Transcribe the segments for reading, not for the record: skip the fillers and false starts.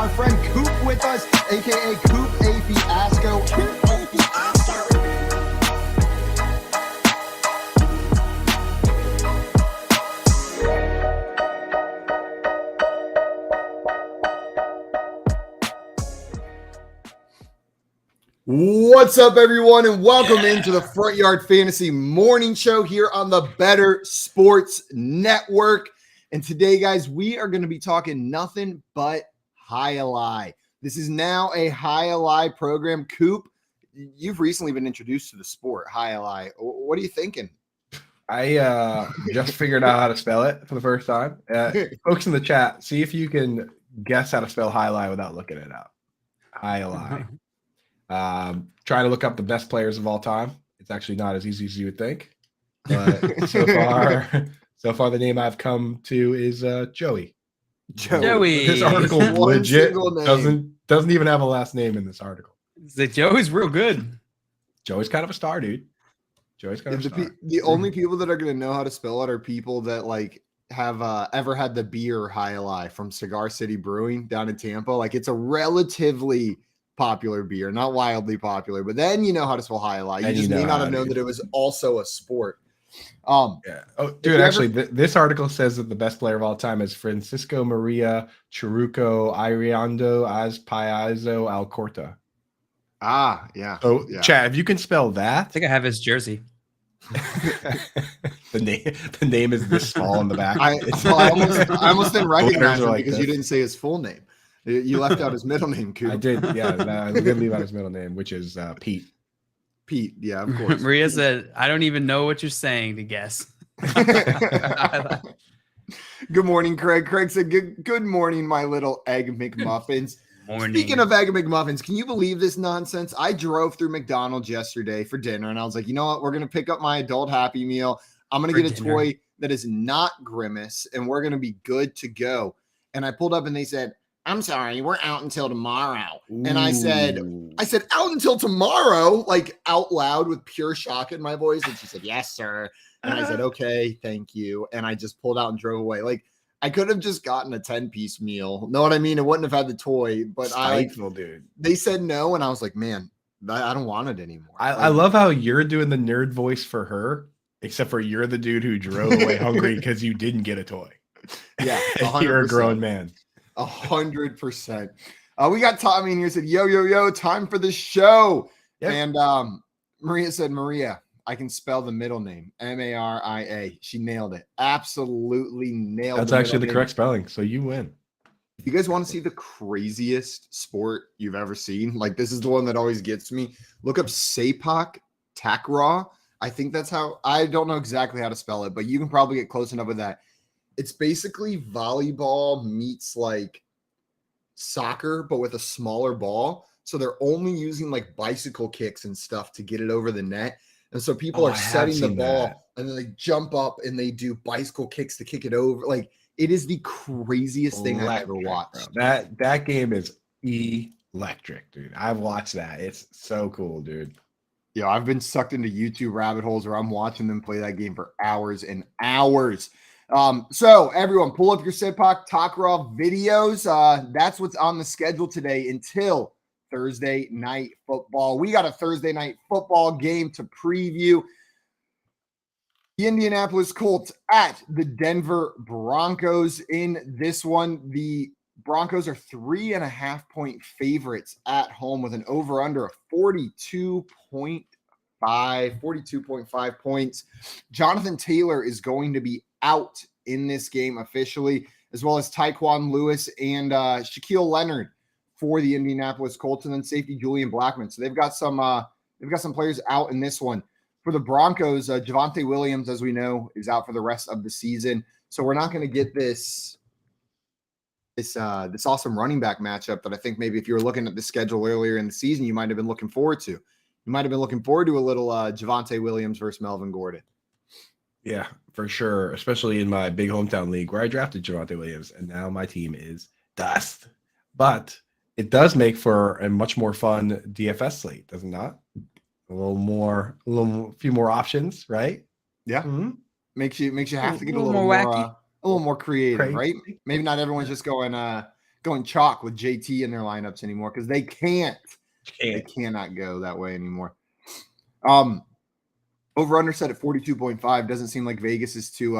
our friend Coop with us, aka Coop A Fiasco. What's up, everyone, and welcome into the Front Yard Fantasy Morning Show here on the Better Sports Network. And today, guys, we are going to be talking nothing but High-A-Lie. This is now a High-A-Lie program. Coop, you've recently been introduced to the sport, High-A-Lie. What are you thinking? I just figured out how to spell it for the first time. Folks in the chat, see if you can guess how to spell High-A-Lie without looking it up. High-A-Lie. Trying to look up the best players of all time. It's actually not as easy as you would think. But so far the name I've come to is Joey. This article legit doesn't even have a last name in this article. Joey's real good. Joey's kind of a star, dude. The only people that are going to know how to spell it are people that like have ever had the beer High-A-Lie from Cigar City Brewing down in Tampa. Like, it's a relatively popular beer, not wildly popular, but then you know how to spell High-A-Lie. You just may not have known that it was also a sport. Yeah. Oh, dude, actually, this article says that the best player of all time is Francisco Maria Churuco Ariando Azpaizo Alcorta. Ah, yeah. So, yeah. Chad, if you can spell that. I think I have his jersey. the name is this small in the back. I almost didn't recognize him because you didn't say his full name. You left out his middle name, Coop. I did, yeah. I was going to leave out his middle name, which is Pete. Pete, yeah, of course. Maria said, I don't even know what you're saying to guess. Good morning, Craig. Craig said, good morning, my little Egg McMuffins. Morning. Speaking of Egg McMuffins, can you believe this nonsense? I drove through McDonald's yesterday for dinner, and I was like, you know what? We're going to pick up my adult Happy Meal. I'm going to get a toy that is not Grimace, and we're going to be good to go. And I pulled up, and they said, I'm sorry, we're out until tomorrow. Ooh. And I said, out until tomorrow, like out loud with pure shock in my voice. And she said, yes, sir. And I said, okay, thank you. And I just pulled out and drove away. Like, I could have just gotten a 10-piece meal. Know what I mean? It wouldn't have had the toy, but dude. They said no. And I was like, man, I don't want it anymore. I love how you're doing the nerd voice for her, except for you're the dude who drove away hungry because you didn't get a toy. Yeah. You're a grown man. 100%. We got Tommy in here said, yo, time for the show. Yep. And Maria said, Maria, I can spell the middle name, Maria. She nailed it. Absolutely nailed it. That's actually the correct spelling. So you win. If you guys want to see the craziest sport you've ever seen, like this is the one that always gets me. Look up Sepak Takraw. I think that's how, I don't know exactly how to spell it, but you can probably get close enough with that. It's basically volleyball meets like soccer, but with a smaller ball. So they're only using like bicycle kicks and stuff to get it over the net. And so people are setting the ball and then they jump up and they do bicycle kicks to kick it over. Like, it is the craziest thing I've ever watched. Bro. That game is electric, dude. I've watched that. It's so cool, dude. Yeah, I've been sucked into YouTube rabbit holes where I'm watching them play that game for hours and hours. So everyone, pull up your Sepak Takraw videos. That's what's on the schedule today until Thursday night football. We got a Thursday night football game to preview. The Indianapolis Colts at the Denver Broncos. In this one, the Broncos are 3.5-point favorites at home with an over-under of 42.5 points. Jonathan Taylor is going to be out in this game officially, as well as Tyquan Lewis and Shaquille Leonard for the Indianapolis Colts, and then safety Julian Blackmon. So they've got some players out in this one. For the Broncos, Javonte Williams, as we know, is out for the rest of the season. So we're not going to get this awesome running back matchup that I think maybe if you were looking at the schedule earlier in the season, you might have been looking forward to. You might have been looking forward to a little Javonte Williams versus Melvin Gordon. Yeah, for sure. Especially in my big hometown league where I drafted Javonte Williams, and now my team is dust. But it does make for a much more fun DFS slate, does it not? A few more options, right? Yeah. Mm-hmm. Makes you have to get a little more wacky. A little more creative, right? Maybe not everyone's just going going chalk with JT in their lineups anymore because they can't. They cannot go that way anymore. Over under set at 42.5. Doesn't seem like Vegas is too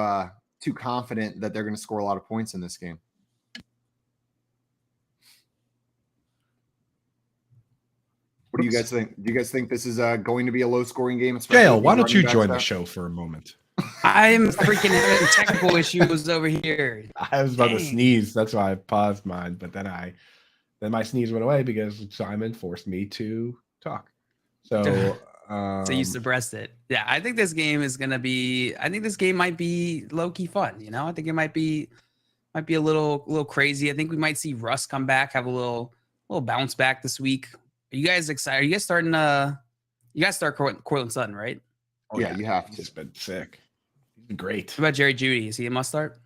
confident that they're going to score a lot of points in this game. What do you guys think? Do you guys think this is going to be a low scoring game? Jail, why don't you join the show for a moment? I'm freaking having technical issues over here. I was about to sneeze. That's why I paused mine. But then my sneeze went away because Simon forced me to talk. So so you suppressed it. Yeah, I think this game is gonna be. I think this game might be low key fun. You know, I think it might be a little crazy. I think we might see Russ come back, have a little bounce back this week. Are you guys excited? Are you guys starting? You guys start Cortland Sutton, right? Oh, yeah, you have to. He's been sick. He's been great. What about Jerry Jeudy? Is he a must start?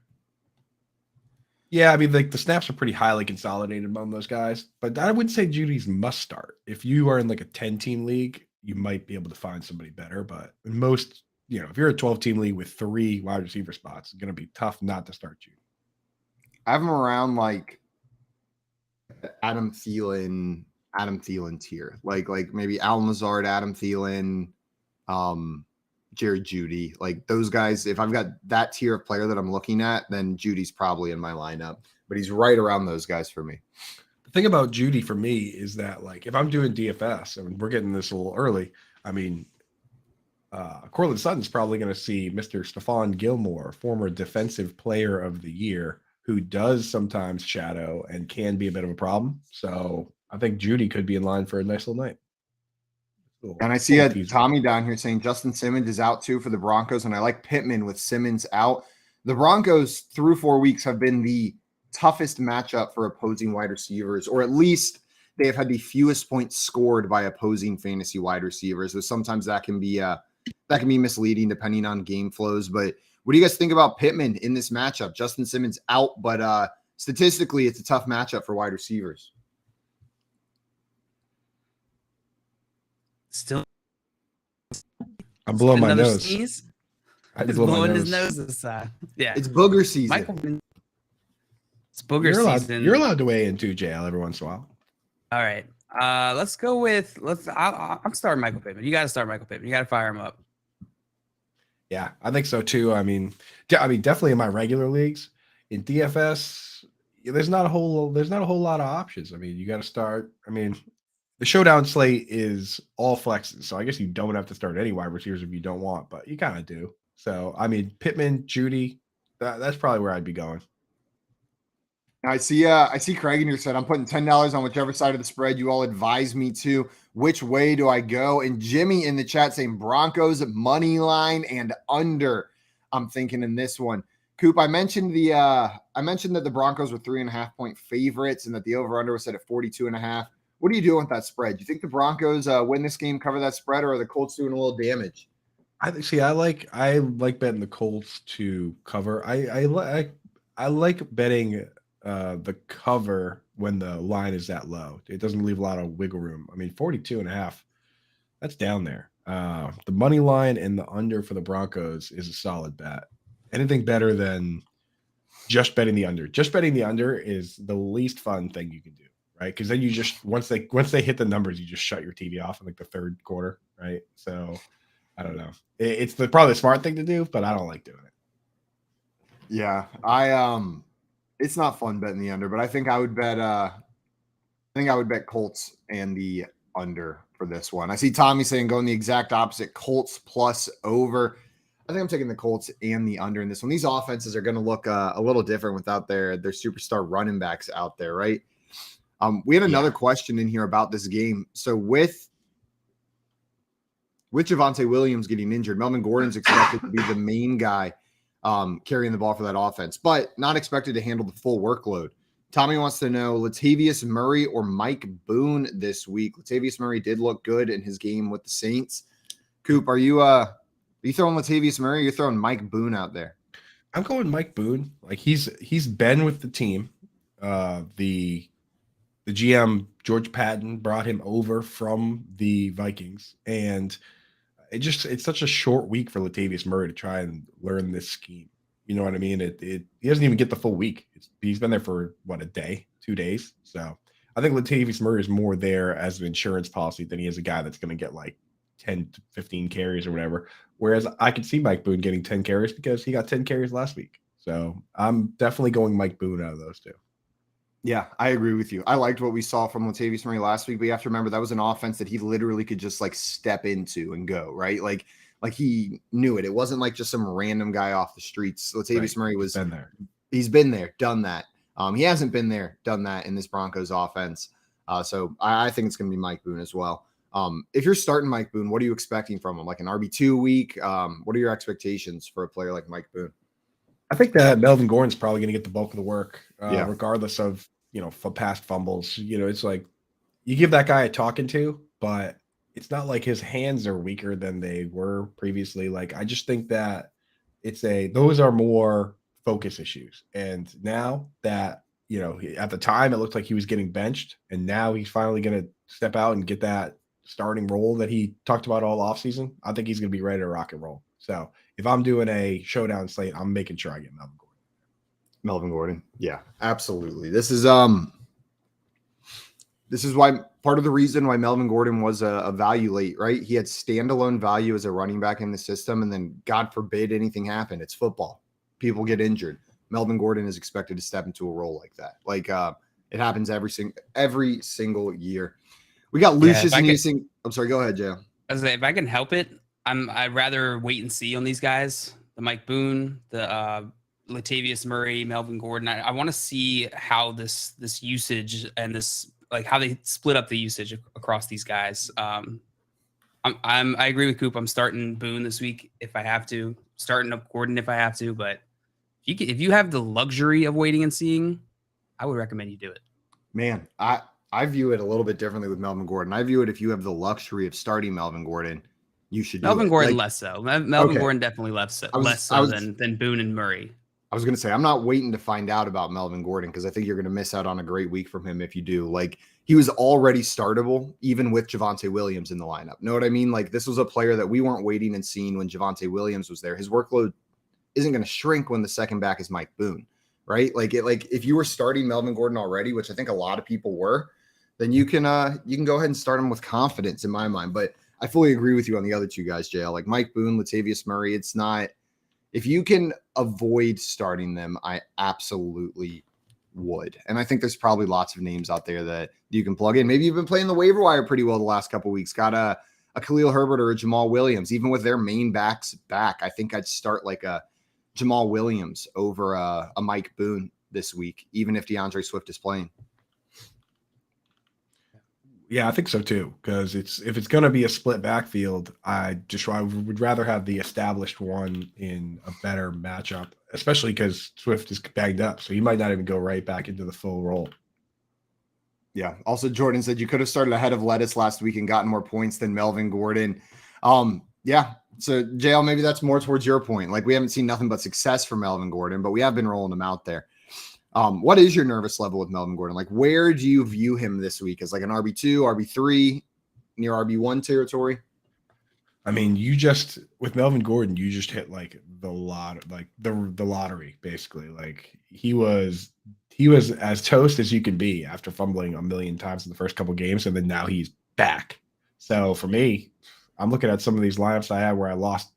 Yeah, I mean, like the snaps are pretty highly consolidated among those guys, but I wouldn't say Judy's must start. If you are in like a 10-team league, you might be able to find somebody better. But in most, if you're a 12-team league with 3 wide receiver spots, it's going to be tough not to start Judy. I have him around like Adam Thielen tier, like maybe Al Lazard, Adam Thielen, Jerry Jeudy, like those guys. If I've got that tier of player that I'm looking at, then Judy's probably in my lineup, but he's right around those guys for me. The thing about Judy for me is that, like, if I'm doing DFS, I mean, we're getting this a little early. I mean, Cortland Sutton's probably going to see Mr. Stephon Gilmore, former defensive player of the year, who does sometimes shadow and can be a bit of a problem. So I think Judy could be in line for a nice little night. And I see Tommy down here saying Justin Simmons is out too for the Broncos, and I like Pittman with Simmons out. The Broncos through 4 weeks have been the toughest matchup for opposing wide receivers, or at least they have had the fewest points scored by opposing fantasy wide receivers. So sometimes that can be misleading depending on game flows. But what do you guys think about Pittman in this matchup? Justin Simmons out, but statistically, it's a tough matchup for wide receivers. Still, I'm blowing my nose. Sneeze? He's blowing his nose this time. Yeah, it's booger season. It's booger season. You're allowed to weigh in too, JL, every once in a while. All right. Let's go with I'm starting Michael Pittman. You got to start Michael Pittman. You got to fire him up. Yeah, I think so too. I mean, definitely in my regular leagues. In DFS, there's not a whole lot of options. I mean, you got to start. I mean, the showdown slate is all flexes, so I guess you don't have to start any wide receivers if you don't want, but you kind of do. So, I mean, Pittman, Judy, that's probably where I'd be going. I see Craig in your set. I'm putting $10 on whichever side of the spread you all advise me to. Which way do I go? And Jimmy in the chat saying Broncos money line and under. I'm thinking in this one. Coop, I mentioned that the Broncos were 3.5 point favorites and that the over/under was set at 42.5. What are you doing with that spread? Do you think the Broncos win this game, cover that spread, or are the Colts doing a little damage? I like betting the Colts to cover. I like betting the cover when the line is that low. It doesn't leave a lot of wiggle room. I mean, 42.5, that's down there. The money line and the under for the Broncos is a solid bet. Anything better than just betting the under. Just betting the under is the least fun thing you can do, right? Because then you just once they hit the numbers, you just shut your TV off in like the third quarter, right? So I don't know. It's probably the smart thing to do, but I don't like doing it. Yeah, it's not fun betting the under, but I think I would bet Colts and the under for this one. I see Tommy saying going the exact opposite, Colts plus over. I think I'm taking the Colts and the under in this one. These offenses are going to look a little different without their superstar running backs out there, right? We had another question in here about this game. So with Javonte Williams getting injured, Melvin Gordon's expected to be the main guy carrying the ball for that offense, but not expected to handle the full workload. Tommy wants to know Latavius Murray or Mike Boone this week. Latavius Murray did look good in his game with the Saints. Coop, are you throwing Latavius Murray or you're throwing Mike Boone out there? I'm going Mike Boone. Like he's been with the team. The GM George Patton brought him over from the Vikings, and it's such a short week for Latavius Murray to try and learn this scheme. You know what I mean? He doesn't even get the full week. He's been there for what, a day, 2 days. So I think Latavius Murray is more there as an insurance policy than he is a guy that's going to get like 10 to 15 carries or whatever. Whereas I could see Mike Boone getting 10 carries because he got 10 carries last week. So I'm definitely going Mike Boone out of those two. Yeah, I agree with you. I liked what we saw from Latavius Murray last week, but you have to remember that was an offense that he literally could just like step into and go, right? Like he knew it. It wasn't like just some random guy off the streets. Latavius Murray was been there. He's been there, done that. He hasn't been there, done that in this Broncos offense. So I think it's going to be Mike Boone as well. If you're starting Mike Boone, what are you expecting from him? Like an RB2 week? What are your expectations for a player like Mike Boone? I think that Melvin Gordon's probably going to get the bulk of the work, Yeah. regardless of, past fumbles. It's like you give that guy a talking to, but it's not like his hands are weaker than they were previously. Like, I just think that those are more focus issues. And now that, at the time it looked like he was getting benched, and now he's finally going to step out and get that starting role that he talked about all offseason. I think he's going to be ready to rock and roll. So if I'm doing a showdown slate, I'm making sure I get Melvin Gordon. Melvin Gordon. Yeah, absolutely. This is why part of the reason why Melvin Gordon was a value late, right? He had standalone value as a running back in the system, and then God forbid anything happened. It's football. People get injured. Melvin Gordon is expected to step into a role like that. Like it happens every single year. We got Lucius and Easing. I'm sorry, go ahead, Jay. If I can help it, I'd rather wait and see on these guys. The Mike Boone, the Latavius Murray, Melvin Gordon. I want to see how this usage and this, like, how they split up the usage across these guys. I agree with Coop. I'm starting Boone this week if I have to. Starting up Gordon if I have to. But if you have the luxury of waiting and seeing, I would recommend you do it. Man, I view it a little bit differently with Melvin Gordon. I view it, if you have the luxury of starting Melvin Gordon, you should do Melvin it. Gordon less so. Melvin Gordon definitely less so than Boone and Murray. I was going to say, I'm not waiting to find out about Melvin Gordon because I think you're going to miss out on a great week from him if you do. Like, he was already startable, even with Javonte Williams in the lineup. Know what I mean? Like, this was a player that we weren't waiting and seeing when Javonte Williams was there. His workload isn't going to shrink when the second back is Mike Boone, right? Like if you were starting Melvin Gordon already, which I think a lot of people were, then you can go ahead and start him with confidence in my mind. But I fully agree with you on the other two guys, JL. Like Mike Boone, Latavius Murray, it's not, if you can avoid starting them, I absolutely would. And I think there's probably lots of names out there that you can plug in. Maybe you've been playing the waiver wire pretty well the last couple of weeks. Got a Khalil Herbert or a Jamal Williams, even with their main backs back. I think I'd start like a Jamal Williams over a Mike Boone this week, even if DeAndre Swift is playing. Yeah, I think so too. Because if it's going to be a split backfield, I would rather have the established one in a better matchup, especially because Swift is banged up, so he might not even go right back into the full role. Yeah. Also, Jordan said you could have started ahead of Lettuce last week and gotten more points than Melvin Gordon. Yeah. So, JL, maybe that's more towards your point. Like, we haven't seen nothing but success from Melvin Gordon, but we have been rolling him out there. What is your nervous level with Melvin Gordon? Like, where do you view him this week? As like an RB2, RB3, near RB1 territory? I mean, with Melvin Gordon, you just hit like the lottery, basically. Like he was as toast as you can be after fumbling a million times in the first couple games, and then now he's back. So for me, I'm looking at some of these lineups I had where I lost.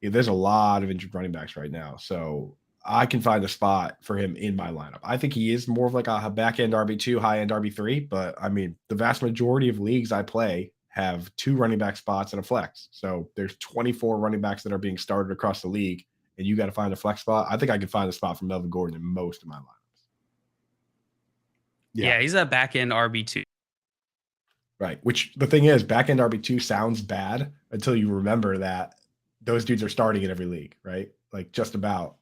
There's a lot of injured running backs right now, so I can find a spot for him in my lineup. I think he is more of like a back-end RB2, high-end RB3, but I mean, the vast majority of leagues I play have 2 running back spots and a flex. So there's 24 running backs that are being started across the league, and you got to find a flex spot. I think I can find a spot for Melvin Gordon in most of my lineups. Yeah, he's a back-end RB2. Right, which the thing is, back-end RB2 sounds bad until you remember that those dudes are starting in every league, right? Like just about.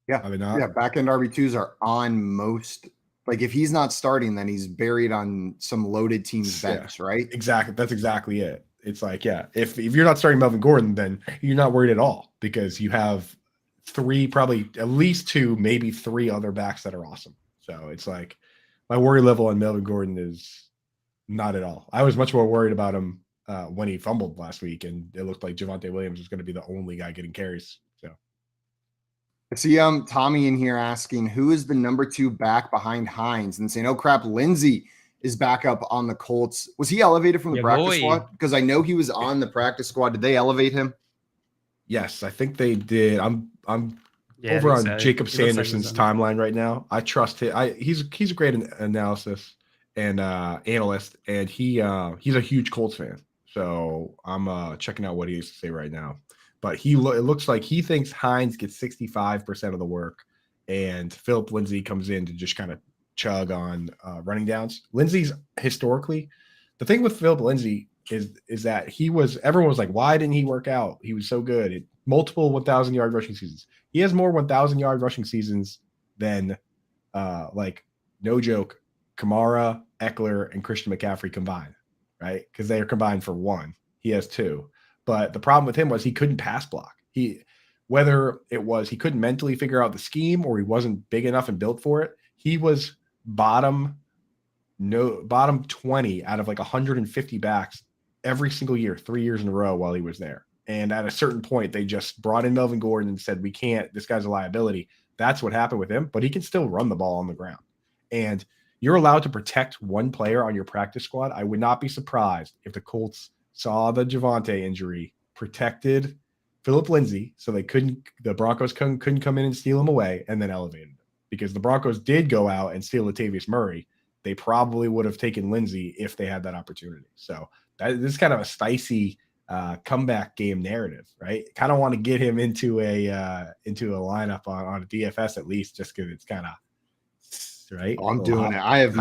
Yeah. Are they not? Yeah. Back end RB2s are on most. Like, if he's not starting, then he's buried on some loaded team's bench, right? Exactly. That's exactly it. It's like, yeah, if you're not starting Melvin Gordon, then you're not worried at all because you have 3, probably at least 2, maybe 3 other backs that are awesome. So it's like my worry level on Melvin Gordon is not at all. I was much more worried about him when he fumbled last week, and it looked like Javonte Williams was going to be the only guy getting carries. So I see Tommy in here asking who is the number 2 back behind Hines and saying, oh crap, Lindsay is back up on the Colts. Was he elevated from the practice squad? Because I know he was on the practice squad. Did they elevate him? Yes, I think they did. I'm over on Jacob Sanderson's timeline right now. I trust him. He's a great analysis and analyst, and he's a huge Colts fan. So I'm checking out what he has to say right now. But it looks like he thinks Hines gets 65% of the work, and Philip Lindsay comes in to just kind of chug on running downs. Lindsay's historically, the thing with Philip Lindsay is that everyone was like, why didn't he work out? He was so good. Multiple 1,000-yard rushing seasons. He has more 1,000-yard rushing seasons than, no joke, Kamara, Eckler, and Christian McCaffrey combined, right? Because they are combined for 1. He has 2. But the problem with him was he couldn't pass block. Whether it was he couldn't mentally figure out the scheme or he wasn't big enough and built for it, he was bottom 20 out of 150 backs every single year, 3 years in a row while he was there. And at a certain point, they just brought in Melvin Gordon and said, we can't, this guy's a liability. That's what happened with him, but he can still run the ball on the ground. And you're allowed to protect one player on your practice squad. I would not be surprised if the Colts saw the Javonte injury, protected Philip Lindsay so the Broncos couldn't come in and steal him away, and then elevated him. Because the Broncos did go out and steal Latavius Murray. They probably would have taken Lindsay if they had that opportunity. So this is kind of a spicy comeback game narrative, right? Kind of want to get him into a lineup on a DFS at least, just because it's kind of right. Oh, I'm doing it. I have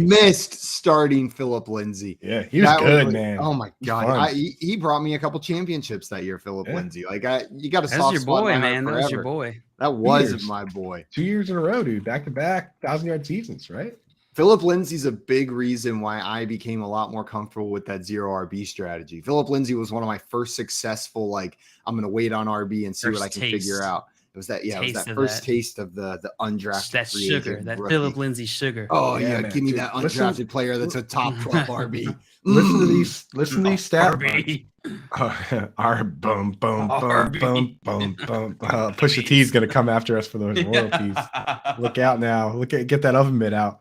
missed starting Philip Lindsay. Yeah, he was good, man. Oh my god, he brought me a couple championships that year. Philip Lindsay, you got a soft your spot boy, in my man. heart That was your forever. boy. That was my boy. 2 years in a row, dude. Back to back 1,000-yard seasons, right? Philip Lindsay's a big reason why I became a lot more comfortable with that 0 RB strategy. Philip Lindsay was one of my first successful, I'm going to wait on RB and see what I can figure out. It was that, it was that first taste of the undrafted that sugar, that rookie. Philip Lindsay sugar. Oh yeah, give me that undrafted player that's a top 12 RB. Listen to these stat lines. Boom, boom, boom, boom, boom, boom. Pusha T is going to come after us for those royalties. Look out now. Get that oven mitt out.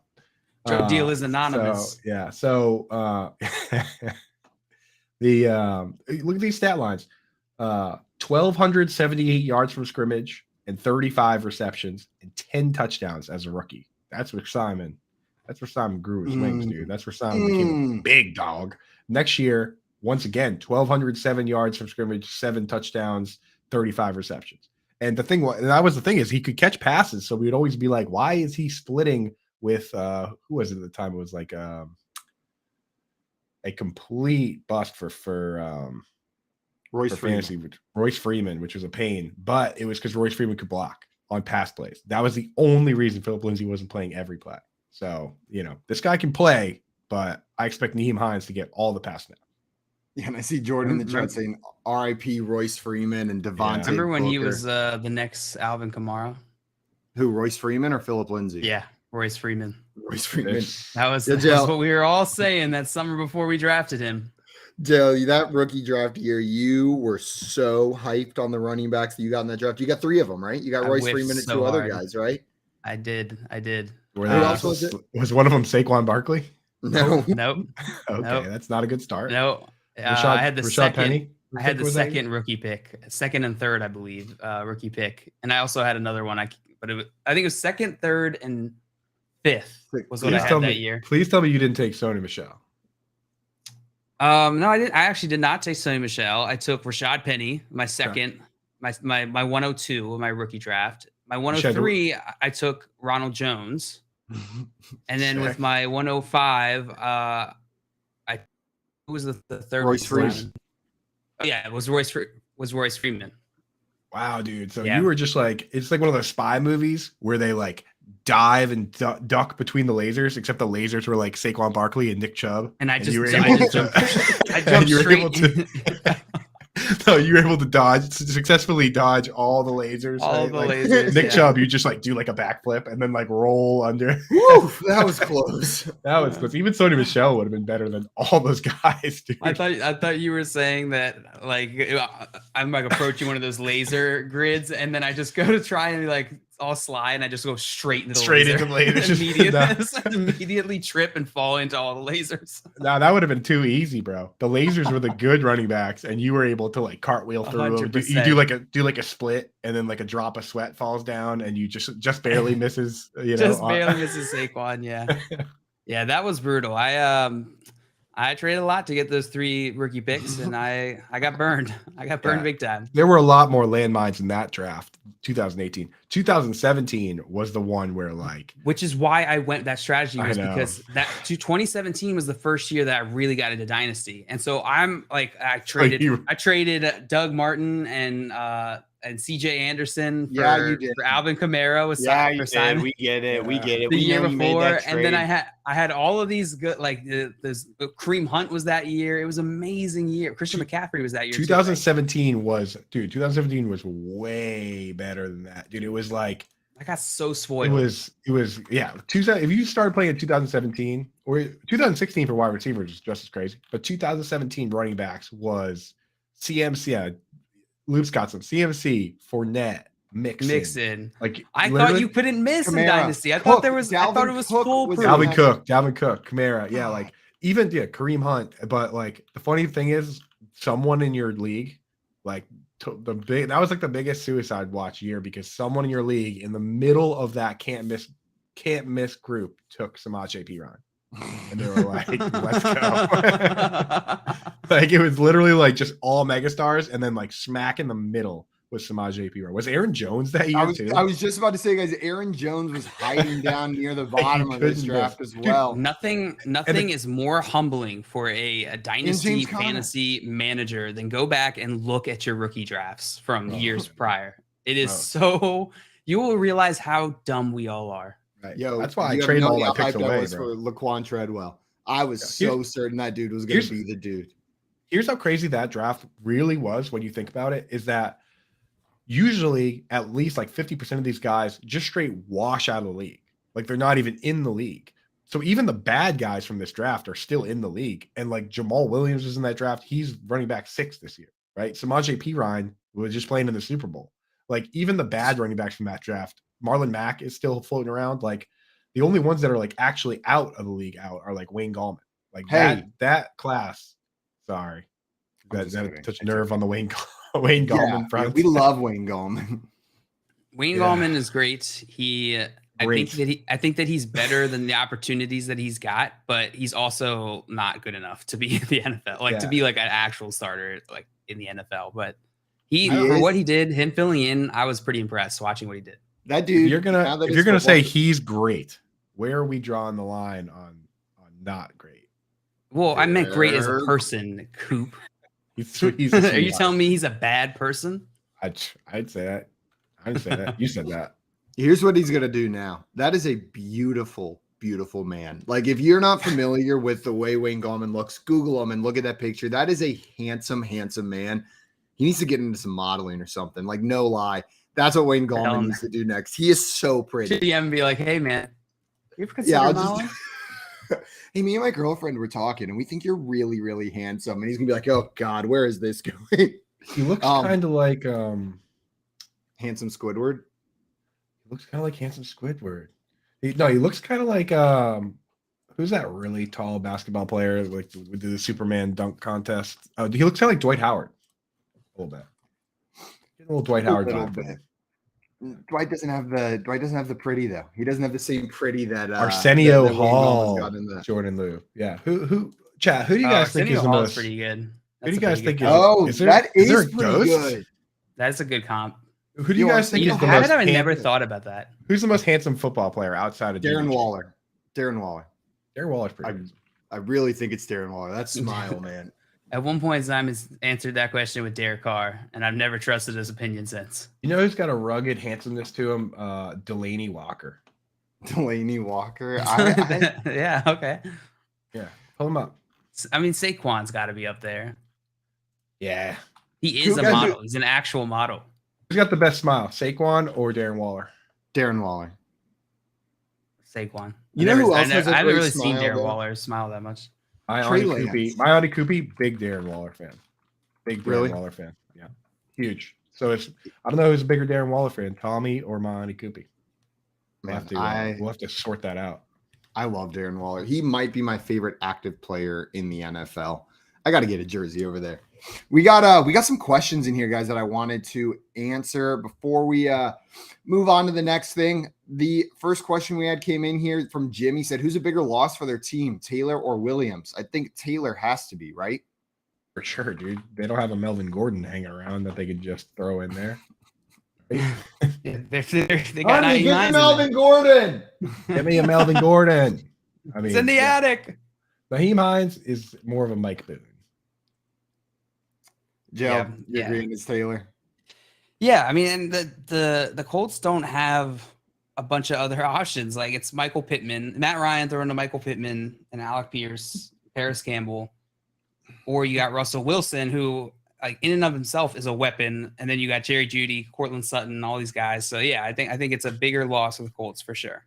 Drug deal is anonymous. So look at these stat lines. 1,278 yards from scrimmage and 35 receptions and 10 touchdowns as a rookie. That's where Simon grew his wings, dude. That's where Simon became a big dog. Next year, once again, 1,207 yards from scrimmage, 7 touchdowns, 35 receptions. And the thing is he could catch passes. So we would always be like, why is he splitting with who was it at the time? It was like a complete bust for Royce Freeman. Fantasy, Royce Freeman, which was a pain, but it was because Royce Freeman could block on pass plays. That was the only reason Philip Lindsay wasn't playing every play. So, this guy can play, but I expect Nyheim Hines to get all the pass snaps. Yeah, and I see Jordan in the chat saying R.I.P. Royce Freeman and Devontae. Yeah. Remember when Booker. he was the next Alvin Kamara? Who, Royce Freeman or Philip Lindsay? Yeah, Royce Freeman. Royce Freeman. That was what we were all saying that summer before we drafted him. Joe, that rookie draft year, you were so hyped on the running backs that you got in that draft. You got 3 of them, right? You got Royce Freeman and 2 other guys, right? I did. Who else was it? Was one of them Saquon Barkley? No. Nope. Okay, that's not a good start. No. I had the second. Penny? I had the second rookie pick, second and third, I believe, rookie pick, and I also had another one. I think it was second, third, and fifth was what I had that year. Please tell me you didn't take Sony Michel. No, I didn't. I actually did not take Sony Michel. I took Rashad Penny, my second, my 102 of my rookie draft. My 103, I took Ronald Jones, and then with my 105, who was the third? Royce Freeman. Oh yeah, it was Royce Freeman. Wow, dude. So you were just like, it's like one of those spy movies where they like dive and duck between the lasers, except the lasers were like Saquon Barkley and Nick Chubb. And I jumped you were able straight. No, you were able to successfully dodge all the lasers. All right? the Like, lasers. Nick yeah. Chubb, you just like do like a backflip and then like roll under. Woo, that was close. That was close. Even Sony Michel would have been better than all those guys, dude. I thought you were saying that like I'm like approaching one of those laser grids, and then I just go to try and like all slide, and I just go straight into the laser. Immediately trip and fall into all the lasers. No, that would have been too easy, bro. The lasers were the good running backs, and you were able to like cartwheel through them. You do like a split, and then like a drop of sweat falls down, and you just barely misses. Barely misses Saquon. Yeah, yeah, that was brutal. I traded a lot to get those 3 rookie picks, and I got burned. I got burned big time. There were a lot more landmines in that draft. 2018, 2017 was the one where like, which is why I went that strategy, was because that 2017 was the first year that I really got into dynasty, and so I'm like I traded Doug Martin and CJ Anderson for Alvin Kamara. We get it. The year before, and then I had all of these good, like this Kareem Hunt was that year. It was an amazing year. Christian McCaffrey was that year. 2017 was way better than that, dude. It was like I got so spoiled. It was yeah. If you started playing in 2017 or 2016 for wide receivers, is just as crazy. But 2017 running backs was CMC. Luke's got some CMC, Fournette, Mixon. Like I thought you couldn't miss in Dynasty. I thought it was foolproof. Dalvin Cook, Kamara. Yeah, like even Kareem Hunt. But like the funny thing is, someone in your league, like that was like the biggest suicide watch year, because someone in your league in the middle of that can't miss group took Samaje Perine. And they were like, let's go. Like it was literally like just all megastars, and then like smack in the middle was Samaje Perine. Was Aaron Jones that year too? I was just about to say, guys, Aaron Jones was hiding down near the bottom of this draft as well. Dude, nothing is more humbling for a dynasty fantasy manager than go back and look at your rookie drafts from years prior. It is so you will realize how dumb we all are. Right. Yo, that's why I traded all my picks away, for Laquan Treadwell. I was so certain that dude was going to be the dude. Here's how crazy that draft really was when you think about it, is that usually at least like 50% of these guys just straight wash out of the league. Like they're not even in the league. So even the bad guys from this draft are still in the league. And like Jamal Williams is in that draft. He's running back 6 this year, right? Samaje Perine was just playing in the Super Bowl. Like even the bad running backs from that draft, Marlon Mack is still floating around. Like the only ones that are like actually out of the league are like Wayne Gallman. Like that class. Sorry, that touched nerve on the Wayne Gallman front. Yeah, we love Wayne Gallman. Wayne Gallman is great. I think that he's better than the opportunities that he's got, but he's also not good enough to be in the NFL, to be like an actual starter, like in the NFL. But for what he did, him filling in, I was pretty impressed watching what he did. That dude. If you're gonna say he's great, where are we drawing the line on not great? Well, I meant great as a person, Coop. Are you telling me he's a bad person? I'd say that. I'd say that. You said that. Here's what he's gonna do now. That is a beautiful, beautiful man. Like if you're not familiar with the way Wayne Gallman looks, Google him and look at that picture. That is a handsome, handsome man. He needs to get into some modeling or something. Like no lie. That's what Wayne Gallman needs to do next. He is so pretty. GM and be like, hey man, you ever consider modeling? Hey, me and my girlfriend were talking, and we think you're really, really handsome. And he's gonna be like, "Oh God, where is this going?" He looks kind of like handsome Squidward. He looks kind of like handsome Squidward. He looks kind of like who's that really tall basketball player like with the Superman dunk contest? He looks kind of like Dwight Howard. A little bit. A little Dwight Howard vibe. Dwight doesn't have the pretty though. He doesn't have the same pretty that Arsenio Hall, Jordan Lou. Yeah. Who do you guys think is the most pretty good? Who do you guys think is that is pretty good. That's a good comp. Who do you guys think is the most I never thought about that. Who's the most handsome football player outside of Darren Waller? Darren Waller's pretty good. I really think it's Darren Waller. That smile, man. At one point, Simon answered that question with Derek Carr, and I've never trusted his opinion since. You know who's got a rugged handsomeness to him? Delaney Walker. Delaney Walker? Yeah, okay. Yeah, pull him up. I mean, Saquon's got to be up there. Yeah. He is a model. He's an actual model. Who's got the best smile, Saquon or Darren Waller? Darren Waller. Saquon. You know who else has a I haven't great really seen smile, Darren though? Waller smile that much. My Trey Auntie Lance. Coopy, big Darren Waller fan. Big Darren Really? Waller fan. Yeah. Huge. So it's I don't know who's a bigger Darren Waller fan, Tommy or my Auntie Coopy. We'll have to sort that out. I love Darren Waller. He might be my favorite active player in the NFL. I got to get a jersey over there. We got some questions in here, guys, that I wanted to answer before we move on to the next thing. The first question we had came in here from Jim. He said, "Who's a bigger loss for their team, Taylor or Williams?" I think Taylor has to be, right? For sure, dude. They don't have a Melvin Gordon hanging around that they could just throw in there. Yeah, they got Honey, Nyheim get Hines Melvin Gordon. Get me a Melvin Gordon. I mean, It's in the attic. Nyheim Hines is more of a Mike Boone. Joe, you're agreeing it's Taylor. Yeah, I mean, and the Colts don't have a bunch of other options. Like it's Michael Pittman, Matt Ryan throwing to Michael Pittman and Alec Pierce, Paris Campbell, or you got Russell Wilson, who like in and of himself is a weapon, and then you got Jerry Jeudy, Cortland Sutton, all these guys. So yeah, I think it's a bigger loss for the Colts for sure.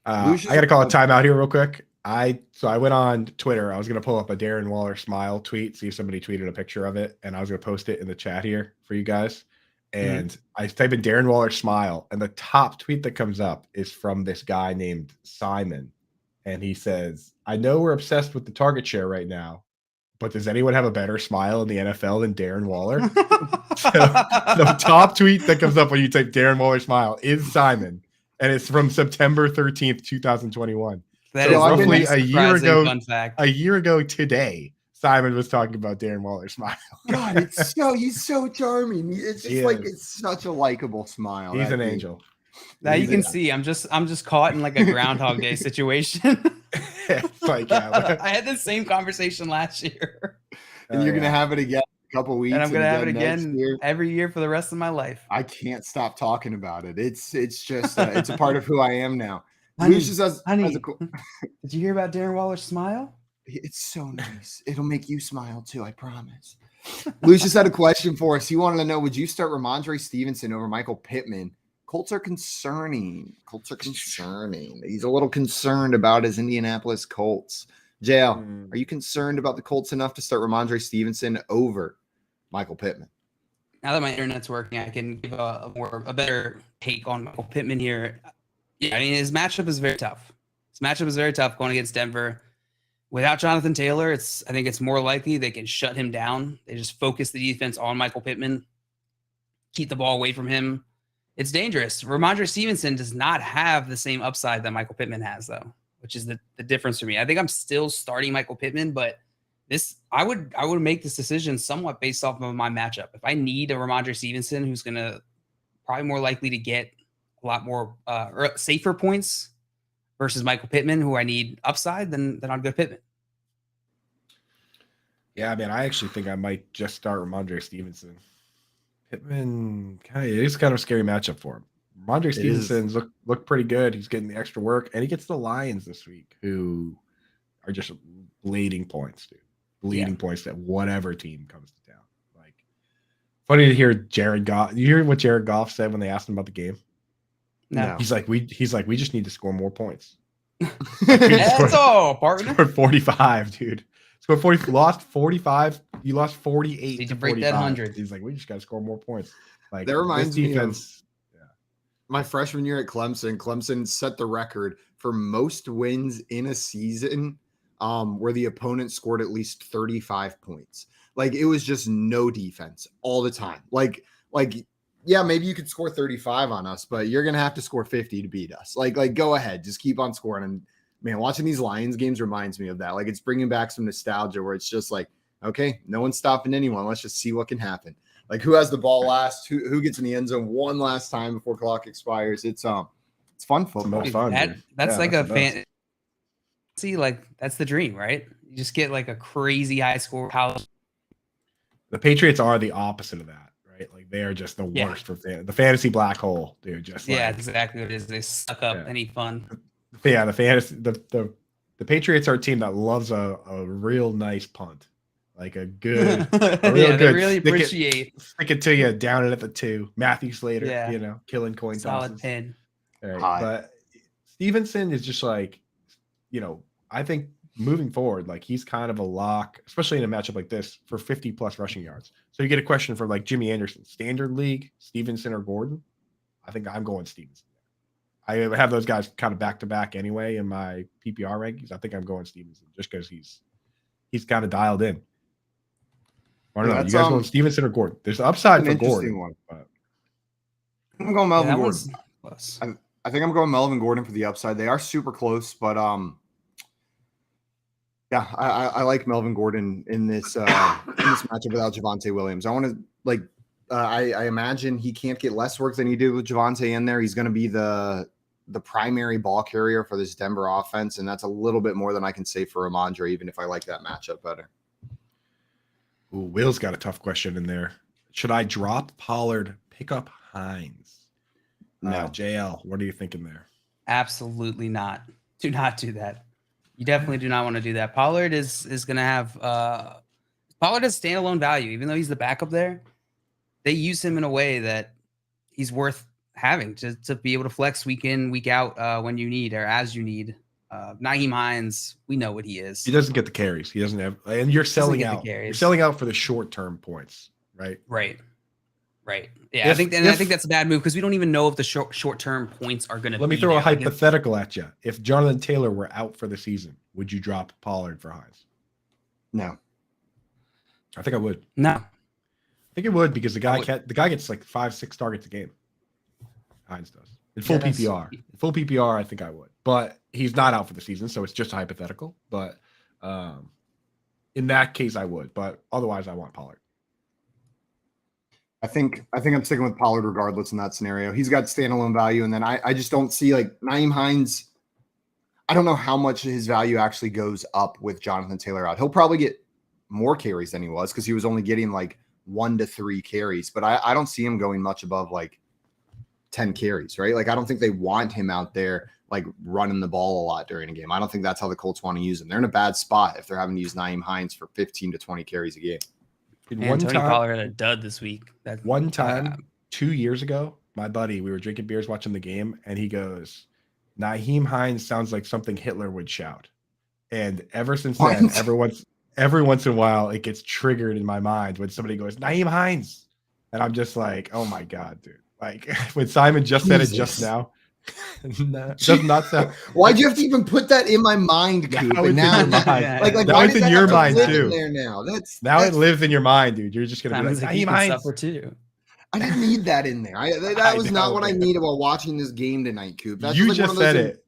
I got to call a timeout here real quick. I went on Twitter. I was going to pull up a Darren Waller smile tweet, see if somebody tweeted a picture of it, and I was going to post it in the chat here for you guys. And I type in Darren Waller smile, and the top tweet that comes up is from this guy named Simon. And he says, "I know we're obsessed with the target share right now, but does anyone have a better smile in the NFL than Darren Waller?" So the top tweet that comes up when you type Darren Waller smile is Simon, and it's from September 13th, 2021. That So is roughly a year ago, fun fact. a year ago today, Simon was talking about Darren Waller's smile. God, he's so charming. It's just it's such a likable smile. He's an dude. angel. Now you can see I'm just caught in like a Groundhog Day situation. It's like, yeah, I had the same conversation last year, And you're gonna have it again in a couple weeks, and I'm gonna have it next again year. every year for the rest of my life. I can't stop talking about it. It's just it's a part of who I am now. Honey, Lucius has a cool. Did you hear about Darren Waller's smile? It's so nice. It'll make you smile too, I promise. Lucius had a question for us. He wanted to know, would you start Ramondre Stevenson over Michael Pittman? Colts are concerning. He's a little concerned about his Indianapolis Colts. JL, are you concerned about the Colts enough to start Ramondre Stevenson over Michael Pittman? Now that my internet's working, I can give a better take on Michael Pittman here. Yeah, I mean, his matchup is very tough. Going against Denver. Without Jonathan Taylor, I think it's more likely they can shut him down. They just focus the defense on Michael Pittman, keep the ball away from him. It's dangerous. Ramondre Stevenson does not have the same upside that Michael Pittman has, though, which is the difference for me. I think I'm still starting Michael Pittman, but I would make this decision somewhat based off of my matchup. If I need a Ramondre Stevenson who's going to probably more likely to get a lot more safer points versus Michael Pittman, who I need upside, then I'll go Pittman. Yeah, man, I actually think I might just start Ramondre Stevenson. Pittman is kind of a scary matchup for him. Ramondre Stevenson's look pretty good. He's getting the extra work, and he gets the Lions this week, who are just bleeding points, dude. Bleeding points that whatever team comes to town. Like, funny to hear Jared Goff. You hear what Jared Goff said when they asked him about the game? No. He's like, we just need to score more points. That's all, partner. Scored 45, dude. Scored 40, lost 45. You lost 48 Need to to break 45. that 100. He's like, we just got to score more points. Like, That reminds this me of defense. my freshman year at Clemson. Clemson set the record for most wins in a season where the opponent scored at least 35 points. Like, it was just no defense all the time. Like, yeah, maybe you could score 35 on us, but you're going to have to score 50 to beat us. Like, go ahead. Just keep on scoring. And, man, watching these Lions games reminds me of that. Like, it's bringing back some nostalgia where it's just like, okay, no one's stopping anyone. Let's just see what can happen. Like, who has the ball last? Who gets in the end zone one last time before clock expires? It's fun football. It's fun. That's like that's a fantasy. Like, that's the dream, right? You just get like a crazy high score. The Patriots are the opposite of that. Like, they are just the worst for the fantasy black hole, dude. Just that's exactly what it is. They suck up any fun. Yeah, the Patriots are a team that loves a real nice punt. like a good, Yeah, they really appreciate stick it to you down it at the 2. Matthew Slater, Yeah. you know, killing coin solid tosses. pin. All right, High. but Stevenson is just like, you know, I think moving forward, like he's kind of a lock, especially in a matchup like this, for 50 plus rushing yards. So you get a question from like Jimmy Anderson, standard league, Stevenson or Gordon. I think I'm going Stevenson. I have those guys kind of back to back anyway in my PPR rankings. I think I'm going Stevenson just because he's kind of dialed in. I don't know. You guys going Stevenson or Gordon? There's the upside for Gordon. One. But I'm going Melvin Gordon. Close. I think I'm going Melvin Gordon for the upside. They are super close, but yeah, I like Melvin Gordon in this matchup without Javonte Williams. I want to like I imagine he can't get less work than he did with Javonte in there. He's going to be the primary ball carrier for this Denver offense, and that's a little bit more than I can say for Ramondre, even if I like that matchup better. Ooh, Will's got a tough question in there. Should I drop Pollard, pick up Hines? No. JL, what are you thinking there? Absolutely not. Do not do that. You definitely do not want to do that. Pollard is going to have Pollard has standalone value, even though he's the backup there. They use him in a way that he's worth having to be able to flex week in, week out when you need or as you need. Nyheim Hines, we know what he is. He doesn't get the carries. He doesn't have, and you're selling out. You're selling out for the short-term points, right? Right. Yeah, I think that's a bad move because we don't even know if the short-term points are going to. Let me throw a hypothetical at you. If Jonathan Taylor were out for the season, would you drop Pollard for Hines? No. I think I would. No. I think it would because the guy gets like 5-6 targets a game. Hines does. In full PPR. In full PPR, I think I would. But he's not out for the season, so it's just a hypothetical. But in that case, I would. But otherwise, I want Pollard. I think I'm sticking with Pollard regardless in that scenario. He's got standalone value, and then I just don't see like Nyheim Hines. I don't know how much his value actually goes up with Jonathan Taylor out. He'll probably get more carries than he was because he was only getting like 1 to 3 carries. But I don't see him going much above like 10 carries, right? Like I don't think they want him out there like running the ball a lot during a game. I don't think that's how the Colts want to use him. They're in a bad spot if they're having to use Nyheim Hines for 15 to 20 carries a game. Tony Pollard had a dud this week. One time, 2 years ago, my buddy, we were drinking beers watching the game, and he goes, Nyheim Hines sounds like something Hitler would shout. And ever since then, every once in a while, it gets triggered in my mind when somebody goes, Nyheim Hines. And I'm just like, oh my God, dude. Like when Simon just said it just now. Does not sound. Why'd you have to even put that in my mind, Coop? Now it's in your mind too. Now it lives in your mind, dude. You're just gonna be like, he can suffer too. I didn't need that in there. That was not what I needed while watching this game tonight, Coop. That's you like just said it.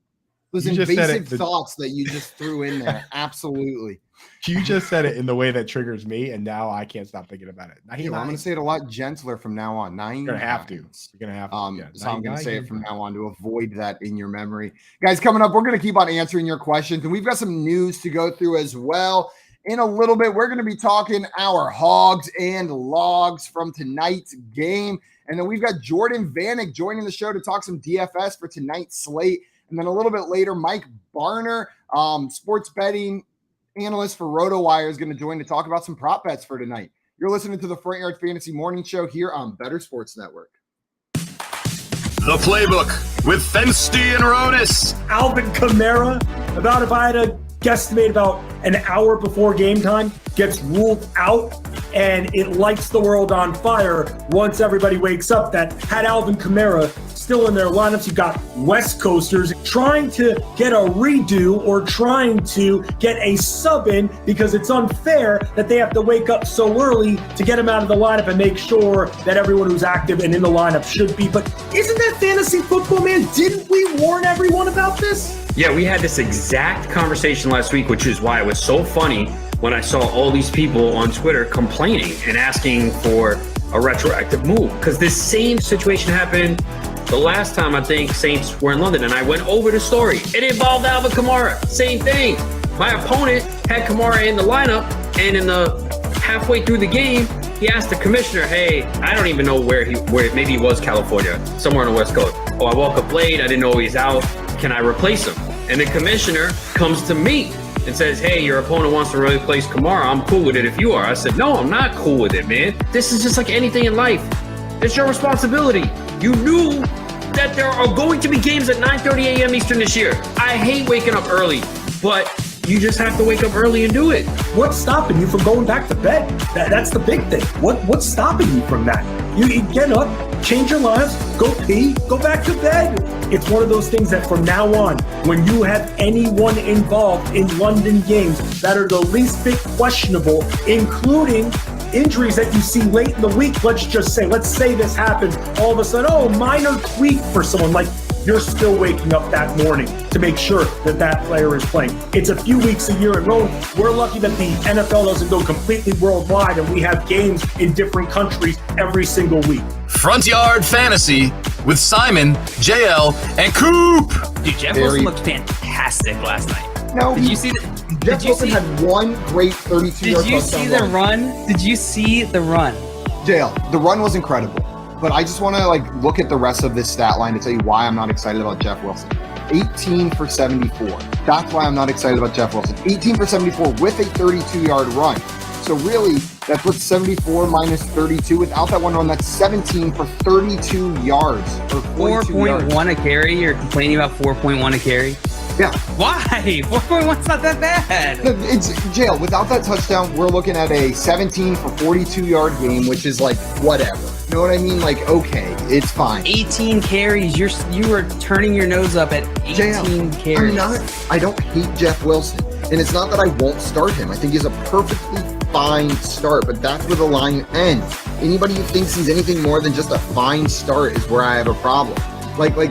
Those invasive thoughts that you just threw in there. Absolutely. You just said it in the way that triggers me, and now I can't stop thinking about it. I'm going to say it a lot gentler from now on. You're going to have to. You're going to have to. Yeah, so I'm going to say it from now on to avoid that in your memory. Guys, coming up, we're going to keep on answering your questions, and we've got some news to go through as well. In a little bit, we're going to be talking our hogs and logs from tonight's game. And then we've got Jordan Vanic joining the show to talk some DFS for tonight's slate. And then a little bit later, Mike Barner, sports betting analyst for RotoWire, is going to join to talk about some prop bets for tonight. You're listening to the Front Yard Fantasy Morning Show here on Better Sports Network. The Playbook with Fensty and Ronis. Alvin Kamara, about if I had to guesstimate about an hour before game time, gets ruled out, and it lights the world on fire once everybody wakes up that had Alvin Kamara still in their lineups. You've got West Coasters trying to get a redo or trying to get a sub in because it's unfair that they have to wake up so early to get him out of the lineup and make sure that everyone who's active and in the lineup should be. But isn't that fantasy football, man? Didn't we warn everyone about this? Yeah, we had this exact conversation last week, which is why it was so funny when I saw all these people on Twitter complaining and asking for a retroactive move. Because this same situation happened the last time I think Saints were in London, and I went over the story. It involved Alvin Kamara. Same thing. My opponent had Kamara in the lineup, and in the halfway through the game, he asked the commissioner, hey, I don't even know where maybe he was California, somewhere on the West Coast. Oh, I woke up late. I didn't know he's out. Can I replace him? And the commissioner comes to me and says, hey, your opponent wants to replace Kamara, I'm cool with it if you are. I said, no, I'm not cool with it, man. This is just like anything in life. It's your responsibility. You knew that there are going to be games at 9:30 a.m. Eastern this year. I hate waking up early, but you just have to wake up early and do it. What's stopping you from going back to bed? That's the big thing. What's stopping you from that? You get up, change your lives, go pee, go back to bed. It's one of those things that from now on, when you have anyone involved in London games that are the least bit questionable, including injuries that you see late in the week, let's say this happens, all of a sudden, minor tweak for someone, like you're still waking up that morning to make sure that player is playing. It's a few weeks a year in Rome. We're lucky that the NFL doesn't go completely worldwide and we have games in different countries every single week. Front Yard Fantasy with Simon, JL, and Coop. Dude, Jeff Wilson looked fantastic last night. No, Did you see the? Jeff Wilson had one great 32-yard touchdown. Did you see the run? Did you see the run? JL, the run was incredible. But I just want to look at the rest of this stat line to tell you why I'm not excited about Jeff Wilson. 18 for 74. That's why I'm not excited about Jeff Wilson. 18 for 74 with a 32-yard run. So really, that's what's 74 minus 32. Without that one run, that's 17 for 32 yards. Or 4.1 a carry? You're complaining about 4.1 a carry? Yeah. Why? 4.1's not that bad. It's jail. Without that touchdown, we're looking at a 17 for 42-yard game, which is whatever. You know what I mean? Okay, it's fine. 18 carries. You were turning your nose up at 18 carries. I don't hate Jeff Wilson. And it's not that I won't start him. I think he's a perfectly fine start, but that's where the line ends. Anybody who thinks he's anything more than just a fine start is where I have a problem.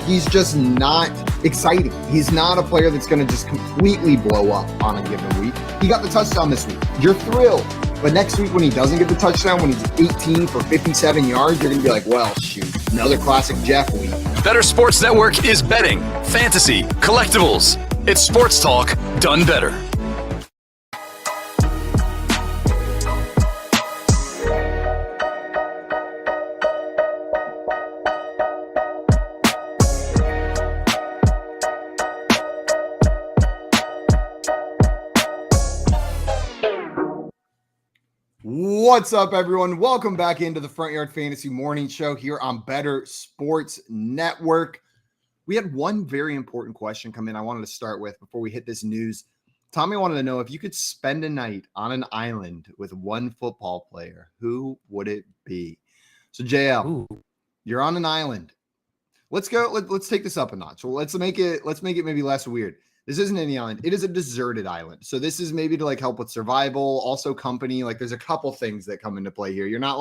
He's just not exciting. He's not a player that's going to just completely blow up on a given week. He got the touchdown this week. You're thrilled. But next week when he doesn't get the touchdown, when he's 18 for 57 yards, you're going to be like, well, shoot, another classic Jeff week. Better Sports Network is betting, fantasy, collectibles. It's sports talk done better. What's up, everyone? Welcome back into the Front Yard Fantasy Morning Show here on Better Sports Network. We had one very important question come in I wanted to start with before we hit this news. Tommy wanted to know if you could spend a night on an island with one football player, who would it be? So, JL, you're on an island. Let's go. Let's take this up a notch. Well, let's make it maybe less weird. This isn't any island. It is a deserted island. So this is maybe to help with survival, also company. There's a couple things that come into play here. You're not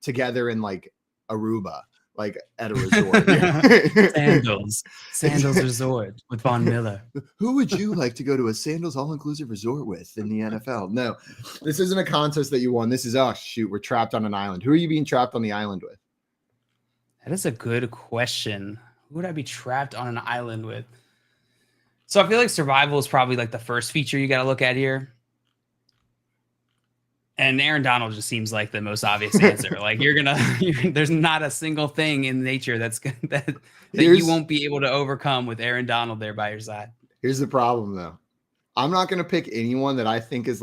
together in Aruba, at a resort. Sandals Resort with Von Miller. Who would you like to go to a Sandals all-inclusive resort with in the NFL? No, this isn't a contest that you won. This is, oh shoot, we're trapped on an island. Who are you being trapped on the island with? That is a good question. Who would I be trapped on an island with? So I feel like survival is probably the first feature you got to look at here. And Aaron Donald just seems like the most obvious answer. There's not a single thing in nature that you won't be able to overcome with Aaron Donald there by your side. Here's the problem though. I'm not going to pick anyone that I think is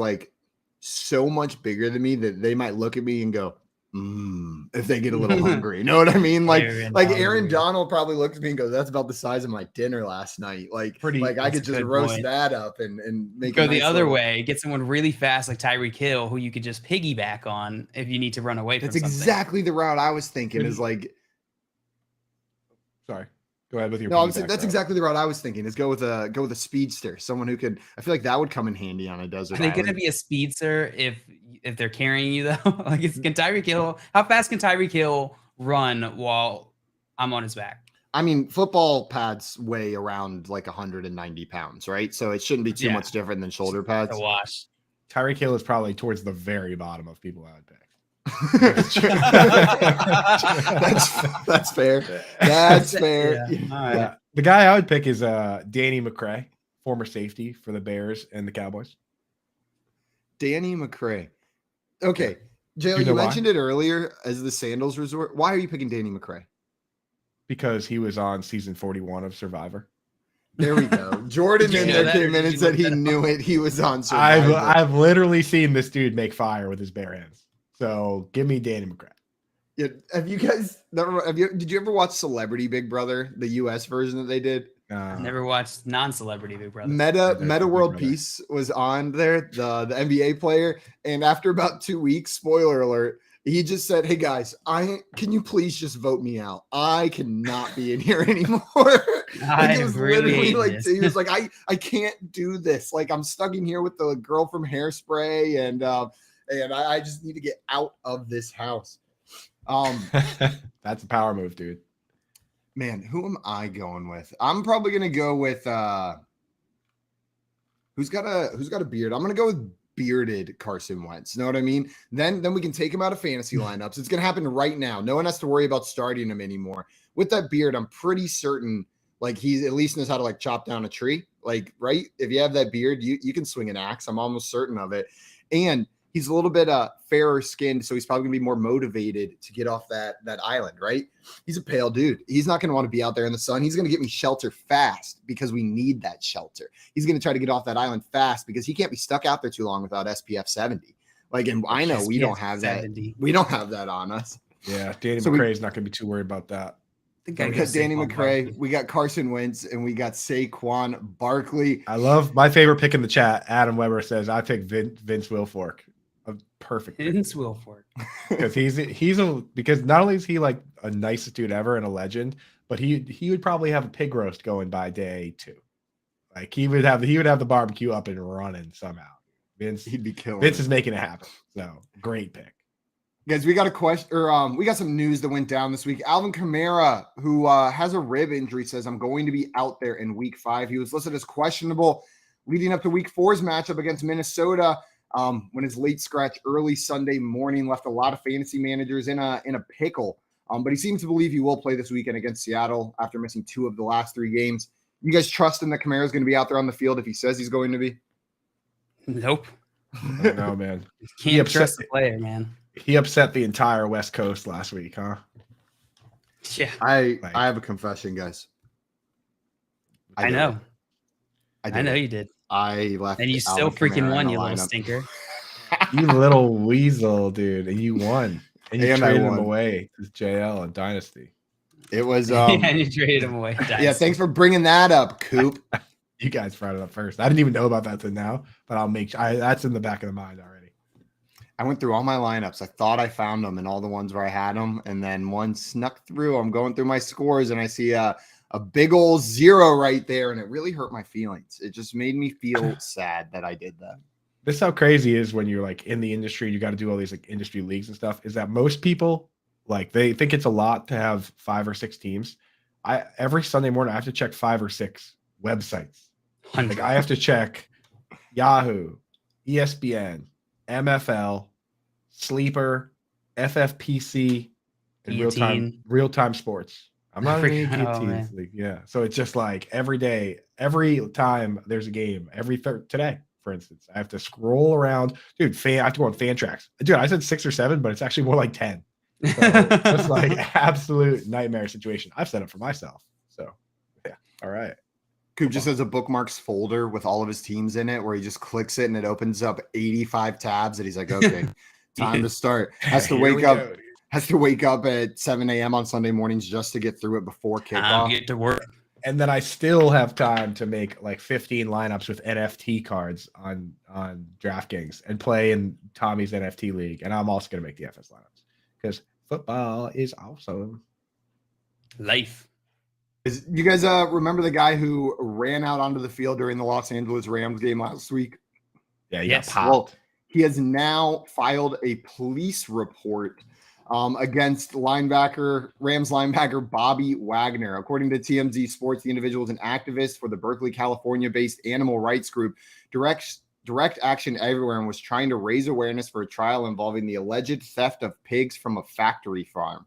so much bigger than me that they might look at me and go, if they get a little hungry. You know what I mean? Aaron Donald probably looked at me and goes, that's about the size of my dinner last night. I could just roast that up and make go the other way, get someone really fast like Tyreek Hill who you could just piggyback on if you need to run away from something. That's exactly the route I was thinking is Sorry. Go ahead with your. No, that's exactly the route I was thinking. Is go with a speedster, someone who could. I feel like that would come in handy on a desert. Are they going to be a speedster if they're carrying you though? Can Tyreek Hill? How fast can Tyreek Hill run while I'm on his back? I mean, football pads weigh around 190 pounds, right? So it shouldn't be too much different than shoulder pads. To wash. Tyreek Hill is probably towards the very bottom of people I would pick. That's fair. That's fair. Yeah. All right. The guy I would pick is Danny McCray, former safety for the Bears and the Cowboys. Danny McCray. Okay, Jay, you mentioned it earlier as the Sandals resort. Why are you picking Danny McCray? Because he was on season 41 of Survivor. There we go. Jordan Did you in know there that, came or in did and you said look he that up? knew it. He was on Survivor. I've literally seen this dude make fire with his bare hands. So give me Danny McCray. Yeah, have you guys did you ever watch Celebrity Big Brother, the US version that they did? I've never watched non-celebrity Big Brother. Meta Big World Brother. Peace was on there, the NBA player, and after about 2 weeks, spoiler alert, he just said, "Hey guys, can you please just vote me out? I cannot be in here anymore." Like, it was literally like he was like, I can't do this. Like, I'm stuck in here with the girl from Hairspray, and I just need to get out of this house. That's a power move, dude. Man, who am I going with? I'm probably gonna go with who's got a beard. I'm gonna go with bearded Carson Wentz. Know what I mean? Then we can take him out of fantasy lineups. It's gonna happen right now. No one has to worry about starting him anymore. With that beard, I'm pretty certain like he at least knows how to like chop down a tree. Like, right? If you have that beard, you can swing an axe. I'm almost certain of it. And he's a little bit fairer skinned, so he's probably gonna be more motivated to get off that island, right? He's a pale dude. He's not gonna want to be out there in the sun. He's gonna get me shelter fast because we need that shelter. He's gonna try to get off that island fast because he can't be stuck out there too long without SPF 70. Like, and I know we don't have that. We don't have that on us. Yeah, Danny McCray's not gonna be too worried about that. We got Danny McCray, we got Carson Wentz, and we got Saquon Barkley. I love my favorite pick in the chat. Adam Weber says I pick Vince Wilfork. A perfect Vince Wilfork. Because because not only is he like a nicest dude ever and a legend, but he would probably have a pig roast going by day 2. Like he would have the barbecue up and running somehow. He'd be killing. Vince is making it happen. So great pick. Guys, we got a question, or we got some news that went down this week. Alvin Kamara, who has a rib injury, says, "I'm going to be out there in week 5." He was listed as questionable leading up to week 4's matchup against Minnesota, when his late scratch early Sunday morning left a lot of fantasy managers in a pickle. But he seems to believe he will play this weekend against Seattle after missing 2 of the last 3 games. You guys trust him that Kamara is going to be out there on the field if he says he's going to be? Nope. No, man. Can't trust the player, man. He upset the entire West Coast last week, huh? Yeah. I have a confession, guys. I know. I know you did. I left. And you still Alvin freaking Kamara won, in the you little lineup. stinker. You little weasel, dude. And you won. And you And I traded him won. away to JL and Dynasty. It was and you traded him away. yeah, thanks for bringing that up, Coop. You guys brought it up first. I didn't even know about that till now, but I'll make sure that's in the back of the mind already. I went through all my lineups. I thought I found them and all the ones where I had them, and then one snuck through. I'm going through my scores and I see a big old 0 right there, and it really hurt my feelings. It just made me feel sad that I did that. This is how crazy it is when you're like in the industry, you got to do all these like industry leagues and stuff, is that most people like they think it's a lot to have 5 or 6 teams. Every Sunday morning I have to check 5 or 6 websites. Like I have to check Yahoo, ESPN, MFL, Sleeper, FFPC, and real-time sports. I'm not in any teams. Yeah. So it's just like every day, every time there's a game, today, for instance, I have to scroll around. Dude, I have to go on fan tracks. Dude, I said 6 or 7, but it's actually more like 10. So it's like absolute nightmare situation. I've set up for myself. So yeah. All right. Coop just has a bookmarks folder with all of his teams in it where he just clicks it and it opens up 85 tabs and he's like, okay, time to start. Has to wake up at 7 a.m. on Sunday mornings just to get through it before kickoff. Get to work. And then I still have time to make like 15 lineups with NFT cards on DraftKings and play in Tommy's NFT league. And I'm also going to make the FS lineups because football is awesome. Life. You guys remember the guy who ran out onto the field during the Los Angeles Rams game last week? Yeah, yes. Well, he has now filed a police report against Rams linebacker Bobby Wagner. According to TMZ Sports, the individual is an activist for the Berkeley, California-based animal rights group Direct Action Everywhere and was trying to raise awareness for a trial involving the alleged theft of pigs from a factory farm.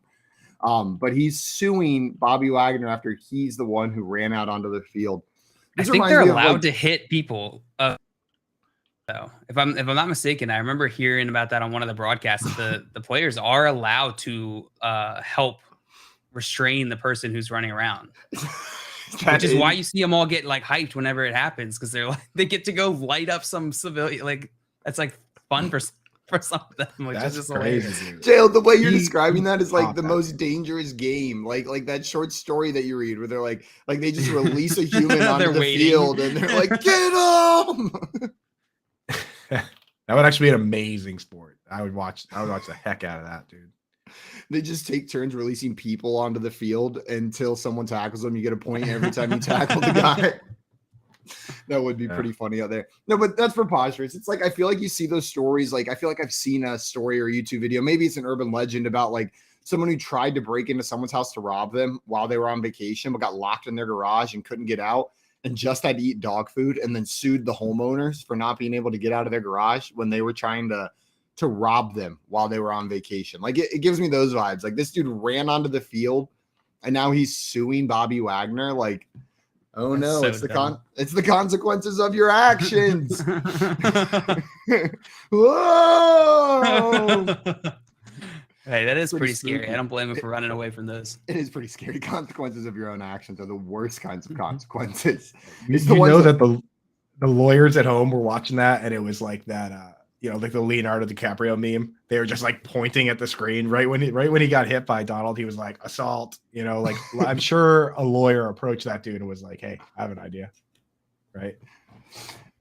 But he's suing Bobby Wagner after he's the one who ran out onto the field. I think they're allowed to hit people. If I'm not mistaken, I remember hearing about that on one of the broadcasts. The players are allowed to help restrain the person who's running around. Which is why you see them all get like hyped whenever it happens, because they're like they get to go light up some civilian. Like that's like fun for some of them, which is just hilarious. Jail, the way you're describing that is like the most dangerous game. Like that short story that you read where they're like they just release a human onto the field and they're like, get him. That would actually be an amazing sport. I would watch the heck out of that, dude. They just take turns releasing people onto the field until someone tackles them. You get a point every time you tackle the guy. That would be pretty funny out there. No, but that's preposterous. It's like I feel like you see those stories. Like I feel like I've seen a story or YouTube video. Maybe it's an urban legend about like someone who tried to break into someone's house to rob them while they were on vacation, but got locked in their garage and couldn't get out and just had to eat dog food and then sued the homeowners for not being able to get out of their garage when they were trying to rob them while they were on vacation. Like it gives me those vibes. Like this dude ran onto the field and now he's suing Bobby Wagner. Like, oh no, so it's the consequences of your actions. Whoa. Hey, that is pretty scary. I don't blame him for running away from those. It is pretty scary. Consequences of your own actions are the worst kinds of consequences. You know that the lawyers at home were watching that, and it was like that, like the Leonardo DiCaprio meme. They were just like pointing at the screen right when he got hit by Donald. He was like, assault. Like I'm sure a lawyer approached that dude and was like, hey, I have an idea, right?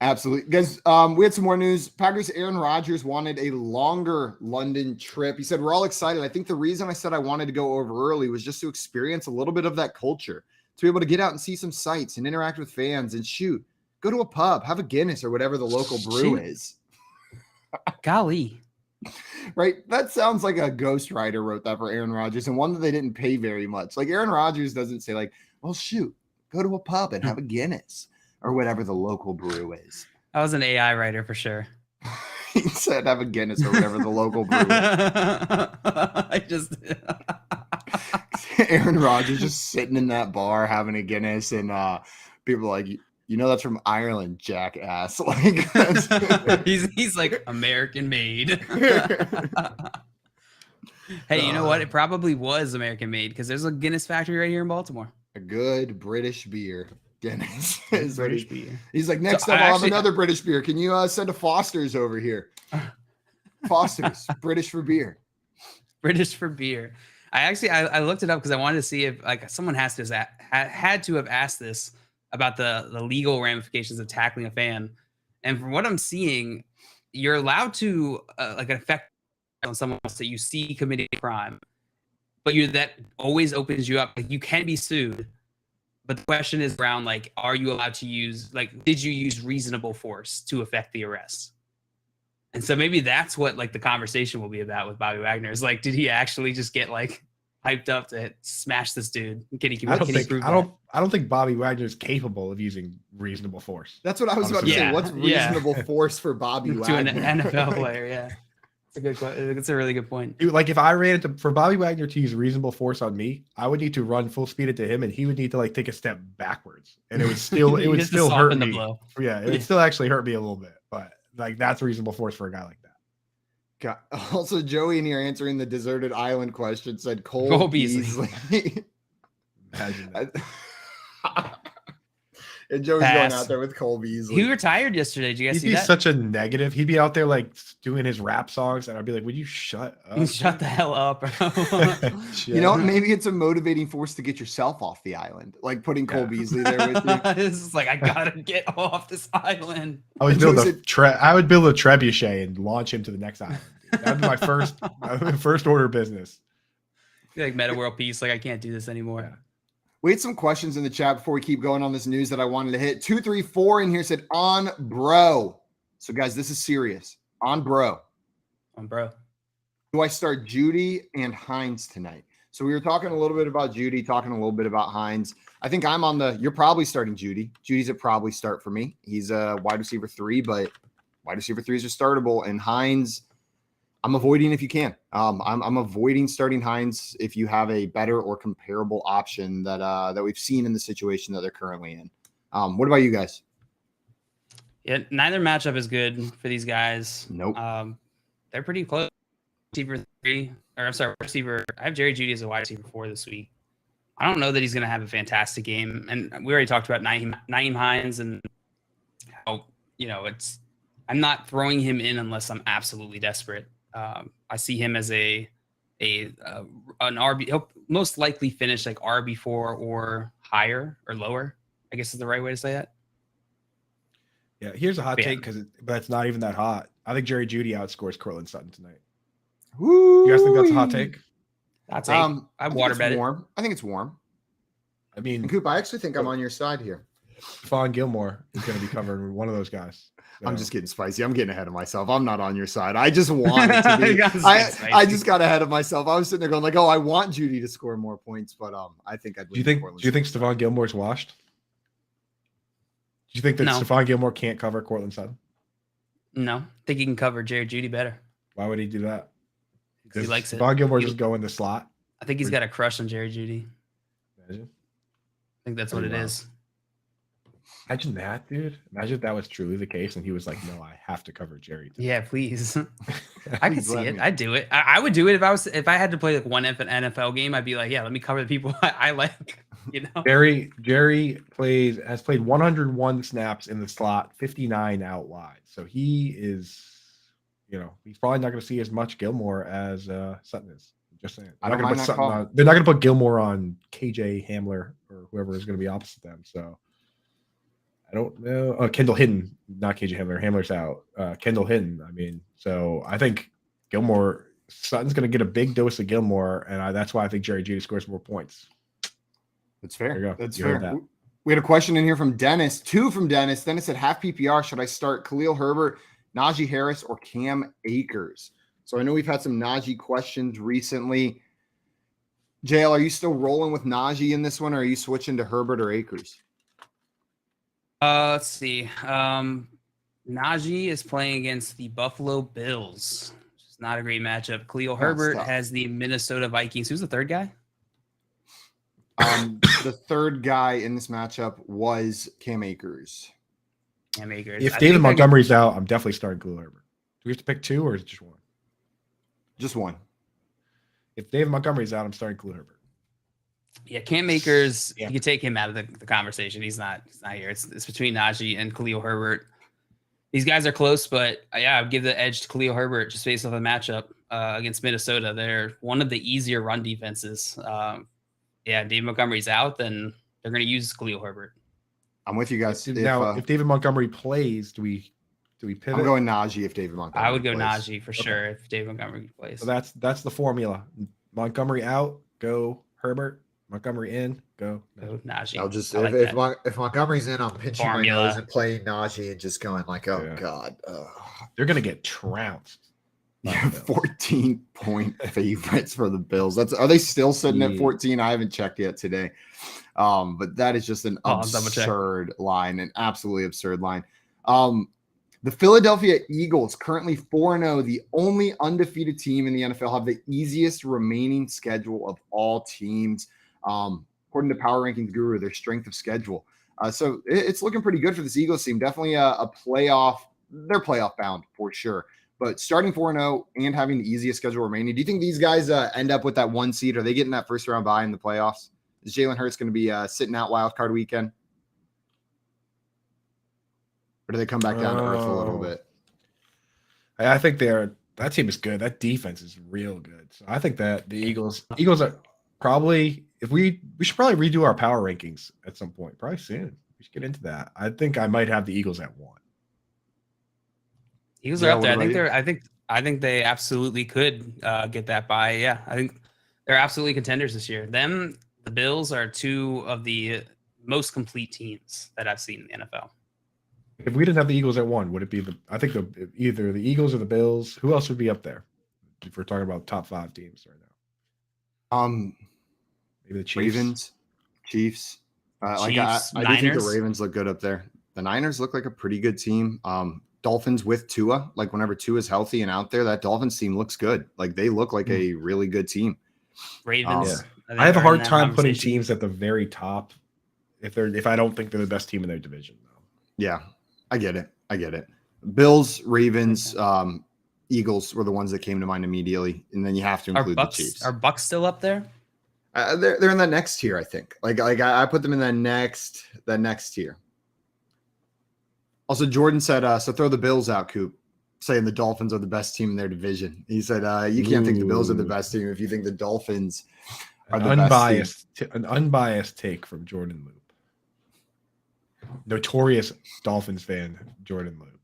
Absolutely. Guys, we had some more news. Packers Aaron Rodgers wanted a longer London trip. He said, we're all excited. I think the reason I said I wanted to go over early was just to experience a little bit of that culture, to be able to get out and see some sights and interact with fans and shoot, go to a pub, have a Guinness or whatever the local brew is. Golly. Right? That sounds like a ghostwriter wrote that for Aaron Rodgers and one that they didn't pay very much. Like Aaron Rodgers doesn't say like, well, shoot, go to a pub and have a Guinness. Or whatever the local brew is. I was an AI writer for sure. He said have a Guinness or whatever the local brew is. I just Aaron Rodgers just sitting in that bar having a Guinness and people are like, that's from Ireland, jackass. Like he's like American made. Hey, you know what? It probably was American made because there's a Guinness factory right here in Baltimore. A good British beer. Guinness is British beer. He's like, next up, I'll have another British beer. Can you send a Foster's over here? Foster's, British for beer. British for beer. I looked it up because I wanted to see if like someone had to have asked this about the legal ramifications of tackling a fan. And from what I'm seeing, you're allowed to like affect on someone else that you see committing a crime, but that always opens you up. Like you can be sued. But the question is around, like, are you allowed to use, like, did you use reasonable force to affect the arrest? And so maybe that's what, like, the conversation will be about with Bobby Wagner is, like, did he actually just get, like, hyped up to smash this dude? I don't think Bobby Wagner is capable of using reasonable force. That's what I was about to say. What's reasonable force for Bobby Wagner? To an NFL player, yeah. It's a really good point. Dude, like if I ran for Bobby Wagner to use reasonable force on me, I would need to run full speed into him, and he would need to like take a step backwards, and it would still hurt me. Yeah, it would still actually hurt me a little bit, but like that's reasonable force for a guy like that. God. Also, Joey in here answering the deserted island question said Cole Beasley. Imagine that. And Joey's going out there with Cole Beasley. He retired yesterday. Did you guys see that? He'd be such a negative. He'd be out there like doing his rap songs, and I'd be like, "Would you shut up? Shut the hell up, bro." Maybe it's a motivating force to get yourself off the island, like putting Cole Beasley there with you. This is like I gotta get off this island. I would build a trebuchet and launch him to the next island. That'd be my first order of business. Like meta world peace. Like I can't do this anymore. Yeah. We had some questions in the chat before we keep going on this news that I wanted to hit. 234 in here said on bro. So guys, this is serious. On bro. Do I start Judy and Hines tonight? So we were talking a little bit about Judy, talking a little bit about Hines. I think you're probably starting Judy. Judy's a probably start for me. He's a wide receiver 3, but wide receiver 3s are startable. And Hines, I'm avoiding if you can. I'm avoiding starting Hines if you have a better or comparable option that we've seen in the situation that they're currently in. What about you guys? Yeah, neither matchup is good for these guys. Nope. They're pretty close. Receiver 3, or I'm sorry, receiver. I have Jerry Jeudy as a wide receiver 4 this week. I don't know that he's going to have a fantastic game. And we already talked about Nyheim Hines and how, I'm not throwing him in unless I'm absolutely desperate. I see him as an RB. He'll most likely finish like RB4 or higher or lower, I guess is the right way to say that. Yeah, here's a hot take but it's not even that hot. I think Jerry Jeudy outscores Cortland Sutton tonight. Woo! You guys think that's a hot take? I'd say I water bet it. Warm. I think it's warm. I mean, and Coop, I actually think I'm on your side here. Stephon Gilmore is going to be covering with one of those guys. So. I'm just getting spicy. I'm getting ahead of myself. I'm not on your side. I just want it to be. I just got ahead of myself. I was sitting there going like, oh, I want Jeudy to score more points, but I think I'd. Do you think Stephon Gilmore's washed? Do you think that Stephon Gilmore can't cover Cortland Sutton? No, I think he can cover Jerry Jeudy better. Why would he do that? Because he likes it. Stephon Gilmore just go in the slot. I think he's got a crush on Jerry Jeudy. Imagine. I think that's what it is. Imagine that, dude. Imagine if that was truly the case and he was like, no, I have to cover Jerry today. Yeah, please. I could see it. I'd do it. I would do it if I had to play like one NFL game. I'd be like, yeah, let me cover the people I like. Jerry has played 101 snaps in the slot, 59 out wide. So he is, he's probably not going to see as much Gilmore as Sutton is. Just saying. They're not going to put Gilmore on KJ Hamler or whoever is going to be opposite them. So I don't know. Oh, Kendall Hinton, not KJ Hamler. Hamler's out. Kendall Hinton. I mean, so I think Sutton's going to get a big dose of Gilmore, and that's why I think Jerry Jeudy scores more points. That's fair. There you go. That's fair. We had a question in here from Dennis. Two from Dennis. Dennis said, half PPR, should I start Khalil Herbert, Najee Harris, or Cam Akers? So I know we've had some Najee questions recently. JL, are you still rolling with Najee in this one, or are you switching to Herbert or Akers? Let's see. Najee is playing against the Buffalo Bills. It's not a great matchup. Khalil Herbert has the Minnesota Vikings. Who's the third guy? The third guy in this matchup was Cam Akers. If David Montgomery's out, I'm definitely starting Khalil Herbert. Do we have to pick two, or is it just one? Just one. If David Montgomery's out, I'm starting Khalil Herbert. Yeah, Cam Akers, you can take him out of the conversation. He's not here. It's between Najee and Khalil Herbert. These guys are close, but I would give the edge to Khalil Herbert just based off the matchup against Minnesota. They're one of the easier run defenses. David Montgomery's out, then they're going to use Khalil Herbert. I'm with you guys. If David Montgomery plays, do we pivot? I'm going Najee if David Montgomery I would go plays. Najee for sure if David Montgomery plays. So that's the formula. Montgomery out, go Herbert. Montgomery in, go Najee. I'll just like if Montgomery's in, I'm pinching my nose and playing Najee and just going like, oh God. They're gonna get trounced. 14-point favorites for the Bills. Are they still sitting at 14? I haven't checked yet today. But that is just an absurd line, an absolutely absurd line. The Philadelphia Eagles, currently 4-0, the only undefeated team in the NFL, have the easiest remaining schedule of all teams. According to Power Rankings Guru, their strength of schedule. So it's looking pretty good for this Eagles team. Definitely a playoff. They're playoff bound for sure. But starting 4-0 and having the easiest schedule remaining, do you think these guys end up with that one seed? Are they getting that first round bye in the playoffs? Is Jalen Hurts going to be sitting out wild card weekend? Or do they come back down to earth a little bit? I think that team is good. That defense is real good. So I think that the Eagles are probably, we should probably redo our power rankings at some point, probably soon. We should get into that. I think I might have the Eagles at 1. Eagles are up there. I think they absolutely could get that bye. Yeah, I think they're absolutely contenders this year. The Bills are two of the most complete teams that I've seen in the NFL. If we didn't have the Eagles at 1, would it be either the Eagles or the Bills? Who else would be up there if we're talking about top 5 teams right now? Maybe the Chiefs. Ravens, Chiefs. I do think the Ravens look good up there. The Niners look like a pretty good team. Dolphins with Tua, like whenever Tua is healthy and out there, that Dolphins team looks good. Like they look like a really good team. Ravens. I have a hard time putting teams at the very top if I don't think they're the best team in their division, though. Yeah, I get it. Bills, Ravens, Eagles were the ones that came to mind immediately, and then you have to include the Chiefs. Are Bucks still up there? They're in that next tier, I think. Like I put them in that next tier. Also, Jordan said, so throw the Bills out, Coop, saying the Dolphins are the best team in their division. He said, you can't think the Bills are the best team if you think the Dolphins are the best team. An unbiased take from Jordan Loop. Notorious Dolphins fan, Jordan Loop.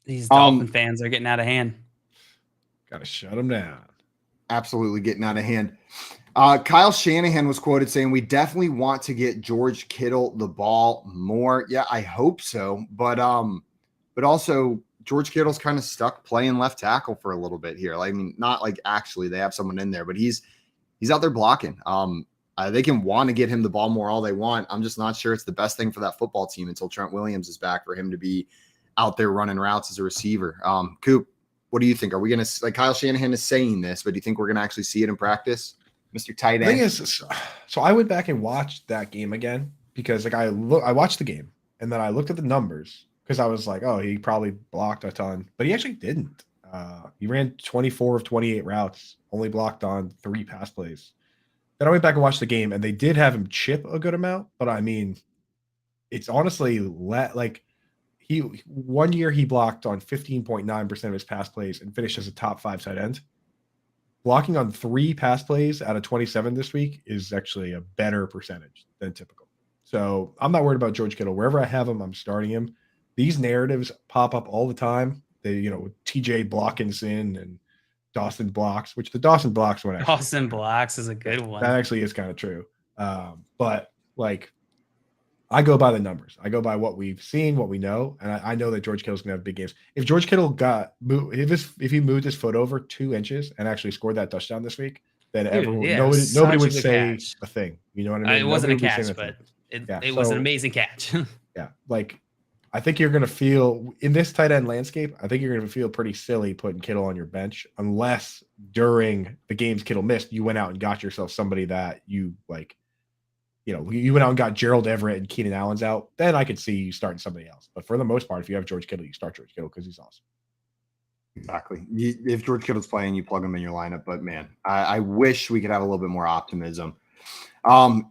These Dolphin fans are getting out of hand. Got to shut them down. Absolutely getting out of hand. Kyle Shanahan was quoted saying, we definitely want to get George Kittle the ball more. Yeah, I hope so. But also George Kittle's kind of stuck playing left tackle for a little bit here. Like, I mean, not like actually they have someone in there, but he's out there blocking. They can want to get him the ball more all they want. I'm just not sure it's the best thing for that football team until Trent Williams is back for him to be out there running routes as a receiver. Coop, what do you think? Are we going to, like, Kyle Shanahan is saying this, but do you think we're going to actually see it in practice? Mr. Tight End. The thing is, so I went back and watched that game again because I watched the game and then I looked at the numbers because I was like, oh, he probably blocked a ton, but he actually didn't. He ran 24 of 28 routes, only blocked on 3 pass plays. Then I went back and watched the game and they did have him chip a good amount, but I mean, it's honestly one year he blocked on 15.9% of his pass plays and finished as a top 5 tight end. Blocking on 3 pass plays out of 27 this week is actually a better percentage than typical. So I'm not worried about George Kittle. Wherever I have him, I'm starting him. These narratives pop up all the time. They, TJ Blockinson and Dawson blocks, which the Dawson blocks one. Dawson blocks is a good one. That actually is kind of true. But like, I go by the numbers. I go by what we've seen, what we know, and I know that George Kittle's gonna have big games. If George Kittle if he moved his foot over 2 inches and actually scored that touchdown this week, then nobody would say a thing. You know what I mean? It wasn't a catch, but it was an amazing catch. Yeah, like I think you're gonna feel in this tight end landscape. I think you're gonna feel pretty silly putting Kittle on your bench unless during the games Kittle missed, you went out and got yourself somebody that you like. You went out and got Gerald Everett and Keenan Allen's out, then I could see you starting somebody else. But for the most part, if you have George Kittle, you start George Kittle because he's awesome. Exactly. If George Kittle's playing, you plug him in your lineup. But, man, I wish we could have a little bit more optimism. Per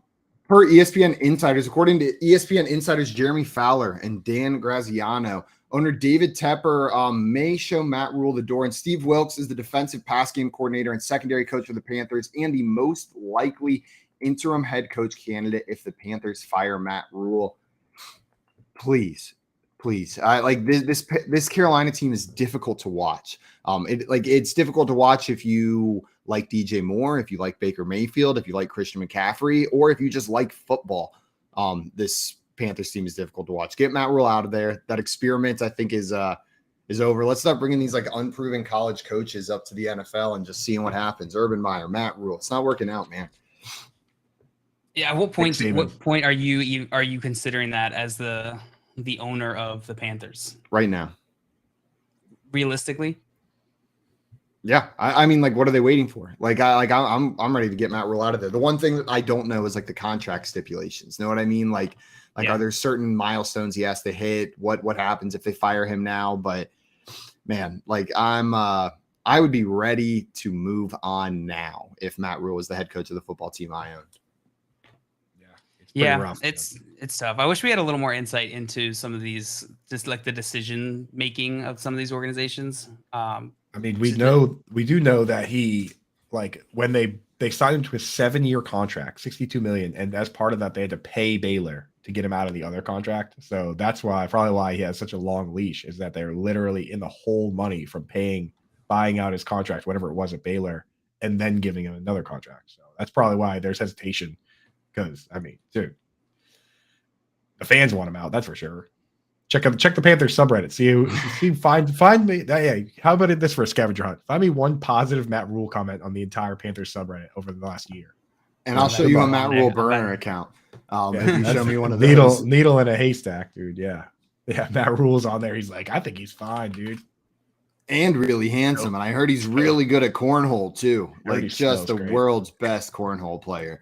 ESPN Insiders, according to ESPN Insiders Jeremy Fowler and Dan Graziano, owner David Tepper may show Matt Rule the door, and Steve Wilkes is the defensive pass game coordinator and secondary coach for the Panthers and the most likely interim head coach candidate if the Panthers fire Matt Rule. Please. Like this Carolina team is difficult to watch. It's difficult to watch if you like DJ Moore, if you like Baker Mayfield, if you like Christian McCaffrey, or if you just like football. This Panthers team is difficult to watch. Get Matt Rule out of there. That experiment, I think, is over. Let's start bringing these like unproven college coaches up to the NFL and just seeing what happens. Urban Meyer, Matt Rule. It's not working out, man. Yeah, at what point are you considering that as the owner of the Panthers right now? Realistically, yeah. I mean, like, what are they waiting for? I'm ready to get Matt Rule out of there. The one thing that I don't know is like the contract stipulations. Know what I mean? Like, Are there certain milestones he has to hit? What happens if they fire him now? But man, like I would be ready to move on now if Matt Rule was the head coach of the football team I owned. Yeah, it's tough. I wish we had a little more insight into some of these, just like the decision making of some of these organizations. I mean, we do know that he, like, when they signed him to a 7-year contract, $62 million, and as part of that, they had to pay Baylor to get him out of the other contract. So that's probably why he has such a long leash, is that they're literally in the whole money from buying out his contract, whatever it was at Baylor, and then giving him another contract. So that's probably why there's hesitation. Because, I mean, dude, the fans want him out. That's for sure. Check the Panthers subreddit. Find me. Yeah, how about this for a scavenger hunt? Find me one positive Matt Rule comment on the entire Panthers subreddit over the last year. And I'll show you a Matt Rule burner account. If you show me one of those. Needle in a haystack, dude. Yeah. Matt Rule's on there. He's like, I think he's fine, dude. And really handsome. And I heard he's really good at cornhole, too. Like, just the world's best cornhole player.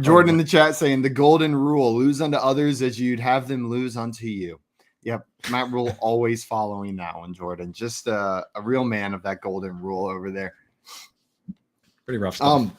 Jordan in the chat saying the golden rule: lose unto others as you'd have them lose unto you. Yep, Matt Rule always following that one, Jordan. Just a real man of that golden rule over there. Pretty rough stuff.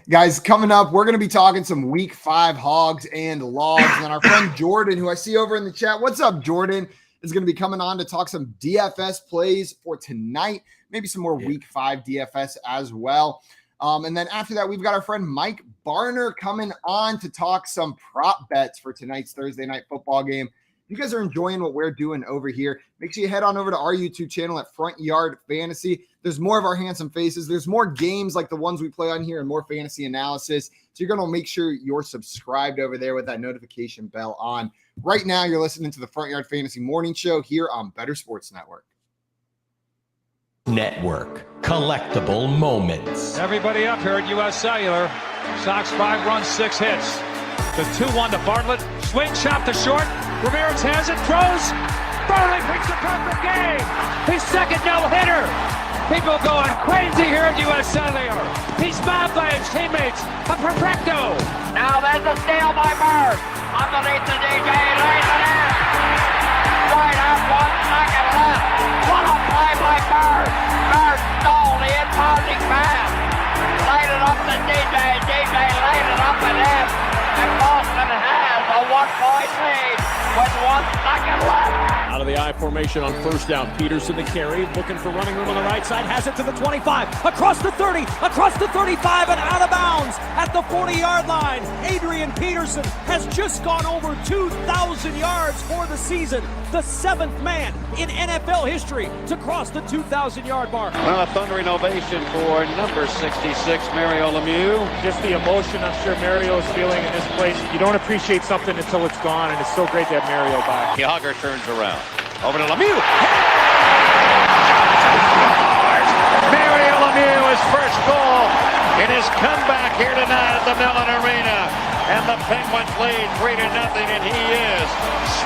Guys, coming up, we're going to be talking some week 5 hogs and logs. And our friend Jordan, who I see over in the chat, what's up, Jordan, is going to be coming on to talk some DFS plays for tonight. Maybe some more week 5 DFS as well. And then after that, we've got our friend Mike Barner coming on to talk some prop bets for tonight's Thursday night football game. If you guys are enjoying what we're doing over here, make sure you head on over to our YouTube channel at Front Yard Fantasy. There's more of our handsome faces. There's more games like the ones we play on here and more fantasy analysis. So you're going to make sure you're subscribed over there with that notification bell on. Right now, you're listening to the Front Yard Fantasy Morning Show here on Better Sports Network. Collectible moments. Everybody up here at U.S. Cellular. Sox 5 runs, 6 hits. The 2-1 to Bartlett. Swing shot to short. Ramirez has it, throws. Burley picks the perfect game. His second no-hitter. People going crazy here at U.S. Cellular. He's mobbed by his teammates. A perfecto. Now there's a steal by Bird. Underneath the DJ, lays it in. Right out, 1 second left. What a play by Bird. Bird stole the impounding pass. Laid it up to DJ. DJ laid it up and in. And Boston has a 1-point lead with 1 second left. Out of the I formation on first down. Peterson the carry, looking for running room on the right side, has it to the 25, across the 30, across the 35, and out of bounds at the 40-yard line. Adrian Peterson has just gone over 2,000 yards for the season, the 7th man in NFL history to cross the 2,000-yard mark. Well, a thundering ovation for number 66, Mario Lemieux. Just the emotion I'm sure Mario is feeling in this place. You don't appreciate something until it's gone, and it's so great to have Mario back. Yager turns around. Over to Lemieux. Mario Lemieux, his first goal in his comeback here tonight at the Mellon Arena. And the Penguins lead 3-0, and he is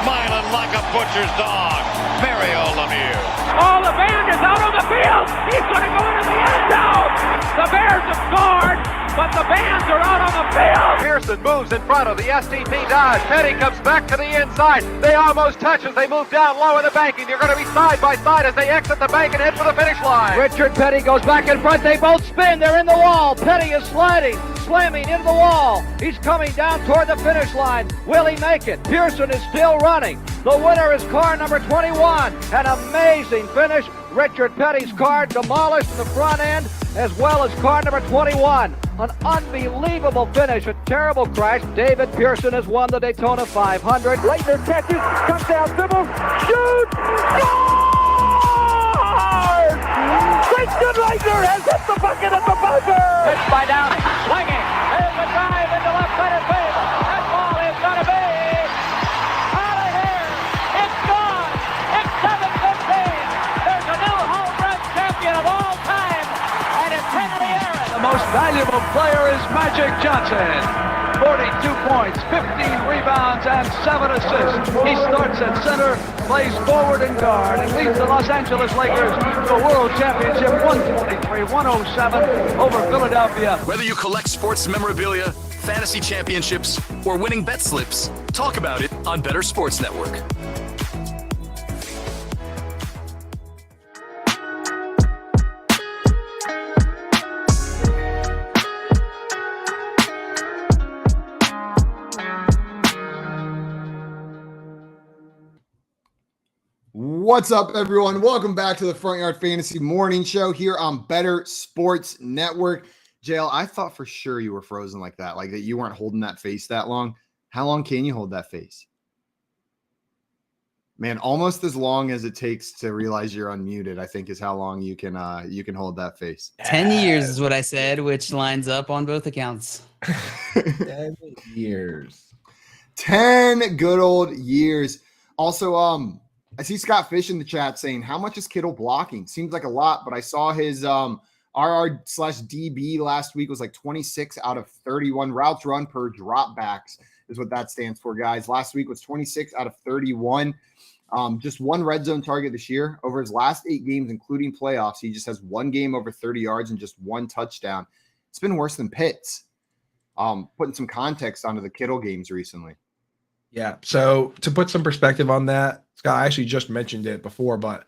smiling like a butcher's dog. Mario Lemieux. Oh, the band is out on the field. He's going to go into the end zone. The Bears have scored, but the Bands are out on the field. Pearson moves in front of the STP dive. Petty comes back to the inside. They almost touch as they move down low in the banking. They're going to be side by side as they exit the bank and head for the finish line. Richard Petty goes back in front. They both spin. They're in the wall. Petty is sliding, slamming into the wall. He's coming down toward the finish line. Will he make it? Pearson is still running. The winner is car number 21. An amazing finish. Richard Petty's car demolished in the front end, as well as car number 21. An unbelievable finish, a terrible crash. David Pearson has won the Daytona 500. Leitner catches, comes down, dribbles, shoots, scores! Christian Leitner has hit the bucket at the buzzer! Pitched by Downing, swinging, there's a drive into left-handed field. That ball is going to be out of here. It's gone. It's 7-15. There's a new home run champion of all time, and it's Henry Aaron. The most valuable player is Magic Johnson. 42 points, 15 rebounds, and 7 assists. He starts at center, plays forward and guard, and leads the Los Angeles Lakers to a world championship 123-107 over Philadelphia. Whether you collect sports memorabilia, fantasy championships, or winning bet slips, talk about it on Better Sports Network. What's up, everyone? Welcome back to the Front Yard Fantasy Morning Show here on Better Sports Network. JL, I thought for sure you were frozen like that you weren't holding that face that long. How long can you hold that face? Man, almost as long as it takes to realize you're unmuted, I think is how long you can hold that face. 10 years is what I said, which lines up on both accounts. 10 years. 10 good old years. Also, I see Scott Fish in the chat saying, how much is Kittle blocking? Seems like a lot, but I saw his RR/DB last week was like 26 out of 31 routes run per dropbacks is what that stands for, guys. Last week was 26 out of 31. Just one red zone target this year. Over his last 8 games, including playoffs, he just has 1 game over 30 yards and just 1 touchdown. It's been worse than Pitts. Putting some context onto the Kittle games recently. Yeah. So to put some perspective on that, Scott, I actually just mentioned it before, but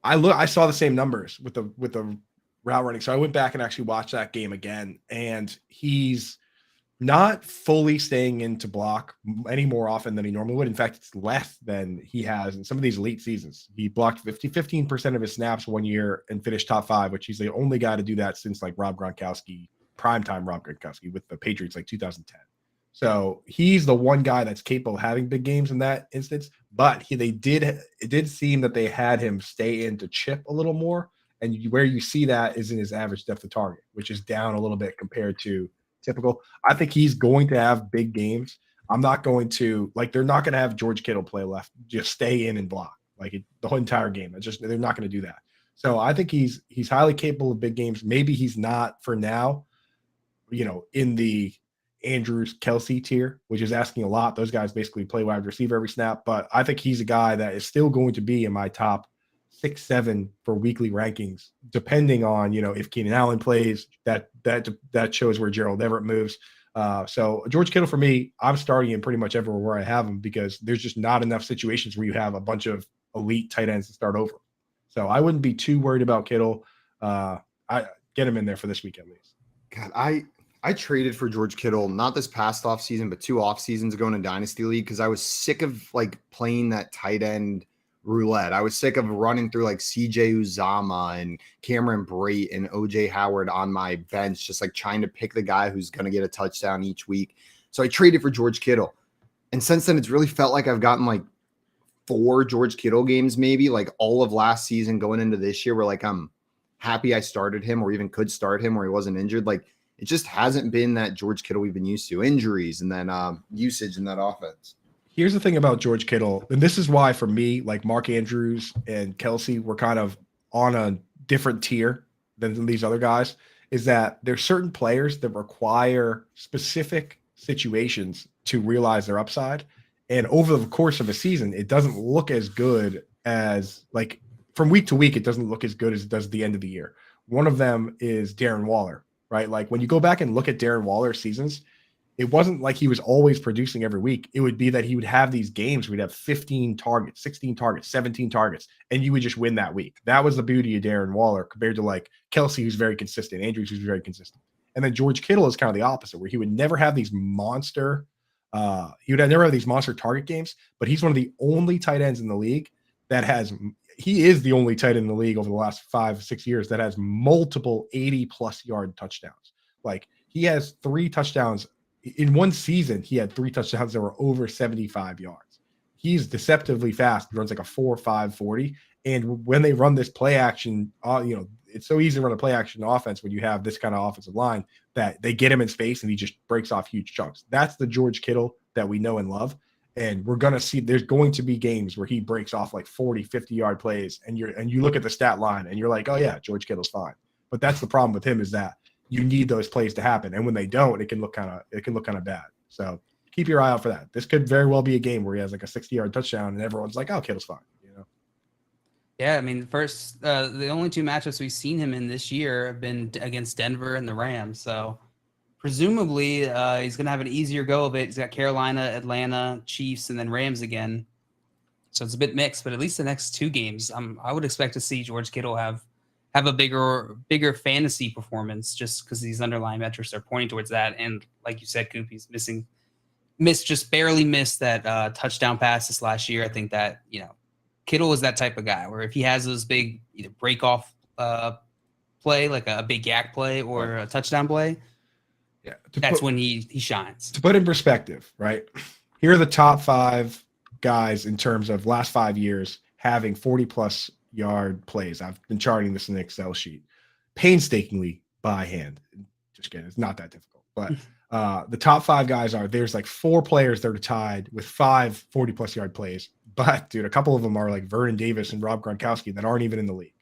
I saw the same numbers with the route running. So I went back and actually watched that game again, and he's not fully staying into block any more often than he normally would. In fact, it's less than he has in some of these elite seasons. He blocked 15% of his snaps one year and finished top 5, which he's the only guy to do that since like Rob Gronkowski, primetime Rob Gronkowski with the Patriots, like 2010. So he's the one guy that's capable of having big games in that instance. But it did seem that they had him stay in to chip a little more. And where you see that is in his average depth of target, which is down a little bit compared to typical. I think he's going to have big games. I'm not going to they're not going to have George Kittle play left, just stay in and block the whole entire game. They're not going to do that. So I think he's highly capable of big games. Maybe he's not for now, in the Andrews Kelsey tier, which is asking a lot. Those guys basically play wide receiver every snap, but I think he's a guy that is still going to be in my top 6-7 for weekly rankings, depending on, if Keenan Allen plays, that shows where Gerald Everett moves. So George Kittle for me, I'm starting him pretty much everywhere where I have him because there's just not enough situations where you have a bunch of elite tight ends to start over. So I wouldn't be too worried about Kittle. I get him in there for this week at least. God, I traded for George Kittle, not this past offseason, but 2 off seasons ago in a dynasty league because I was sick of playing that tight end roulette. I was sick of running through CJ Uzama and Cameron Brate and OJ Howard on my bench, just trying to pick the guy who's going to get a touchdown each week. So I traded for George Kittle. And since then, it's really felt like I've gotten 4 George Kittle games, maybe all of last season going into this year where I'm happy I started him or even could start him where he wasn't injured. It just hasn't been that George Kittle we've been used to. Injuries and then usage in that offense. Here's the thing about George Kittle, and this is why for me, Mark Andrews and Kelsey were kind of on a different tier than these other guys, is that there's certain players that require specific situations to realize their upside. And over the course of a season, it doesn't look as good as from week to week, it doesn't look as good as it does at the end of the year. One of them is Darren Waller, right? When you go back and look at Darren Waller's seasons, it wasn't like he was always producing every week. It would be that he would have these games where he'd have 15 targets, 16 targets, 17 targets, and you would just win that week. That was the beauty of Darren Waller compared to Kelsey, who's very consistent, Andrews, who's very consistent. And then George Kittle is kind of the opposite, where he would never have these monster target games, but he's one of the only tight ends in the league that he is the only tight end in the league over the last 5-6 years that has multiple 80+ yard touchdowns. He has 3 touchdowns. In one season, he had 3 touchdowns that were over 75 yards. He's deceptively fast. He runs a 4.5 40. And when they run this play action, it's so easy to run a play action offense when you have this kind of offensive line that they get him in space and he just breaks off huge chunks. That's the George Kittle that we know and love. And we're going to see there's going to be games where he breaks off 40, 50-yard plays. And you look at the stat line and you're like, oh, yeah, George Kittle's fine. But that's the problem with him is that you need those plays to happen. And when they don't, it can look kind of bad. So keep your eye out for that. This could very well be a game where he has a 60-yard touchdown and everyone's like, oh, Kittle's fine. Yeah, I mean, the only 2 matchups we've seen him in this year have been against Denver and the Rams. So presumably he's going to have an easier go of it. He's got Carolina, Atlanta, Chiefs, and then Rams again. So it's a bit mixed, but at least the next 2 games, I would expect to see George Kittle have a bigger fantasy performance just because these underlying metrics are pointing towards that. And like you said, Coop, he's barely missed that touchdown pass this last year. I think that, Kittle is that type of guy where if he has those big either break off play, like a big yak play or a touchdown play, that's when he shines. To put in perspective, right? Here are the top 5 guys in terms of last 5 years having 40+ yard plays. I've been charting this in an Excel sheet painstakingly by hand. Just kidding. It's not that difficult. But the top 5 guys there's 4 players that are tied with 5 40+ yard plays. But dude, a couple of them are Vernon Davis and Rob Gronkowski that aren't even in the league.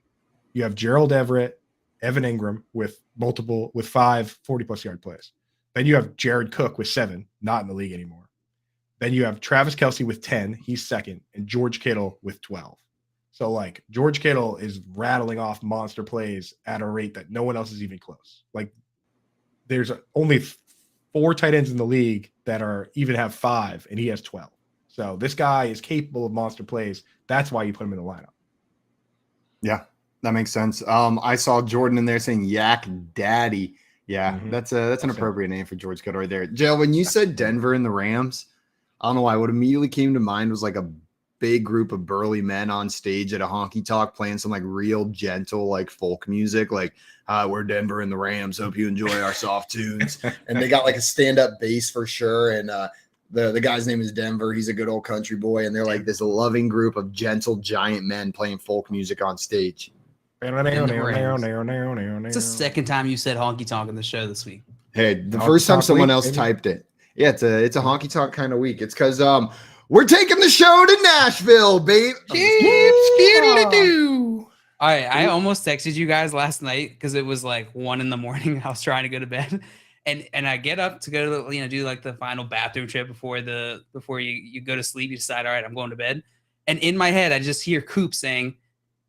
You have Gerald Everett, Evan Ingram with 5 40+ yard plays. Then you have Jared Cook with 7, not in the league anymore. Then you have Travis Kelce with 10, he's second, and George Kittle with 12. So George Kittle is rattling off monster plays at a rate that no one else is even close. There's only 4 tight ends in the league that even have 5, and he has 12. So this guy is capable of monster plays. That's why you put him in the lineup. Yeah. That makes sense. I saw Jordan in there saying Yak Daddy. Yeah, that's an appropriate name for George Kittle right there. Jill, when you said Denver and the Rams, I don't know why. What immediately came to mind was like a big group of burly men on stage at a honky tonk playing some like real gentle like folk music, like we're Denver and the Rams. Hope you enjoy our soft tunes. And they got like a stand-up bass for sure. And the guy's name is Denver. He's a good old country boy. And they're like this loving group of gentle giant men playing folk music on stage. It's the second time you said honky tonk in the show this week. Hey, the first time someone else typed it. Yeah, it's a honky tonk kind of week. It's because we're taking the show to Nashville, babe. All right, I almost texted you guys last night because it was like 1 a.m. I was trying to go to bed, and I get up to go to do like the final bathroom trip before you go to sleep. You decide, all right, I'm going to bed, and in my head I just hear Coop saying,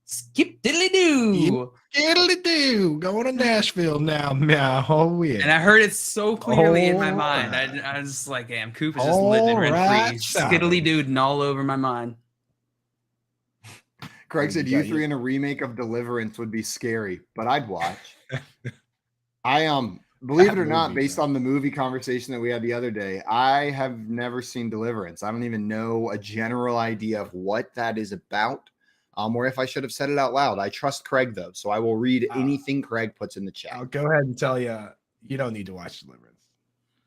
"Skip diddly doo, diddly doo, going to Nashville now, oh yeah." And I heard it so clearly in my mind. I was like, "Damn, Coop is just living rent free, skiddly doodling all over my mind." Craig said you three in a remake of Deliverance would be scary, but I'd watch. I believe it or not, based on the movie conversation that we had the other day, I have never seen Deliverance. I don't even know a general idea of what that is about. Or if I should have said it out loud. I trust Craig though, so I will read anything Craig puts in the chat. I'll go ahead and tell you, you don't need to watch Deliverance,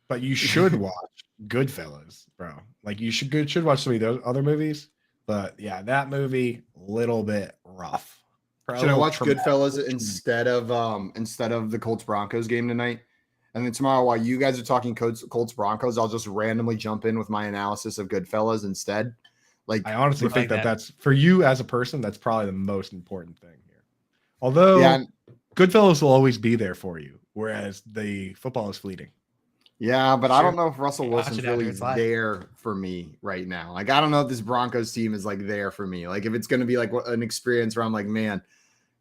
but you should watch Goodfellas, bro. Like you should watch some of those other movies. But yeah, that movie little bit rough. Should I watch Goodfellas instead of the Colts Broncos game tonight? And then tomorrow, while you guys are talking Colts Broncos, I'll just randomly jump in with my analysis of Goodfellas instead. Like I honestly think that's for you as a person, that's probably the most important thing here. Although Goodfellas will always be there for you, whereas the football is fleeting. Yeah, but I don't know if Russell Wilson's really there for me right now. Like, I don't know if this Broncos team is like there for me. Like, if it's going to be like an experience where I'm like, man,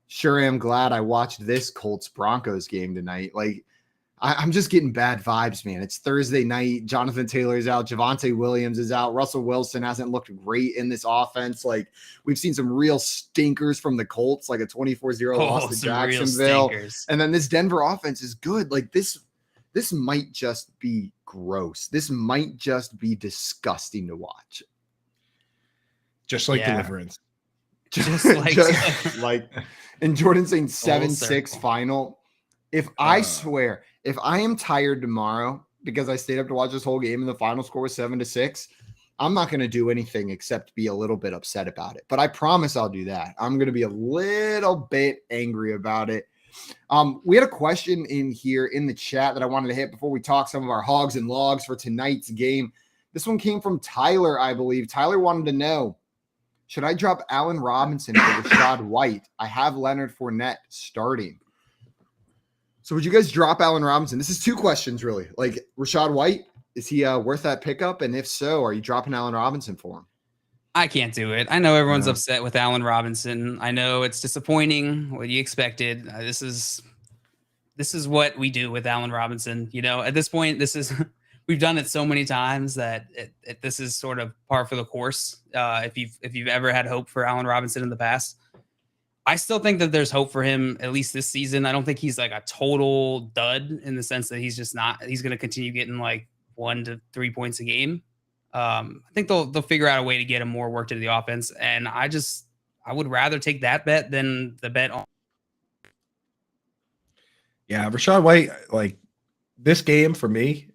sure am glad I watched this Colts Broncos game tonight. Like, I'm just getting bad vibes, man. It's Thursday night. Jonathan Taylor's out. Javonte Williams is out. Russell Wilson hasn't looked great in this offense. Like, we've seen some real stinkers from the Colts, like a 24-0 loss to Jacksonville. And then this Denver offense is good. Like, this might just be gross. This might just be disgusting to watch. Just like Deliverance. Just like, and Jordan saying 7-6 final. I swear, if I am tired tomorrow because I stayed up to watch this whole game and the final score was 7-6, I'm not going to do anything except be a little bit upset about it. But I promise I'll do that. I'm going to be a little bit angry about it. We had a question in here in the chat that I wanted to hit before we talk some of our hogs and logs for tonight's game. This one came from Tyler, I believe. Tyler wanted to know, should I drop Allen Robinson for Rachaad White? I have Leonard Fournette starting. So would you guys drop Allen Robinson? This is two questions, really. Like, Rachaad White, is he worth that pickup? And if so, are you dropping Allen Robinson for him? I can't do it. I know everyone's upset with Allen Robinson. I know it's disappointing. What you expected. This is what we do with Allen Robinson. You know, at this point, we've done it so many times that this is sort of par for the course. If you've ever had hope for Allen Robinson in the past, I still think that there's hope for him at least this season. I don't think he's like a total dud in the sense that he's just not. He's going to continue getting like 1 to 3 points a game. I think they'll figure out a way to get him more work to the offense, and I would rather take that bet than the bet on. Yeah, Rachaad White, like this game for me,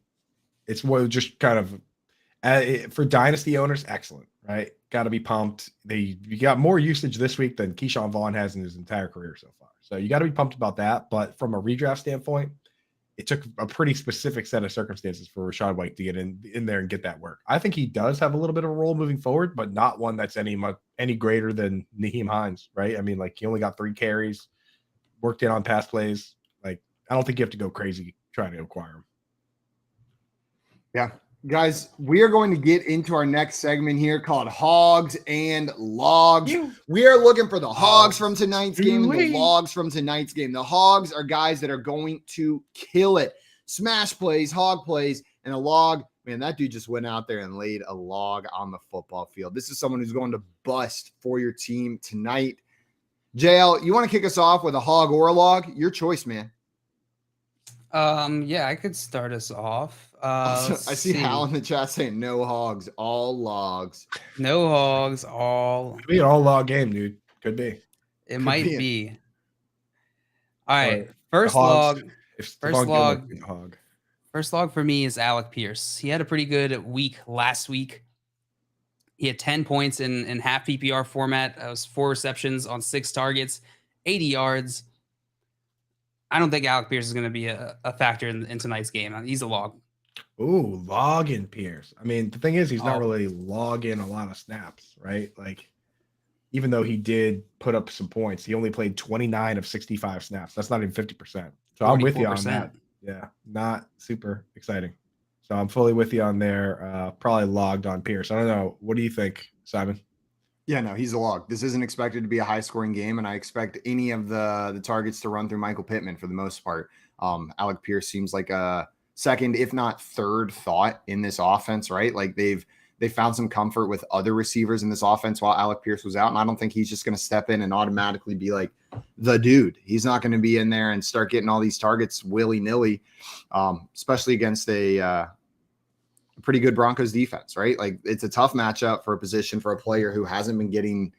it's just kind of for dynasty owners, excellent, right? Got to be pumped. You got more usage this week than Keyshawn Vaughn has in his entire career so far, so you got to be pumped about that. But from a redraft standpoint, it took a pretty specific set of circumstances for Rachaad White to get in there and get that work. I think he does have a little bit of a role moving forward, but not one that's any greater than Nyheim Hines, right? I mean, like he only got 3 carries, worked in on pass plays. Like I don't think you have to go crazy trying to acquire him. Yeah. Guys, we are going to get into our next segment here called Hogs and Logs. We are looking for the Hogs from tonight's game and the Logs from tonight's game. The Hogs are guys that are going to kill it. Smash plays, hog plays, and a log. Man, that dude just went out there and laid a log on the football field. This is someone who's going to bust for your team tonight. JL, you want to kick us off with a hog or a log? Your choice, man. Yeah, I could start us off. I see Hal in the chat saying no hogs, all logs. No hogs, all. Could be an all log game, dude. Could be. It might be. All right. First Hog. First log for me is Alec Pierce. He had a pretty good week last week. He had 10 points in half PPR format. That was 4 receptions on 6 targets, 80 yards. I don't think Alec Pierce is going to be a factor in tonight's game. He's a log. Ooh, logging Pierce. I mean, the thing is, he's not really logging a lot of snaps, right? Like, even though he did put up some points, he only played 29 of 65 snaps. That's not even 50%. So I'm with you on that. Yeah, not super exciting. So I'm fully with you on there. Probably logged on Pierce. I don't know. What do you think, Simon? Yeah, no, he's a log. This isn't expected to be a high-scoring game, and I expect any of the targets to run through Michael Pittman for the most part. Alec Pierce seems like a second, if not third thought in this offense, right? Like they found some comfort with other receivers in this offense while Alec Pierce was out, and I don't think he's just going to step in and automatically be like the dude. He's not going to be in there and start getting all these targets willy-nilly, especially against a pretty good Broncos defense, right? Like it's a tough matchup for a position for a player who hasn't been getting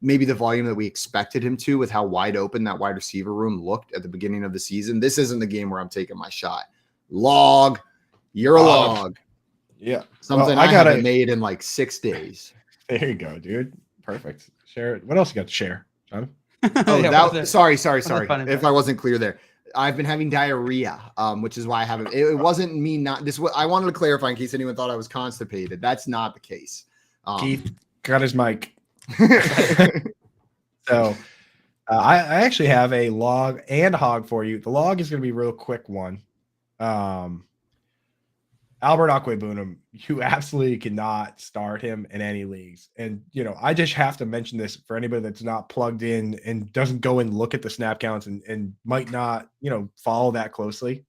maybe the volume that we expected him to with how wide open that wide receiver room looked at the beginning of the season. This isn't the game where I'm taking my shot. Log, you're a log. Yeah. Something I haven't made in like 6 days. There you go, dude. Perfect. Share it. What else you got to share, John? Sorry. If I wasn't clear there. I've been having diarrhea, which is why I haven't. It wasn't me not this. I wanted to clarify in case anyone thought I was constipated. That's not the case. Keith got his mic. So I actually have a log and a hog for you. The log is going to be a real quick one. Albert Aquabunum, you absolutely cannot start him in any leagues. And, I just have to mention this for anybody that's not plugged in and doesn't go and look at the snap counts and might not, follow that closely.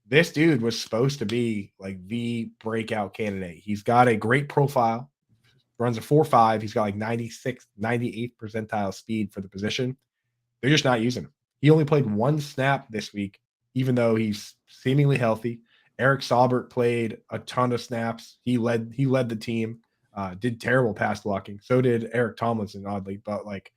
This dude was supposed to be like the breakout candidate. He's got a great profile, runs a 4.5. He's got like 98th percentile speed for the position. They're just not using him. He only played 1 snap this week, even though he's seemingly healthy. Eric Saubert played a ton of snaps. He led the team, did terrible pass blocking. So did Eric Tomlinson, oddly. But, like,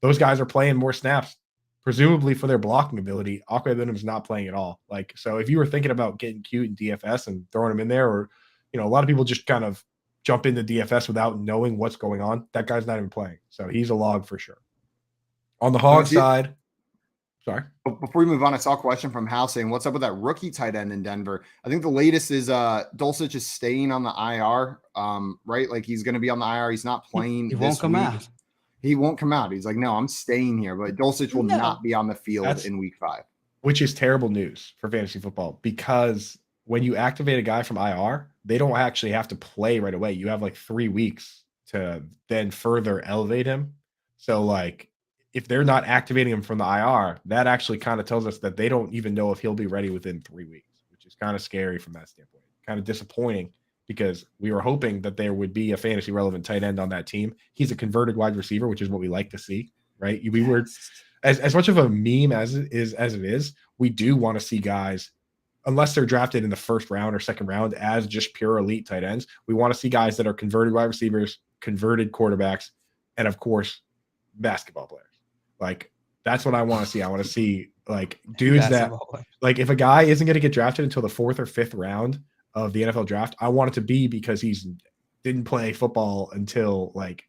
those guys are playing more snaps, presumably for their blocking ability. Aquabunum's not playing at all. Like, so if you were thinking about getting cute in DFS and throwing him in there, or, a lot of people just kind of jump into DFS without knowing what's going on, that guy's not even playing. So he's a log for sure. On the hog side, sorry. Before we move on, I saw a question from Hal saying, what's up with that rookie tight end in Denver? I think the latest is Dulcich is staying on the IR, right? Like he's going to be on the IR. He's not playing. He won't come out. He won't come out. He's like, no, I'm staying here. But Dulcich will not be on the field in week 5. Which is terrible news for fantasy football, because when you activate a guy from IR, they don't actually have to play right away. You have like 3 weeks to then further elevate him. So, like, if they're not activating him from the IR, that actually kind of tells us that they don't even know if he'll be ready within 3 weeks, which is kind of scary from that standpoint. Kind of disappointing, because we were hoping that there would be a fantasy relevant tight end on that team. He's a converted wide receiver, which is what we like to see, right? We were as much of a meme as it is, we do want to see guys, unless they're drafted in the first round or second round as just pure elite tight ends. We want to see guys that are converted wide receivers, converted quarterbacks, and of course, basketball players. Like, that's what I want to see. I want to see, like, dudes that, like, if a guy isn't going to get drafted until the 4th or 5th round of the NFL draft, I want it to be because he's didn't play football until, like,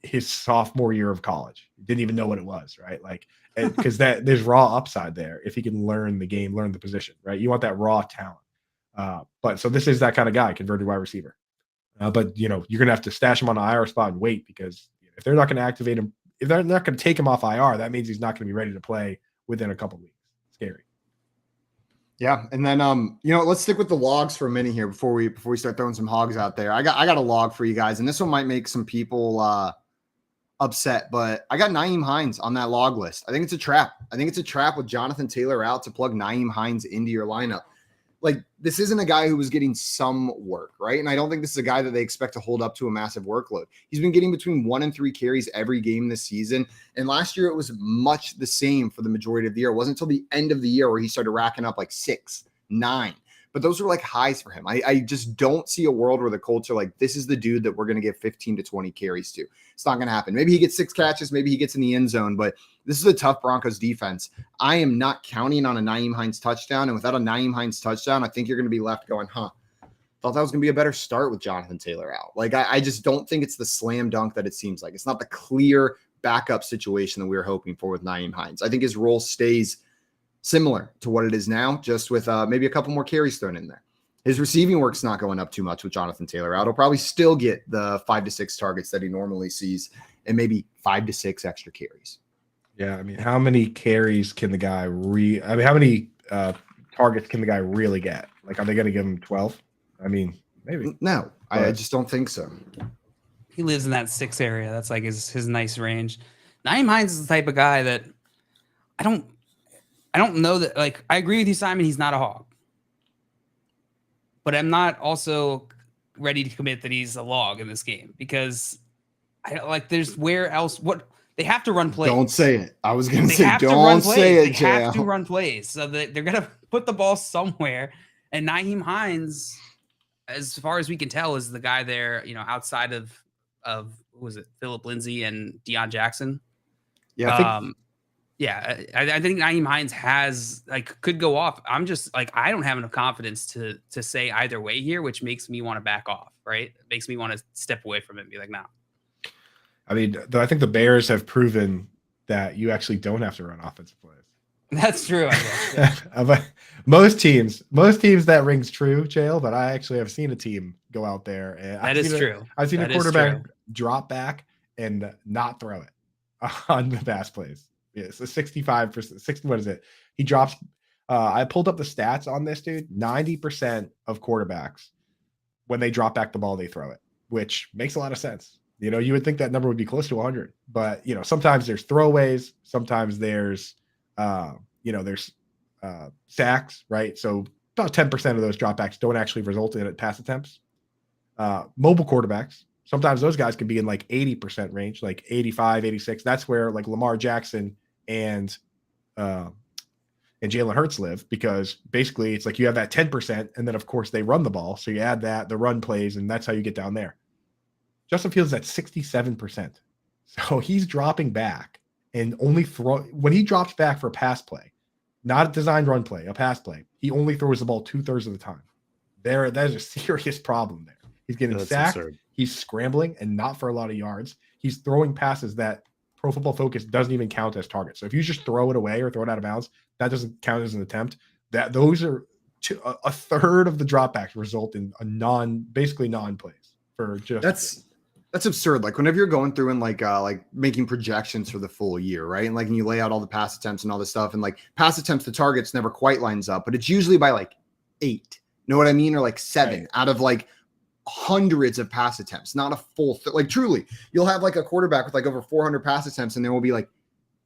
his sophomore year of college. Didn't even know what it was, right? Like, because there's raw upside there if he can learn the game, learn the position, right? You want that raw talent. But so this is that kind of guy, converted wide receiver. But, you're going to have to stash him on an IR spot and wait, because if they're not going to activate him, if they're not going to take him off IR, that means he's not going to be ready to play within a couple of weeks. Scary. Yeah, and then let's stick with the logs for a minute here before we start throwing some hogs out there. I got a log for you guys, and this one might make some people upset, but I got Nyheim Hines on that log list. I think it's a trap. I think it's a trap with Jonathan Taylor out to plug Nyheim Hines into your lineup. like this isn't a guy who was getting some work, right? And I don't think this is a guy that they expect to hold up to a massive workload. He's been getting between 1 and 3 carries every game this season. And last year it was much the same for the majority of the year. It wasn't until the end of the year where he started racking up like 6, 9. But those are like highs for him. I just don't see a world where the Colts are like, this is the dude that we're going to give 15 to 20 carries to. It's not going to happen. Maybe he gets 6 catches. Maybe he gets in the end zone. But this is a tough Broncos defense. I am not counting on a Nyheim Hines touchdown. And without a Nyheim Hines touchdown, I think you're going to be left going, thought that was going to be a better start with Jonathan Taylor out. Like, I just don't think it's the slam dunk that it seems like. It's not the clear backup situation that we were hoping for with Nyheim Hines. I think his role stays similar to what it is now, just with maybe a couple more carries thrown in there. His receiving work's not going up too much with Jonathan Taylor out. He'll probably still get the 5 to 6 targets that he normally sees and maybe 5 to 6 extra carries. Yeah, I mean, how many carries can the guy how many targets can the guy really get? Like, are they going to give him 12? I mean, maybe. No, I just don't think so. He lives in that 6 area. That's like his nice range. Nyheim Hines is the type of guy that I don't know that, like, I agree with you, Simon. He's not a hog. But I'm not also ready to commit that he's a log in this game because there's where else, what they have to run plays. Don't say it. I was going to say, don't say it, They have to run plays. So they're going to put the ball somewhere. And Nyheim Hines, as far as we can tell, is the guy there, outside of who was it? Philip Lindsay and Deion Jackson. Yeah. I think Nyheim Hines could go off. I'm just like, I don't have enough confidence to say either way here, which makes me want to back off, right? It makes me want to step away from it and be like, no. I mean, I think the Bears have proven that you actually don't have to run offensive plays. That's true, I guess. Yeah. Most teams that rings true, Chael, but I actually have seen a team go out there. And I've seen a quarterback drop back and not throw it on the pass plays. Yeah, so 65%, 60, what is it? He drops. I pulled up the stats on this dude. 90% of quarterbacks, when they drop back the ball, they throw it, which makes a lot of sense. You would think that number would be close to 100, but sometimes there's throwaways, sometimes there's sacks, right? So about 10% of those dropbacks don't actually result in pass attempts. Mobile quarterbacks, sometimes those guys can be in like 80% range, like 85, 86. That's where like Lamar Jackson and Jalen Hurts live, because basically it's like you have that 10%, and then of course they run the ball. So you add the run plays, and that's how you get down there. Justin Fields is at 67%. So he's dropping back and only when he drops back for a pass play, not a designed run play, a pass play, he only throws the ball 2/3 of the time. That is a serious problem there. He's getting sacked. Absurd. He's scrambling and not for a lot of yards. He's throwing passes that Pro Football Focus doesn't even count as targets. So if you just throw it away or throw it out of bounds, that doesn't count as an attempt. Those are a third of the dropbacks result in basically non-plays for just That's absurd. Like whenever you're going through and like making projections for the full year, right? And you lay out all the pass attempts and all this stuff, and like pass attempts to targets never quite lines up, but it's usually by like 8. Know what I mean? Or like 7 out of like hundreds of pass attempts, not a full like truly. You'll have like a quarterback with like over 400 pass attempts, and there will be like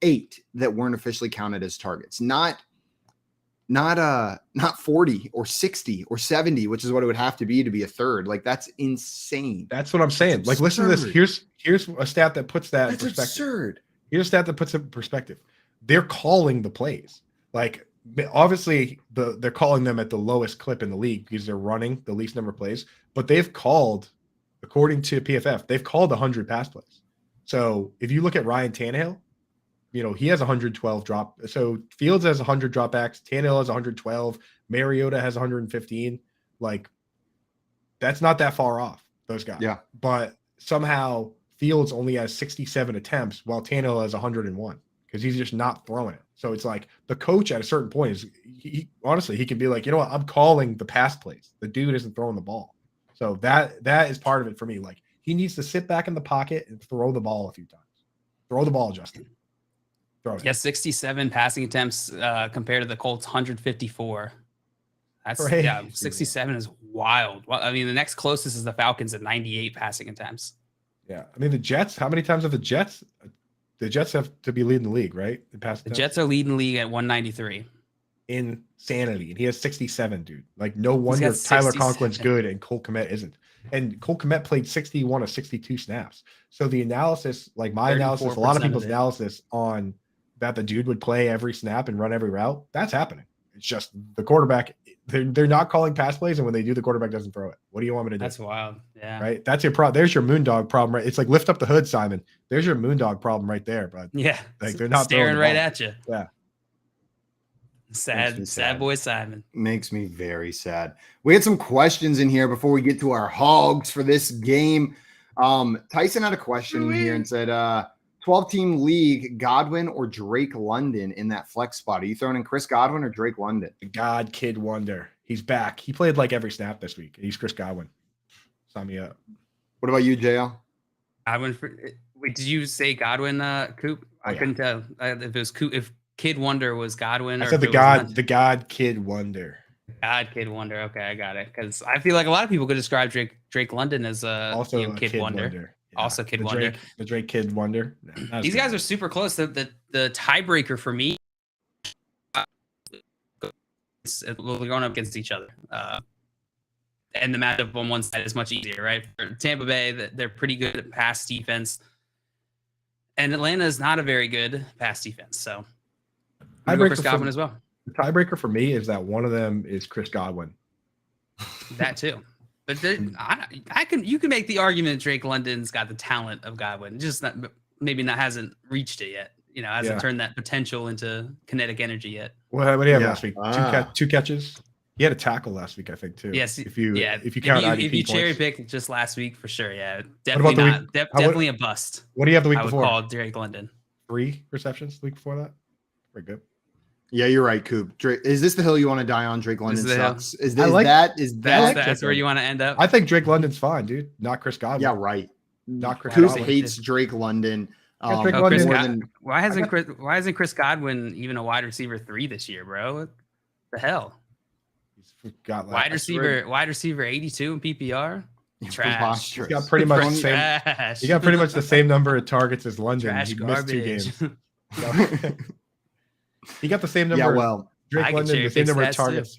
8 that weren't officially counted as targets. Not 40 or 60 or 70, which is what it would have to be a third. Like that's insane. That's what I'm saying. Like, listen to this. Here's a stat that puts that in perspective. Absurd. Here's a stat that puts it in perspective. They're calling the plays. Like, obviously they're calling them at the lowest clip in the league because they're running the least number of plays, but they've called, according to PFF, they've called 100 pass plays. So if you look at Ryan Tannehill, he has 112 drop. So Fields has 100 dropbacks. Tannehill has 112. Mariota has 115. Like, that's not that far off, those guys. Yeah. But somehow Fields only has 67 attempts while Tannehill has 101 because he's just not throwing it. So it's like the coach at a certain point is honestly, he can be like, you know what? I'm calling the pass plays. The dude isn't throwing the ball. So that is part of it for me. Like, he needs to sit back in the pocket and throw the ball a few times. Throw the ball, Justin. Yeah, 67 passing attempts compared to the Colts 154. That's 67 is wild. Well, I mean, the next closest is the Falcons at 98 passing attempts. Yeah, I mean the Jets. How many times have the Jets? The Jets have to be leading the league, right? The Jets are leading the league at 193. insanity, and he has 67, dude. Like, no wonder Tyler Conklin's good and Cole Kmet isn't. And Cole Kmet played 61 of 62 snaps. So the analysis, like my analysis, a lot of people's analysis on that the dude would play every snap and run every route, that's happening. It's just the quarterback, they're not calling pass plays, and when they do, the quarterback doesn't throw it. What do you want me to do? That's wild. Yeah. Right? That's your problem. There's your moondog problem, right? It's like lift up the hood, Simon. There's your moondog problem right there, bud. Yeah. Like, they're not staring right at you. Yeah. Sad boy Simon. Makes me very sad. We had some questions in here before we get to our hogs for this game. Tyson had a question in here and said, 12-team league, Godwin or Drake London in that flex spot. Are you throwing in Chris Godwin or Drake London? God Kid Wonder. He's back. He played like every snap this week. He's Chris Godwin. Sign me up. What about you, JL? Wait, did you say Godwin, Coop? I couldn't tell if it was Coop, if Kid Wonder was Godwin. I said the God Kid Wonder. God Kid Wonder. Okay, I got it. Because I feel like a lot of people could describe Drake London as also a Kid Wonder. Yeah. Also Kid Wonder. The Drake Kid Wonder. These guys are super close. The tiebreaker for me, we're going up against each other. And the matchup on one side is much easier, right? For Tampa Bay, they're pretty good at pass defense. And Atlanta is not a very good pass defense. So I'm going to go Chris Godwin as well. The tiebreaker for me is that one of them is Chris Godwin. That too. But you can make the argument Drake London's got the talent of Godwin, just hasn't reached it yet. You know, hasn't turned that potential into kinetic energy yet. What do you have last week? Two catches. He had a tackle last week, I think, too. Yes. If you count IDP if you cherry points. pick just last week, for sure, yeah, definitely definitely a bust. What do you have the week before? I would call Drake London 3 receptions the week before that. Very good. Yeah, you're right, Coop. Drake, is this the hill you want to die on? Drake London sucks. That's where you want to end up? I think Drake London's fine, dude. Not Chris Godwin. Yeah, right. Not Chris Coop Godwin. hates Drake London. Why isn't Chris Godwin even a wide receiver 3 this year, bro? What the hell? Got wide receiver 82 in PPR. Trash. He's got pretty much the same number of targets as London. Trash he garbage. missed 2 games. He got the same number. Yeah, well, Drake London, the same number of targets.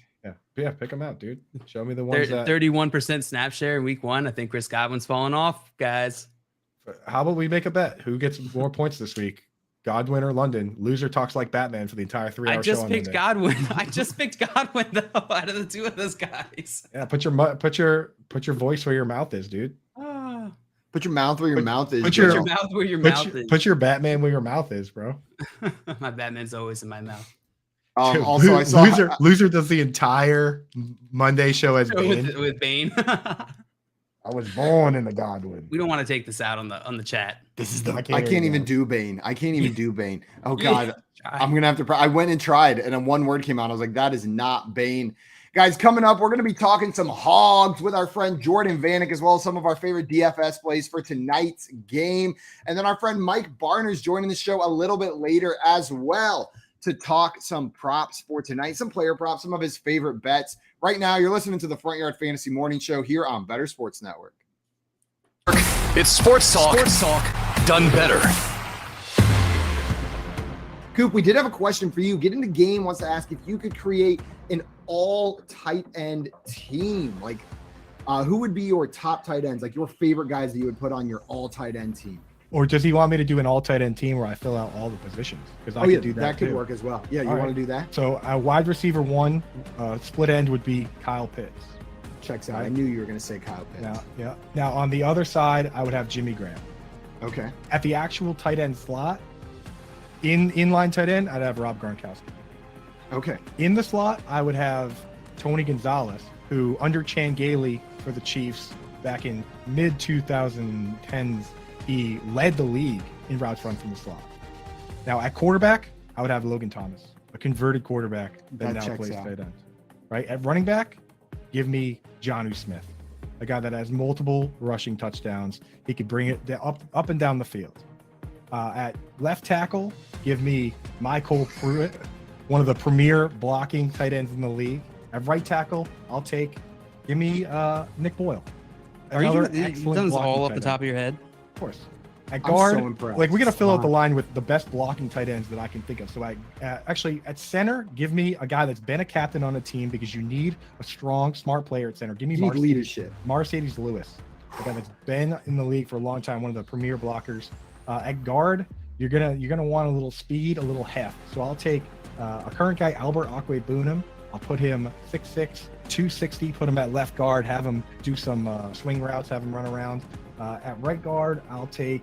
Yeah, pick him out, dude. Show me the ones. 31% snap share in week 1. I think Chris Godwin's falling off, guys. How about we make a bet? Who gets more points this week? Godwin or London? Loser talks like Batman for the entire 3-hour show. I just picked Godwin. though out of the 2 of those guys. Yeah, put your voice where your mouth is, dude. Put your mouth where your mouth is. Put your mouth where your mouth is. Put your Batman where your mouth is, bro. My Batman's always in my mouth. Also, I saw loser does the entire Monday show as Bane. With Bane. I was born in the Godwin. We don't want to take this out on the chat. This is I can't even do Bane. I can't even do Bane. Oh God, I'm gonna have to. I went and tried, and then one word came out. I was like, that is not Bane. Guys, coming up, we're going to be talking some hogs with our friend Jordan Vanic, as well as some of our favorite DFS plays for tonight's game. And then our friend Mike Barner's joining the show a little bit later as well to talk some props for tonight, some player props, some of his favorite bets. Right now, you're listening to the Front Yard Fantasy Morning Show here on Better Sports Network. It's sports talk done better. Coop, we did have a question for you. Get into Game wants to ask if you could create an all tight end team. Like, who would be your top tight ends? Like your favorite guys that you would put on your all tight end team? Or does he want me to do an all tight end team where I fill out all the positions? Because I could do that. That could too. work as well. Yeah, you want to do that? So a wide receiver 1, split end would be Kyle Pitts. Checks out. I knew you were going to say Kyle Pitts. Now on the other side, I would have Jimmy Graham. Okay. At the actual tight end slot, inline tight end, I'd have Rob Gronkowski. Okay. In the slot, I would have Tony Gonzalez, who under Chan Gailey for the Chiefs back in mid 2010s, he led the league in routes run from the slot. Now at quarterback, I would have Logan Thomas, a converted quarterback that now plays tight end. Right at running back, give me Jonnu Smith, a guy that has multiple rushing touchdowns. He could bring it up and down the field. At left tackle, give me Michael Pruitt, one of the premier blocking tight ends in the league. At right tackle, give me Nick Boyle. Are you doing this all off the top of your head? Of course. At guard, so impressed. like, we got to fill out the line with the best blocking tight ends that I can think of. So I actually at center, give me a guy that's been a captain on a team, because you need a strong, smart player at center. Give me leadership. Mercedes Lewis, a guy that's been in the league for a long time, one of the premier blockers. At guard, you're gonna want a little speed, a little heft. So I'll take a current guy, Albert Aquabunum. I'll put him 6'6", 260. Put him at left guard. Have him do some swing routes. Have him run around. At right guard, I'll take.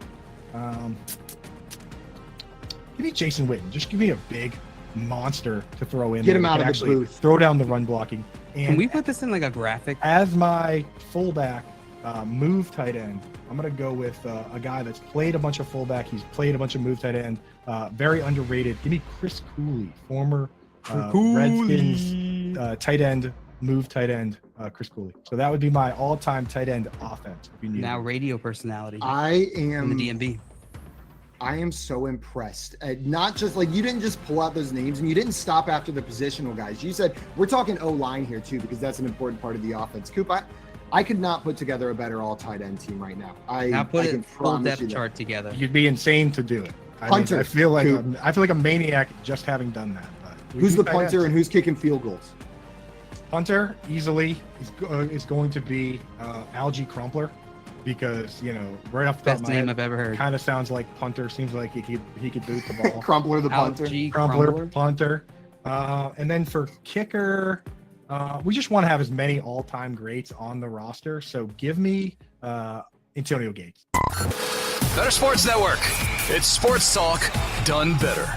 Give me Jason Witten. Just give me a big monster to throw in. Get him out of the booth. Throw down the run blocking. And Can we put this in like a graphic? as my fullback, move tight end, I'm gonna go with a guy that's played a bunch of fullback. He's played a bunch of move tight end. Very underrated. Give me Chris Cooley, former Redskins tight end, move tight end, Chris Cooley. So that would be my all-time tight end offense. If you need Now radio personality I in am the DMV. I am so impressed. Not just like, you didn't just pull out those names and you didn't stop after the positional guys. You said we're talking O-line here too, because that's an important part of the offense. Coop, I could not put together a better all tight end team right now. Now put I a can full promise you depth that. chart together. You'd be insane to do it. Punter, I feel like Coop. I feel like a maniac just having done that. But we Who's do the tight punter ends. and who's kicking field goals? Punter easily is going to be Algie Crumpler, because right off the top Best of my name head, I've ever heard. kind of sounds like punter. Seems like he could boot the ball. Crumpler the punter. Algie Crumpler, Crumbler. punter, and then for kicker, we just want to have as many all-time greats on the roster. So give me Antonio Gates. Better Sports Network. It's sports talk done better.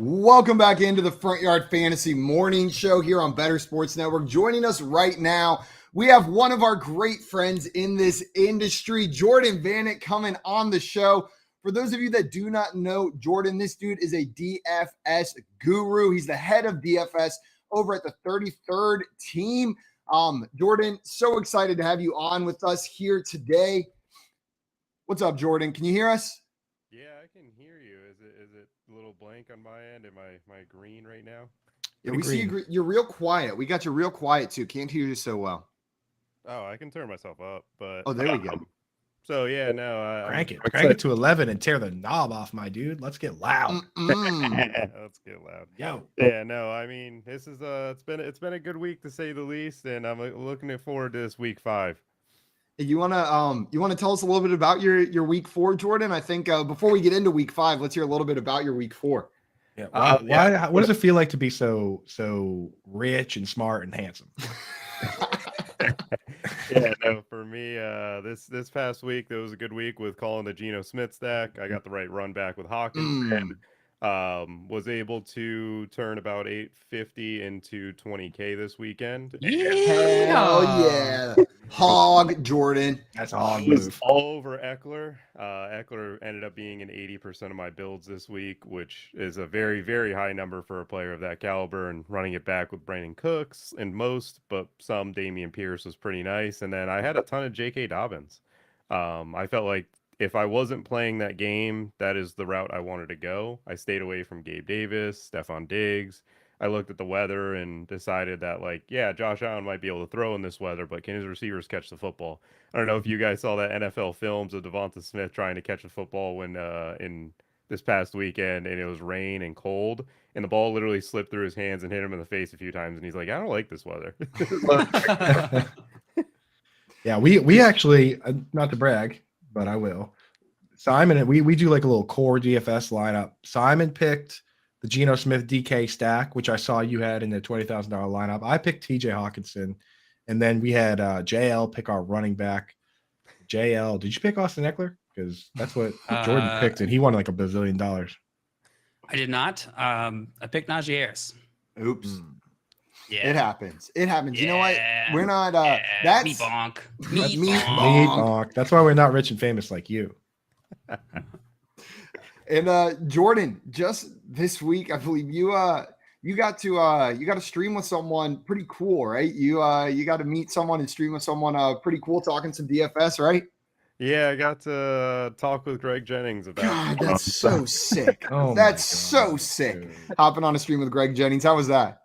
Welcome back into the Front Yard Fantasy Morning Show here on Better Sports Network. Joining us right now, we have one of our great friends in this industry, Jordan Vanic, coming on the show. For those of you that do not know Jordan, this dude is a DFS guru. He's the head of DFS over at the 33rd team. Jordan, so excited to have you on with us here today. What's up, Jordan? Can you hear us? Yeah, I can hear you. Is it a little blank on my end? Am I green right now? Yeah, we see you're real quiet. We got you real quiet too. Can't hear you so well. Oh, I can turn myself up, but Oh, there we go. So yeah, no, Crank it to 11 and tear the knob off, my dude. Let's get loud. Let's get loud. Yo. Yeah, no, I mean, this is it's been a good week to say the least, and I'm looking forward to this week 5. You wanna tell us a little bit about your week 4, Jordan? I think before we get into week 5, let's hear a little bit about your week 4. Yeah. What does it feel like to be so rich and smart and handsome? Yeah, no, for me, this past week, there was a good week with calling the Geno Smith stack. I got the right run back with Hawkins and was able to turn about 850 into 20K this weekend. Hell yeah. Hog Jordan. That's hog was move. all over Eckler. Eckler ended up being in 80% of my builds this week, which is a very, very high number for a player of that caliber, and running it back with Brandon Cooks and most, but some Dameon Pierce was pretty nice. And then I had a ton of J.K. Dobbins. I felt like if I wasn't playing that game, that is the route I wanted to go. I stayed away from Gabe Davis, Stephon Diggs. I looked at the weather and decided that, like, yeah, Josh Allen might be able to throw in this weather, but can his receivers catch the football? I don't know if you guys saw that NFL films of Devonta Smith trying to catch a football when in this past weekend, and it was rain and cold, and the ball literally slipped through his hands and hit him in the face a few times, and he's like, I don't like this weather. Yeah, we actually, not to brag, but I will. Simon and we do like a little core DFS lineup. Simon picked the Geno Smith DK stack, which I saw you had in the $20,000 lineup. I picked TJ Hawkinson, and then we had JL pick our running back. JL, did you pick Austin Eckler? Because that's what Jordan picked, and he won like $1 bazillion. I did not. I picked Najee Harris. Oops. Yeah. It happens. It happens. You know what? Yeah. We're not That's me bonk. That's Me me bonk. bonk. That's why we're not rich and famous like you. And Jordan, just this week, I believe you got to stream with someone pretty cool, right? You got to meet someone and stream with someone pretty cool, talking some DFS, right? Yeah, I got to talk with Greg Jennings about. God, that's so sick. Oh, That's so sick. dude. Hopping on a stream with Greg Jennings. How was that?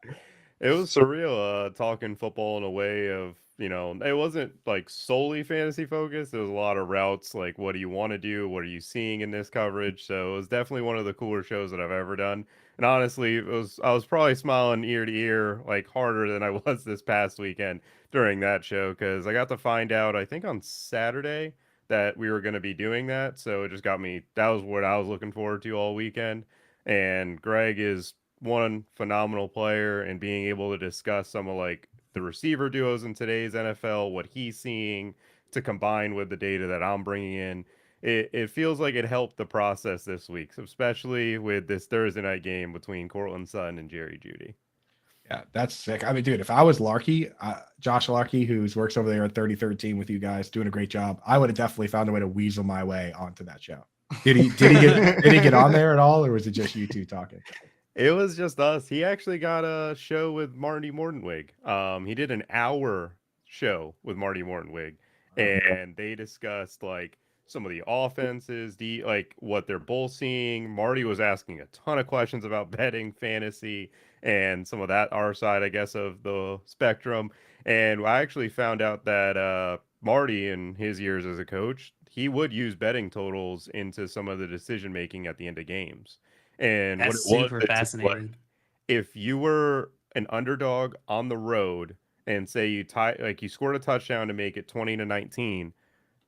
It was surreal, talking football in a way of, it wasn't like solely fantasy focused. There was a lot of routes, like what do you want to do? What are you seeing in this coverage? So it was definitely one of the cooler shows that I've ever done. And honestly, I was probably smiling ear to ear, like harder than I was this past weekend during that show, because I got to find out, I think on Saturday, that we were going to be doing that. So it just got me, that was what I was looking forward to all weekend. And Greg is one phenomenal player, and being able to discuss some of like the receiver duos in today's NFL, what he's seeing to combine with the data that I'm bringing in. It feels like it helped the process this week, especially with this Thursday night game between Cortland Sutton and Jerry Jeudy. Yeah, that's sick. I mean, dude, if I was Larky, Josh Larky, who's works over there at 3013 with you guys, doing a great job, I would have definitely found a way to weasel my way onto that show. Did he get on there at all, or was it just you two talking? It was just us. He actually got a show with Marty Mortenwig. He did an hour show with Marty Mortenwig, and they discussed like some of the offenses, like what they're both seeing. Marty was asking a ton of questions about betting, fantasy, and some of that our side, I guess, of the spectrum. And I actually found out that Marty, in his years as a coach, he would use betting totals into some of the decision making at the end of games. And That's what it was, super it's fascinating. like, if you were an underdog on the road and say you you scored a touchdown to make it 20-19,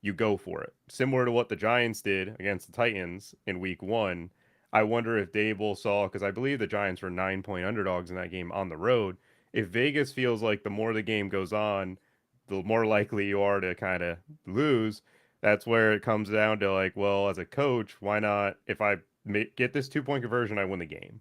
you go for it. Similar to what the Giants did against the Titans in week 1. I wonder if Dable saw, because I believe the Giants were 9-point underdogs in that game on the road. If Vegas feels like the more the game goes on, the more likely you are to kind of lose, that's where it comes down to like, well, as a coach, why not, if I get this 2-point conversion, I win the game.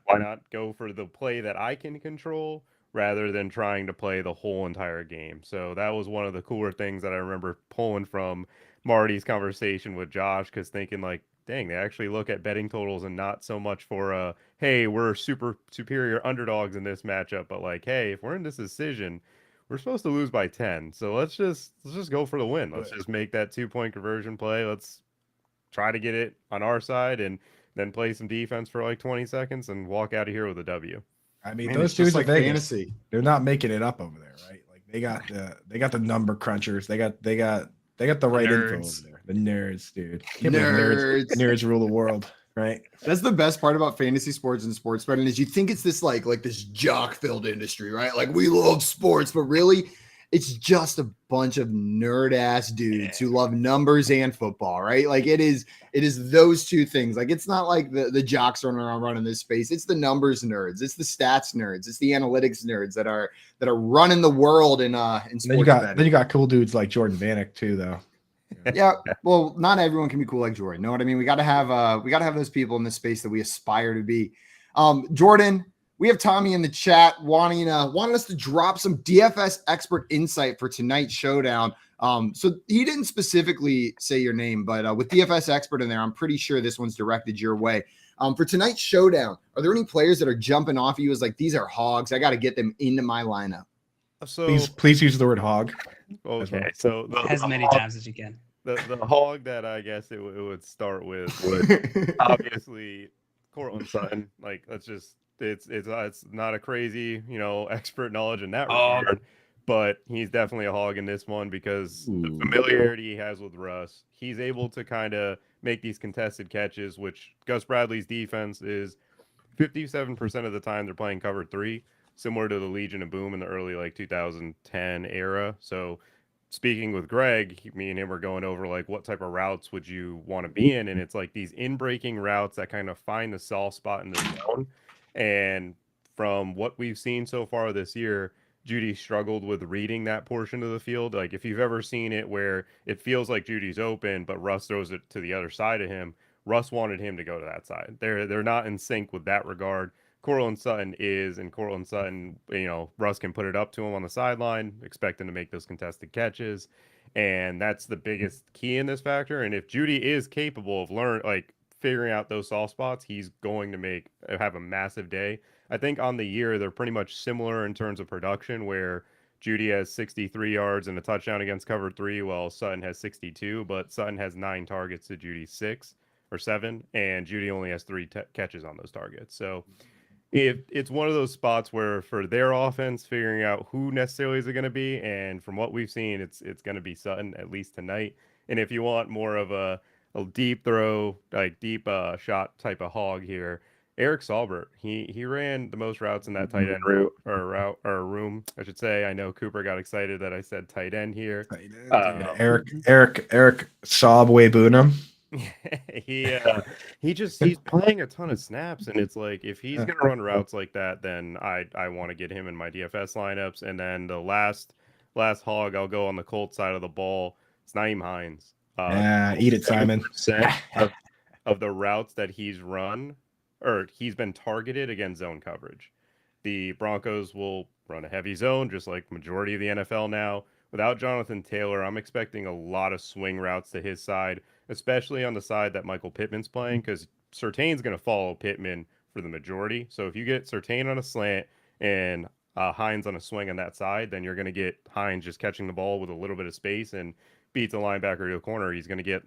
Why not go for the play that I can control rather than trying to play the whole entire game? So that was one of the cooler things that I remember pulling from Marty's conversation with Josh, because thinking like, dang, they actually look at betting totals and not so much for hey, we're super superior underdogs in this matchup, but like, hey, if we're in this decision, we're supposed to lose by 10. So let's just go for the win. Let's just make that 2-point conversion play. Let's try to get it on our side and then play some defense for like 20 seconds and walk out of here with a W. I mean, those dudes like Vegas, fantasy. They're not making it up over there, right? Like they got the number crunchers. They got the right info over there. The nerds, dude. Nerds rule the world, right? That's the best part about fantasy sports and sports betting is you think it's this like this jock-filled industry, right? Like we love sports, but really it's just a bunch of nerd ass dudes who love numbers and football, right? Like it is those two things. Like it's not like the jocks running this space. It's the numbers nerds. It's the stats nerds. It's the analytics nerds that are running the world in sports betting. Then you got cool dudes like Jordan Vanic too, though. Yeah, well, not everyone can be cool like Jordan. Know what I mean? We got to have those people in this space that we aspire to be. Jordan, we have Tommy in the chat wanting us to drop some DFS expert insight for tonight's showdown. So he didn't specifically say your name, but with DFS expert in there, I'm pretty sure this one's directed your way. For tonight's showdown, are there any players that are jumping off you as like, these are hogs, I got to get them into my lineup? So please use the word hog. Okay, so as many times as you can. The hog that I guess it would start with would obviously Cortland Sutton. Like that's just it's not a crazy expert knowledge in that regard, but he's definitely a hog in this one because the familiarity he has with Russ. He's able to kind of make these contested catches, which Gus Bradley's defense is 57% of the time they're playing cover 3, similar to the Legion of Boom in the early like 2010 era. So speaking with Greg, me and him were going over like what type of routes would you want to be in, and it's like these in-breaking routes that kind of find the soft spot in the zone. And from what we've seen so far this year, Jeudy struggled with reading that portion of the field. Like if you've ever seen it where it feels like Judy's open, but Russ throws it to the other side of him, Russ wanted him to go to that side. They're not in sync with that regard. Cortland Sutton is, and Cortland Sutton, Russ can put it up to him on the sideline, expect him to make those contested catches. And that's the biggest key in this factor. And if Jeudy is capable of figuring out those soft spots, he's going to have a massive day. I think on the year, they're pretty much similar in terms of production, where Judy has 63 yards and a touchdown against cover 3, while Sutton has 62, but Sutton has 9 targets to Judy's 6 or 7, and Judy only has 3 catches on those targets. So if it's one of those spots where for their offense, figuring out who necessarily is it going to be, and from what we've seen, it's going to be Sutton, at least tonight. And if you want more of a deep throw, like deep shot type of hog here, Eric Saubert, he ran the most routes in that tight end room, I should say. I know Cooper got excited that I said tight end here. Eric Saubunum. He's playing a ton of snaps, and it's like if he's gonna run routes like that, then I want to get him in my DFS lineups. And then the last hog, I'll go on the Colts side of the ball. It's Nyheim Hines. Eat it, Simon. Of the routes that he's run, or he's been targeted against zone coverage. The Broncos will run a heavy zone, just like majority of the NFL now. Without Jonathan Taylor, I'm expecting a lot of swing routes to his side, especially on the side that Michael Pittman's playing, because Surtain's going to follow Pittman for the majority. So if you get Surtain on a slant and Hines on a swing on that side, then you're going to get Hines just catching the ball with a little bit of space and beats a linebacker to a corner. He's going to get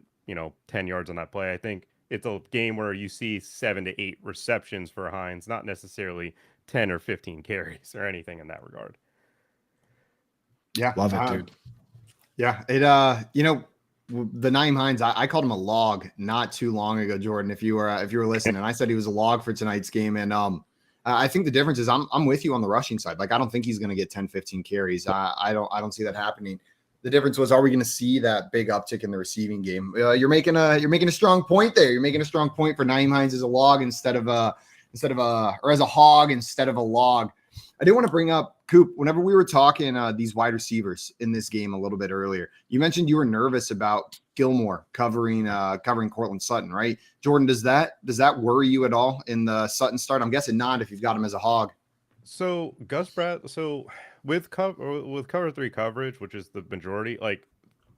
10 yards on that play. I think it's a game where you see 7 to 8 receptions for Hines, not necessarily 10 or 15 carries or anything in that regard. Yeah. Love it, dude. Yeah. It, the Nyheim Hines, I called him a log not too long ago, Jordan, if you were listening. I said he was a log for tonight's game. And I think the difference is I'm with you on the rushing side. Like, I don't think he's going to get 10, 15 carries. I don't see that happening. The difference was, are we going to see that big uptick in the receiving game? You're making a strong point there. You're making a strong point for Nyheim Hines as a log or as a hog instead of a log. I did want to bring up, Coop, whenever we were talking these wide receivers in this game a little bit earlier, you mentioned you were nervous about Gilmore covering Courtland Sutton, right? Jordan, does that worry you at all in the Sutton start? I'm guessing not if you've got him as a hog. So with cover 3 coverage, which is the majority, like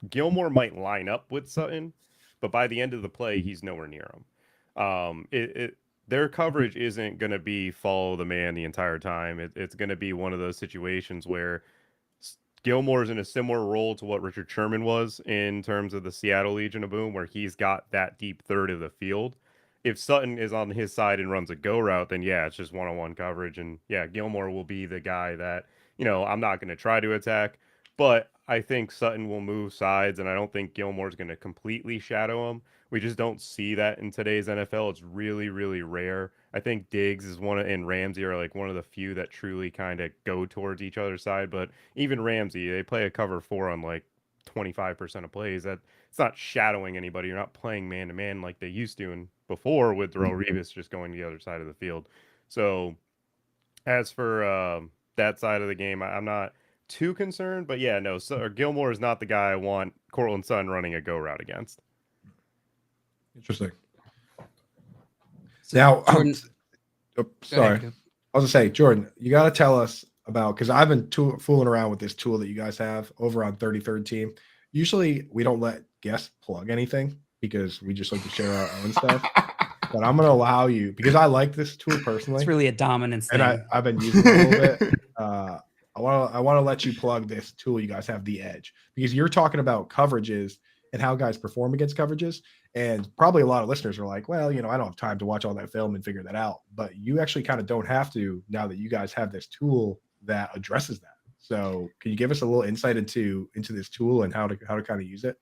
Gilmore might line up with Sutton, but by the end of the play, he's nowhere near him. Their coverage isn't going to be follow the man the entire time. It's going to be one of those situations where Gilmore's in a similar role to what Richard Sherman was in terms of the Seattle Legion of Boom, where he's got that deep third of the field. If Sutton is on his side and runs a go route, then yeah, it's just one-on-one coverage. And yeah, Gilmore will be the guy that, I'm not going to try to attack, but I think Sutton will move sides, and I don't think Gilmore's going to completely shadow him. We just don't see that in today's NFL. It's really, really rare. I think Diggs is and Ramsey are like one of the few that truly kind of go towards each other's side. But even Ramsey, they play a cover 4 on like 25% of plays. That it's not shadowing anybody. You're not playing man to man like they used to and before with Darrelle Revis just going to the other side of the field. So as for that side of the game, I'm not too concerned. But yeah, no, Gilmore is not the guy I want Courtland Sutton running a go route against. Interesting. Now, sorry. I was going to say, Jordan, you got to tell us about, because I've been fooling around with this tool that you guys have over on 33rd Team. Usually we don't let guests plug anything because we just like to share our own stuff. But I'm going to allow you, because I like this tool personally. It's really a dominance thing. And I've been using it a little bit. I want to let you plug this tool you guys have, The Edge, because you're talking about coverages and how guys perform against coverages. And probably a lot of listeners are like, well, I don't have time to watch all that film and figure that out. But you actually kind of don't have to now that you guys have this tool that addresses that. So can you give us a little insight into this tool and how to kind of use it?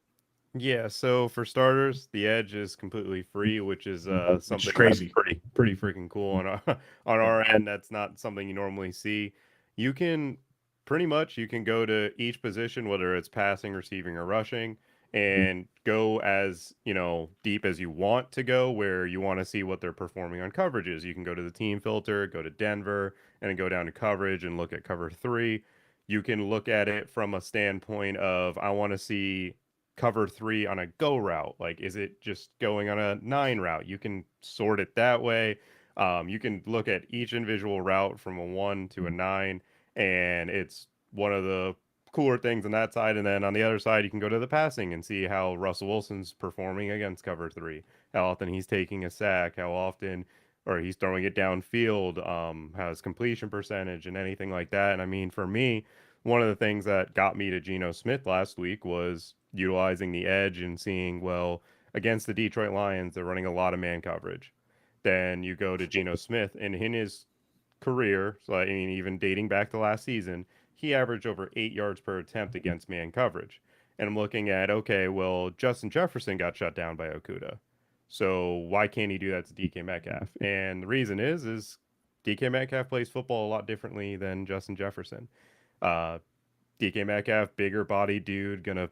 Yeah. So for starters, The Edge is completely free, which is something crazy, pretty freaking cool on our end. That's not something you normally see. You can go to each position, whether it's passing, receiving, or rushing, and go as deep as you want to go, where you want to see what they're performing on coverages. You can go to the team filter, go to Denver, and then go down to coverage and look at cover 3. You can look at it from a standpoint of, I want to see cover 3 on a go route. Like, is it just going on a 9 route? You can sort it that way. You can look at each individual route from a 1 to a 9, and it's one of the cooler things on that side. And then on the other side, you can go to the passing and see how Russell Wilson's performing against cover 3, how often he's taking a sack, how often or he's throwing it downfield, how his completion percentage and anything like that. And I mean, for me, one of the things that got me to Geno Smith last week was utilizing the edge and seeing, well, against the Detroit Lions, they're running a lot of man coverage. Then you go to Geno Smith, and in his career, so I mean, even dating back to last season, he averaged over 8 yards per attempt against man coverage. And I'm looking at, okay, well, Justin Jefferson got shut down by Okudah. So why can't he do that to DK Metcalf? And the reason is DK Metcalf plays football a lot differently than Justin Jefferson. DK Metcalf, bigger body dude, gonna,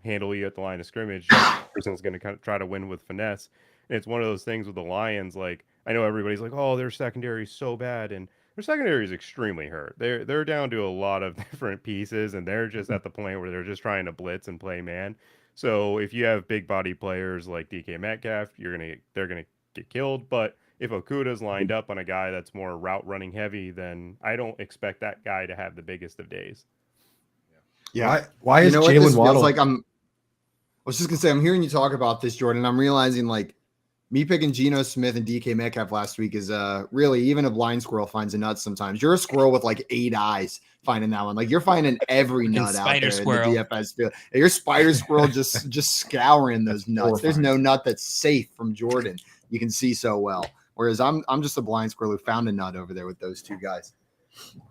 handle you at the line of scrimmage. Jefferson's gonna kind of try to win with finesse. And it's one of those things with the Lions, like, I know everybody's like, oh, their secondary is so bad, and their secondary is extremely hurt. They're down to a lot of different pieces, and they're just at the point where they're just trying to blitz and play man. So if you have big body players like DK Metcalf, they're gonna get killed. But if Okudah's lined up on a guy that's more route running heavy, then I don't expect that guy to have the biggest of days. Yeah. Why is Jalen Waddle? Like I was just gonna say, I'm hearing you talk about this, Jordan. I'm realizing like me picking Geno Smith and DK Metcalf last week is really, even a blind squirrel finds a nut sometimes. You're a squirrel with like 8 eyes finding that one. Like you're finding every nut out there squirrel. in the DFS field. Your spider squirrel just scouring those nuts. There's no nut that's safe from Jordan. You can see so well. Whereas I'm just a blind squirrel who found a nut over there with those two guys.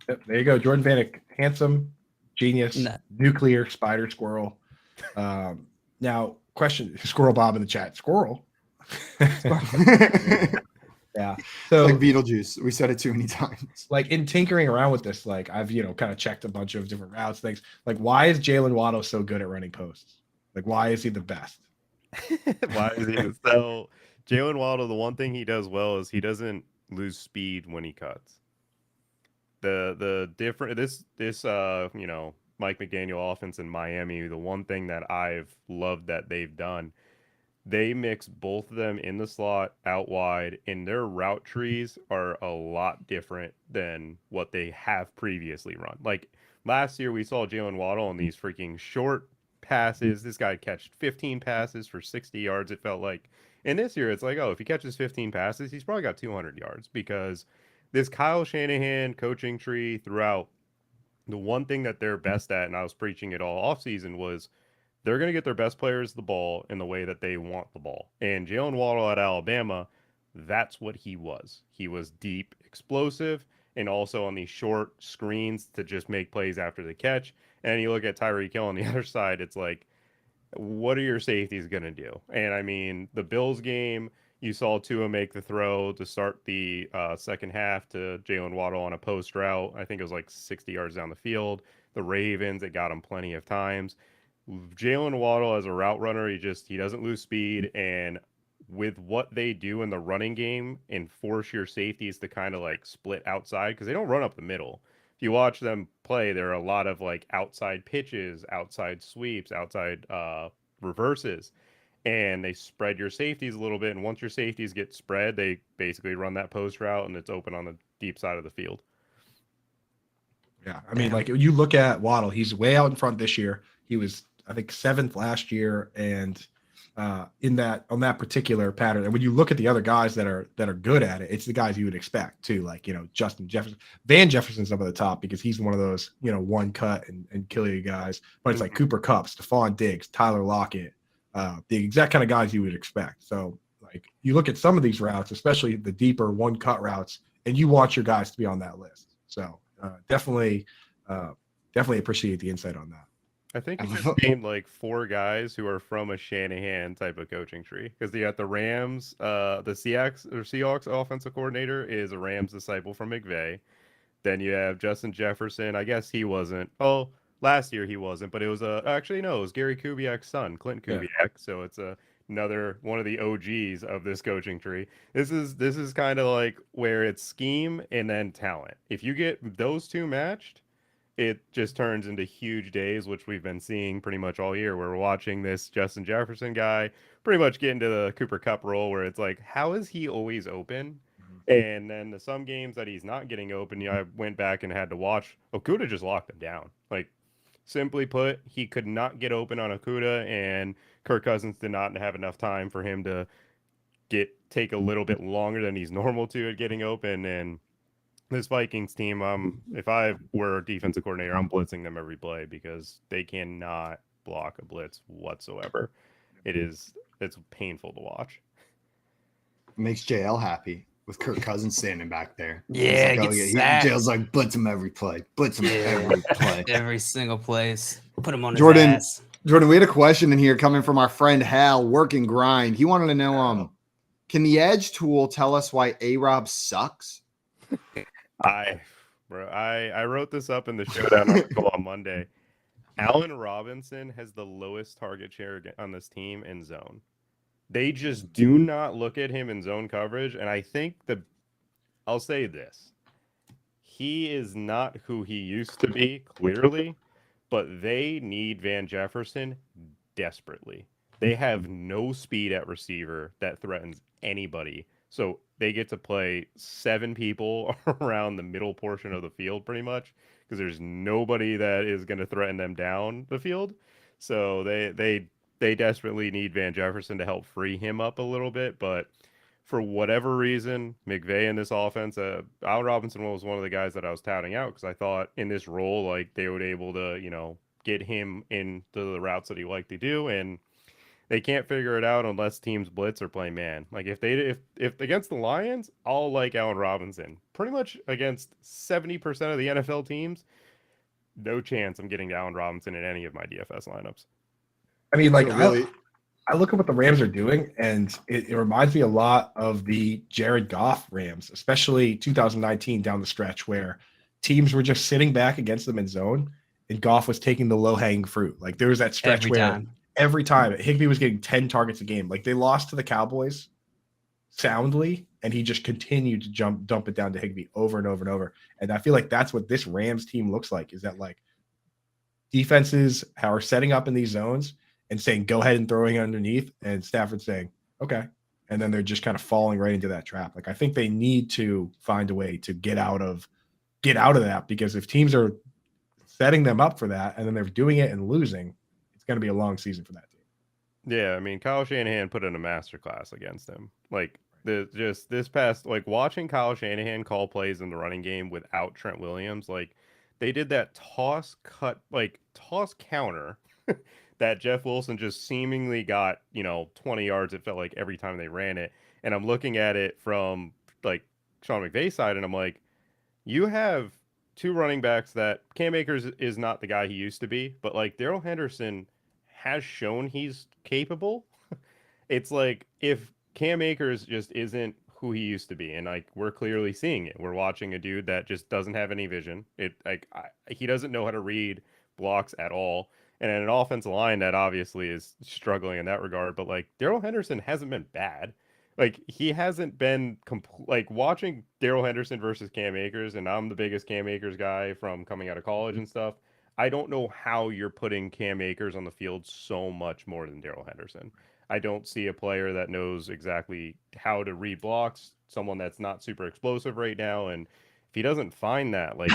Yep, there you go. Jordan Vanic, handsome, genius, nuclear spider squirrel. Now, question, Squirrel Bob in the chat. Squirrel. Yeah. So like Beetlejuice. We said it too many times. Like in tinkering around with this, like I've, kind of checked a bunch of different routes, things. Like, why is Jalen Waddle so good at running posts? Like, why is he the best? Why is he so? Jalen Waddle, the one thing he does well is he doesn't lose speed when he cuts. The different this Mike McDaniel offense in Miami, the one thing that I've loved that they've done, they mix both of them in the slot, out wide, and their route trees are a lot different than what they have previously run. Like last year, we saw Jalen Waddle on these freaking short passes. This guy catched 15 passes for 60 yards, it felt like. And this year, it's like, oh, if he catches 15 passes, he's probably got 200 yards, because this Kyle Shanahan coaching tree throughout, the one thing that they're best at, and I was preaching it all offseason, was they're going to get their best players the ball in the way that they want the ball. And Jalen Waddle at Alabama, that's what he was. He was deep, explosive, and also on these short screens to just make plays after the catch. And you look at Tyreek Hill on the other side, it's like, what are your safeties going to do? And I mean, the Bills game, you saw Tua make the throw to start the second half to Jalen Waddle on a post route. I think it was like 60 yards down the field. The Ravens, it got him plenty of times. Jalen Waddle as a route runner, he doesn't lose speed. And with what they do in the running game and force your safeties to kind of like split outside, because they don't run up the middle. If you watch them play, there are a lot of like outside pitches, outside sweeps, outside reverses, and they spread your safeties a little bit. And once your safeties get spread, they basically run that post route, and it's open on the deep side of the field. Yeah, I mean, like you look at Waddle, he's way out in front this year. He was, I think, 7th last year, and on that particular pattern. And when you look at the other guys that are good at it, it's the guys you would expect too, like Justin Jefferson. Van Jefferson's up at the top because he's one of those one cut and kill you guys. But it's like Cooper Kupp, Stephon Diggs, Tyler Lockett, the exact kind of guys you would expect. So like you look at some of these routes, especially the deeper one cut routes, and you want your guys to be on that list. So definitely appreciate the insight on that. I think you just named like 4 guys who are from a Shanahan type of coaching tree, because you got the Rams, the Seahawks offensive coordinator is a Rams disciple from McVay. Then you have Justin Jefferson. I guess he wasn't. Oh, last year he wasn't, but it was it was Gary Kubiak's son, Clint Kubiak. Yeah. So it's another one of the OGs of this coaching tree. This is kind of like where it's scheme and then talent. If you get those two matched, it just turns into huge days, which we've been seeing pretty much all year. We're watching this Justin Jefferson guy pretty much get into the Cooper Kupp role, where it's like, how is he always open? And then some games that he's not getting open, I went back and had to watch. Okudah just locked him down. Like, simply put, he could not get open on Okudah, and Kirk Cousins did not have enough time for him to take a little bit longer than he's normal to at getting open. And This Vikings team, if I were a defensive coordinator, I'm blitzing them every play because they cannot block a blitz whatsoever. It's painful to watch. Makes JL happy with Kirk Cousins standing back there. Yeah, JL's like, blitz him every play. Blitz him every play. Every single place. Put him on his Jordan, ass. Jordan, we had a question in here coming from our friend Hal, Work and Grind. He wanted to know, can the Edge tool tell us why A-Rob sucks? I wrote this up in the showdown article on Monday. Allen Robinson has the lowest target share on this team in zone. They just do not look at him in zone coverage, and I think I'll say this. He is not who he used to be, clearly, but they need Van Jefferson desperately. They have no speed at receiver that threatens anybody. So they get to play 7 people around the middle portion of the field pretty much because there's nobody that is going to threaten them down the field. So they desperately need Van Jefferson to help free him up a little bit. But for whatever reason, McVay in this offense, Allen Robinson was one of the guys that I was touting out because I thought in this role, like they would able to, get him into the routes that he liked to do. And they can't figure it out unless teams blitz or play man. Like if against the Lions, I'll like Allen Robinson. Pretty much against 70% of the NFL teams, no chance I'm getting Allen Robinson in any of my DFS lineups. I mean, like I look at what the Rams are doing, and it reminds me a lot of the Jared Goff Rams, especially 2019 down the stretch where teams were just sitting back against them in zone, and Goff was taking the low-hanging fruit. Like there was that stretch every time Higbee was getting 10 targets a game. Like they lost to the Cowboys soundly, and he just continued to dump it down to Higbee over and over and over. And I feel like that's what this Rams team looks like, is that like defenses are setting up in these zones and saying, go ahead and throwing it underneath, and Stafford saying, okay. And then they're just kind of falling right into that trap. Like I think they need to find a way to get out of that, because if teams are setting them up for that and then they're doing it and losing, it's going to be a long season for that team. Yeah, I mean, Kyle Shanahan put in a masterclass against him. Like this past, like watching Kyle Shanahan call plays in the running game without Trent Williams, like they did that toss counter that Jeff Wilson just seemingly got, 20 yards, it felt like, every time they ran it. And I'm looking at it from like Sean McVay's side, and I'm like, you have 2 running backs that Cam Akers is not the guy he used to be, but like Darrell Henderson has shown he's capable. It's like if Cam Akers just isn't who he used to be, and like we're clearly seeing it. We're watching a dude that just doesn't have any vision. He doesn't know how to read blocks at all. And an offensive line that obviously is struggling in that regard. But like Darrell Henderson hasn't been bad. Like he hasn't been like watching Darrell Henderson versus Cam Akers, and I'm the biggest Cam Akers guy from coming out of college and stuff. I don't know how you're putting Cam Akers on the field so much more than Darrell Henderson. I don't see a player that knows exactly how to read blocks, someone that's not super explosive right now. And if he doesn't find that, like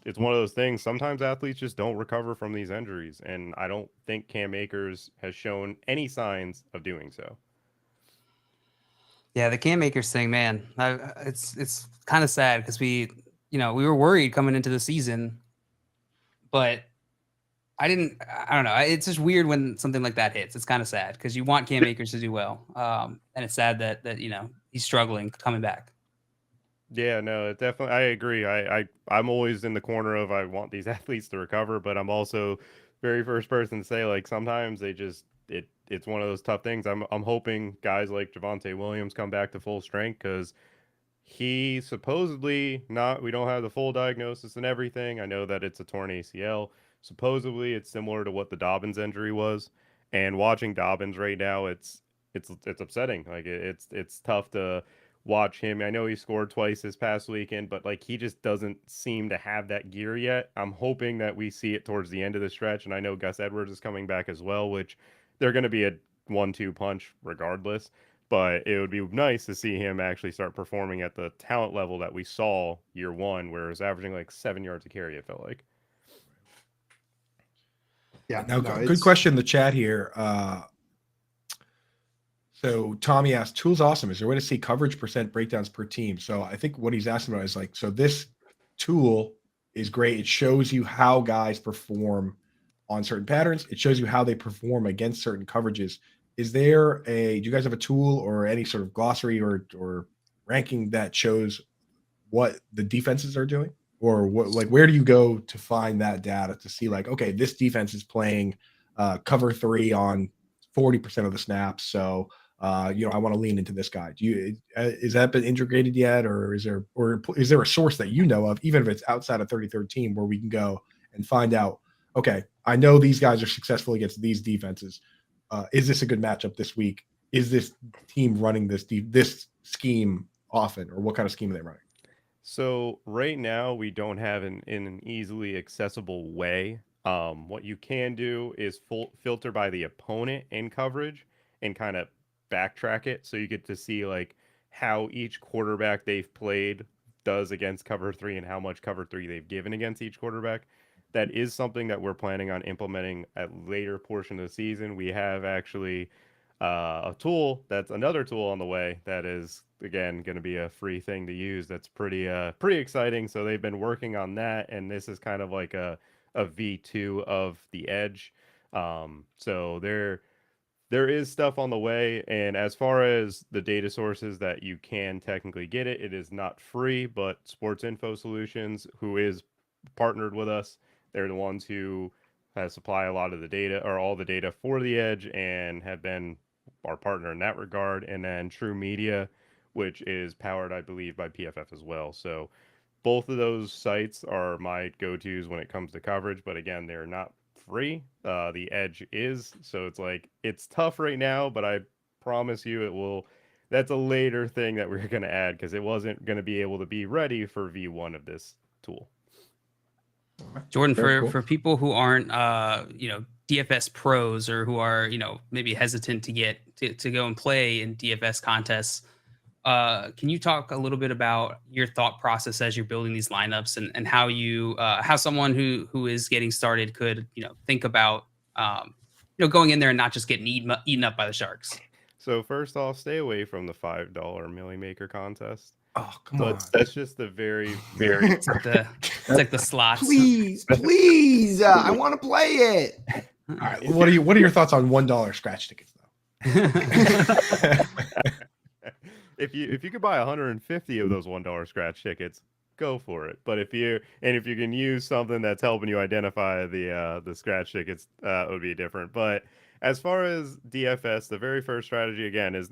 it's one of those things. Sometimes athletes just don't recover from these injuries, and I don't think Cam Akers has shown any signs of doing so. Yeah, the Cam Akers thing, man, it's kind of sad because we were worried coming into the season, but I don't know. It's just weird when something like that hits. It's kind of sad because you want Cam Akers to do well, and it's sad that he's struggling coming back. Yeah, no, it definitely. I agree. I'm always in the corner of I want these athletes to recover, but I'm also very first person to say like sometimes they just it's one of those tough things. I'm hoping guys like Javonte Williams come back to full strength because he supposedly we don't have the full diagnosis and everything. I know that it's a torn ACL. Supposedly it's similar to what the Dobbins injury was, and watching Dobbins right now, it's upsetting. Like it's tough to watch him. I know he scored twice this past weekend, but like he just doesn't seem to have that gear yet. I'm hoping that we see it towards the end of the stretch, and I know Gus Edwards is coming back as well, which they're going to be a 1-2 punch regardless, but it would be nice to see him actually start performing at the talent level that we saw year 1, where it was averaging like 7 yards a carry, it felt like. Yeah, good question in the chat here. So Tommy asked, tool's awesome. Is there a way to see coverage percent breakdowns per team? So I think what he's asking about is like, so this tool is great. It shows you how guys perform on certain patterns. It shows you how they perform against certain coverages. Do you guys have a tool or any sort of glossary or ranking that shows what the defenses are doing? Or where do you go to find that data to see like, okay, this defense is playing cover 3 on 40% of the snaps. So, I want to lean into this guy. Is that been integrated yet? Or is there a source that you know of, even if it's outside of 33rd team, where we can go and find out, okay, I know these guys are successful against these defenses. Is this a good matchup this week? Is this team running this scheme often, or what kind of scheme are they running? So right now we don't have in an easily accessible way. What you can do is filter by the opponent in coverage and kind of backtrack it, so you get to see like how each quarterback they've played does against cover 3 and how much cover 3 they've given against each quarterback. That is something that we're planning on implementing at later portion of the season. We have actually a tool, that's another tool on the way, that is again going to be a free thing to use. That's pretty exciting. So they've been working on that, and this is kind of like a V2 of the edge. So there is stuff on the way. And as far as the data sources that you can technically get it is not free, but Sports Info Solutions, who is partnered with us, they're the ones who supply a lot of the data, or all the data for the edge, and have been our partner in that regard. And then True Media, which is powered, I believe, by PFF as well. So both of those sites are my go-tos when it comes to coverage, but again, they're not free. The edge is, so it's tough right now, but I promise you it will. That's a later thing that we're going to add, because it wasn't going to be able to be ready for V1 of this tool. Jordan, for people who aren't DFS pros, or who are maybe hesitant to get to go and play in DFS contests, can you talk a little bit about your thought process as you're building these lineups, and how you how someone who is getting started could think about going in there and not just getting eaten up by the sharks? So first off, stay away from the $5 Millie Maker contest. Oh, come on. That's just the very, very... It's like the slots. Please, I want to play it. All right. What are your thoughts on $1 scratch tickets, though? If you could buy 150 of those $1 scratch tickets, go for it. But if you can use something that's helping you identify the scratch tickets, it would be different. But as far as DFS, the very first strategy again is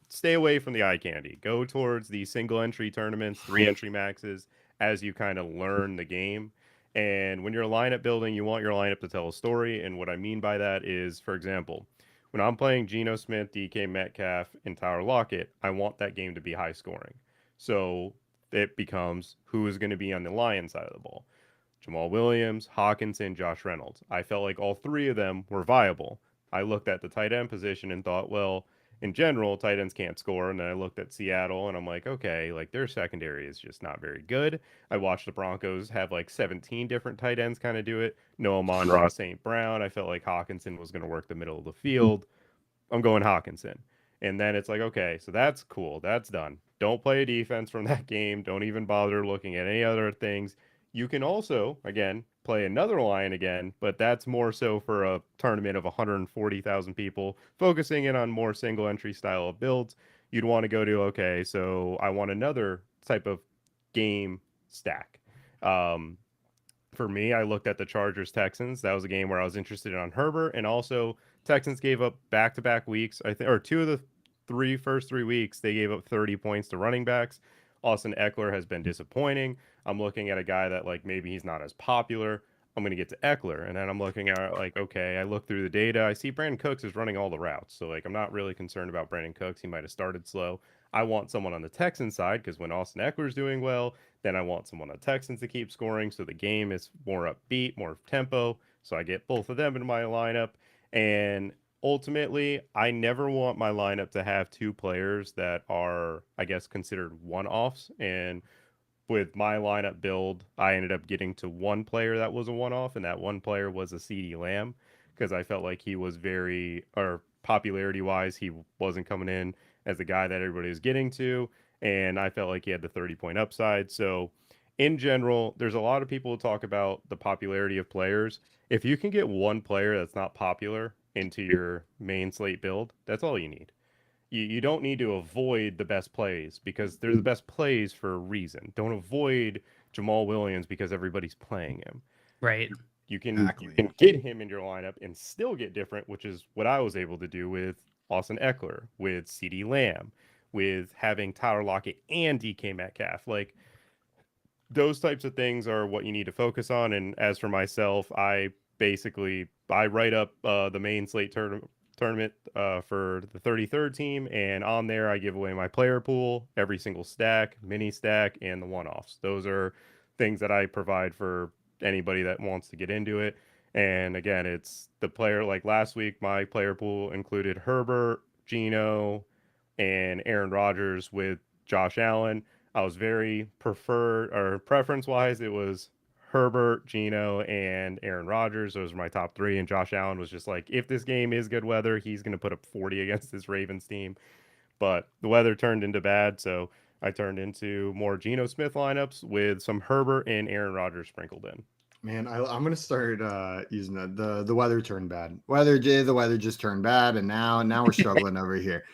stay away from the eye candy. Go towards the single entry tournaments, 3 entry maxes, as you kind of learn the game. And when you're lineup building, you want your lineup to tell a story. And what I mean by that is, for example, when I'm playing Geno Smith, DK Metcalf, and Tyler Lockett, I want that game to be high scoring. So it becomes who is going to be on the Lions side of the ball. Jamal Williams, Hawkinson, Josh Reynolds. I felt like all 3 of them were viable. I looked at the tight end position and thought, well, in general, tight ends can't score. And then I looked at Seattle and I'm like, okay, like their secondary is just not very good. I watched the Broncos have like 17 different tight ends kind of do it. No Amon-Ra St. Brown. I felt like Hawkinson was going to work the middle of the field. I'm going Hawkinson. And then it's like, okay, so that's cool. That's done. Don't play a defense from that game. Don't even bother looking at any other things. You can also, again, play another line again, but that's more so for a tournament of 140,000 people, focusing in on more single entry style of builds. You'd want to go to, okay, so I want another type of game stack. For me, I looked at the Chargers-Texans. That was a game where I was interested in Herbert, and also Texans gave up back-to-back weeks, I think, or 2 of the first 3 weeks, they gave up 30 points to running backs. Austin Eckler has been disappointing. I'm looking at a guy that like maybe he's not as popular. I'm going to get to Eckler, and then I'm looking at like, okay, I look through the data. I see Brandon Cooks is running all the routes. So like, I'm not really concerned about Brandon Cooks. He might have started slow. I want someone on the Texans side, because when Austin Eckler's doing well, then I want someone on the Texans to keep scoring. So the game is more upbeat, more tempo. So I get both of them in my lineup. And ultimately, I never want my lineup to have 2 players that are, I guess, considered one-offs. And with my lineup build, I ended up getting to 1 player that was a one-off, and that 1 player was a CeeDee Lamb, because I felt like he was popularity wise, he wasn't coming in as the guy that everybody was getting to. And I felt like he had the 30-point upside. So in general, there's a lot of people who talk about the popularity of players. If you can get one player that's not popular into your main slate build, that's all you need. You don't need to avoid the best plays because they're the best plays for a reason. Don't avoid Jamal Williams because everybody's playing him. Right. You can get him in your lineup and still get different, which is what I was able to do with Austin Eckler, with CeeDee Lamb, with having Tyler Lockett and DK Metcalf. Like, those types of things are what you need to focus on. And as for myself, I write up the main slate tournament for the 33rd team, and on there I give away my player pool, every single stack, mini stack, and the one-offs. Those are things that I provide for anybody that wants to get into it. And again, it's the player, like last week, my player pool included Herbert, Geno, and Aaron Rodgers with Josh Allen. I was very preference-wise, it was Herbert, Geno, and Aaron Rodgers. Those were my top three. And Josh Allen was just like, if this game is good weather, he's going to put up 40 against this Ravens team. But the weather turned into bad, so I turned into more Geno Smith lineups with some Herbert and Aaron Rodgers sprinkled in. Man, I'm gonna start using the weather turned bad. The weather just turned bad, and now we're struggling over here.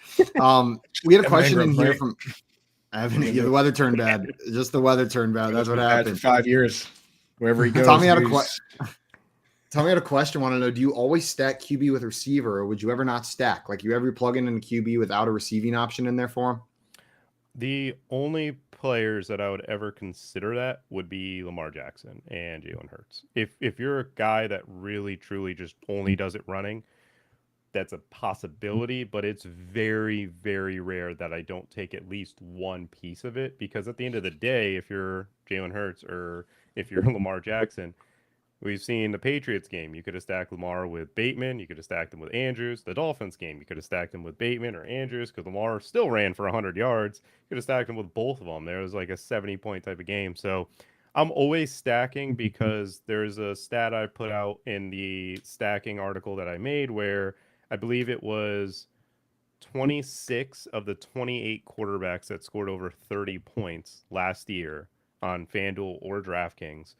We had a question in here from Evan. Yeah, the weather turned bad. Just the weather turned bad. That's what happened. 5 years. Wherever he goes. Tommy had a question. Want to know, do you always stack QB with receiver, or would you ever not stack? Like, you ever plug in a QB without a receiving option in there for him? The only players that I would ever consider that would be Lamar Jackson and Jalen Hurts. If you're a guy that really truly just only does it running, that's a possibility, but it's very, very rare that I don't take at least one piece of it, because at the end of the day, if you're Jalen Hurts or if you're Lamar Jackson, we've seen the Patriots game. You could have stacked Lamar with Bateman. You could have stacked him with Andrews. The Dolphins game, you could have stacked him with Bateman or Andrews because Lamar still ran for 100 yards. You could have stacked him with both of them. There was like a 70-point type of game. So I'm always stacking, because there's a stat I put out in the stacking article that I made where I believe it was 26 of the 28 quarterbacks that scored over 30 points last year on FanDuel or DraftKings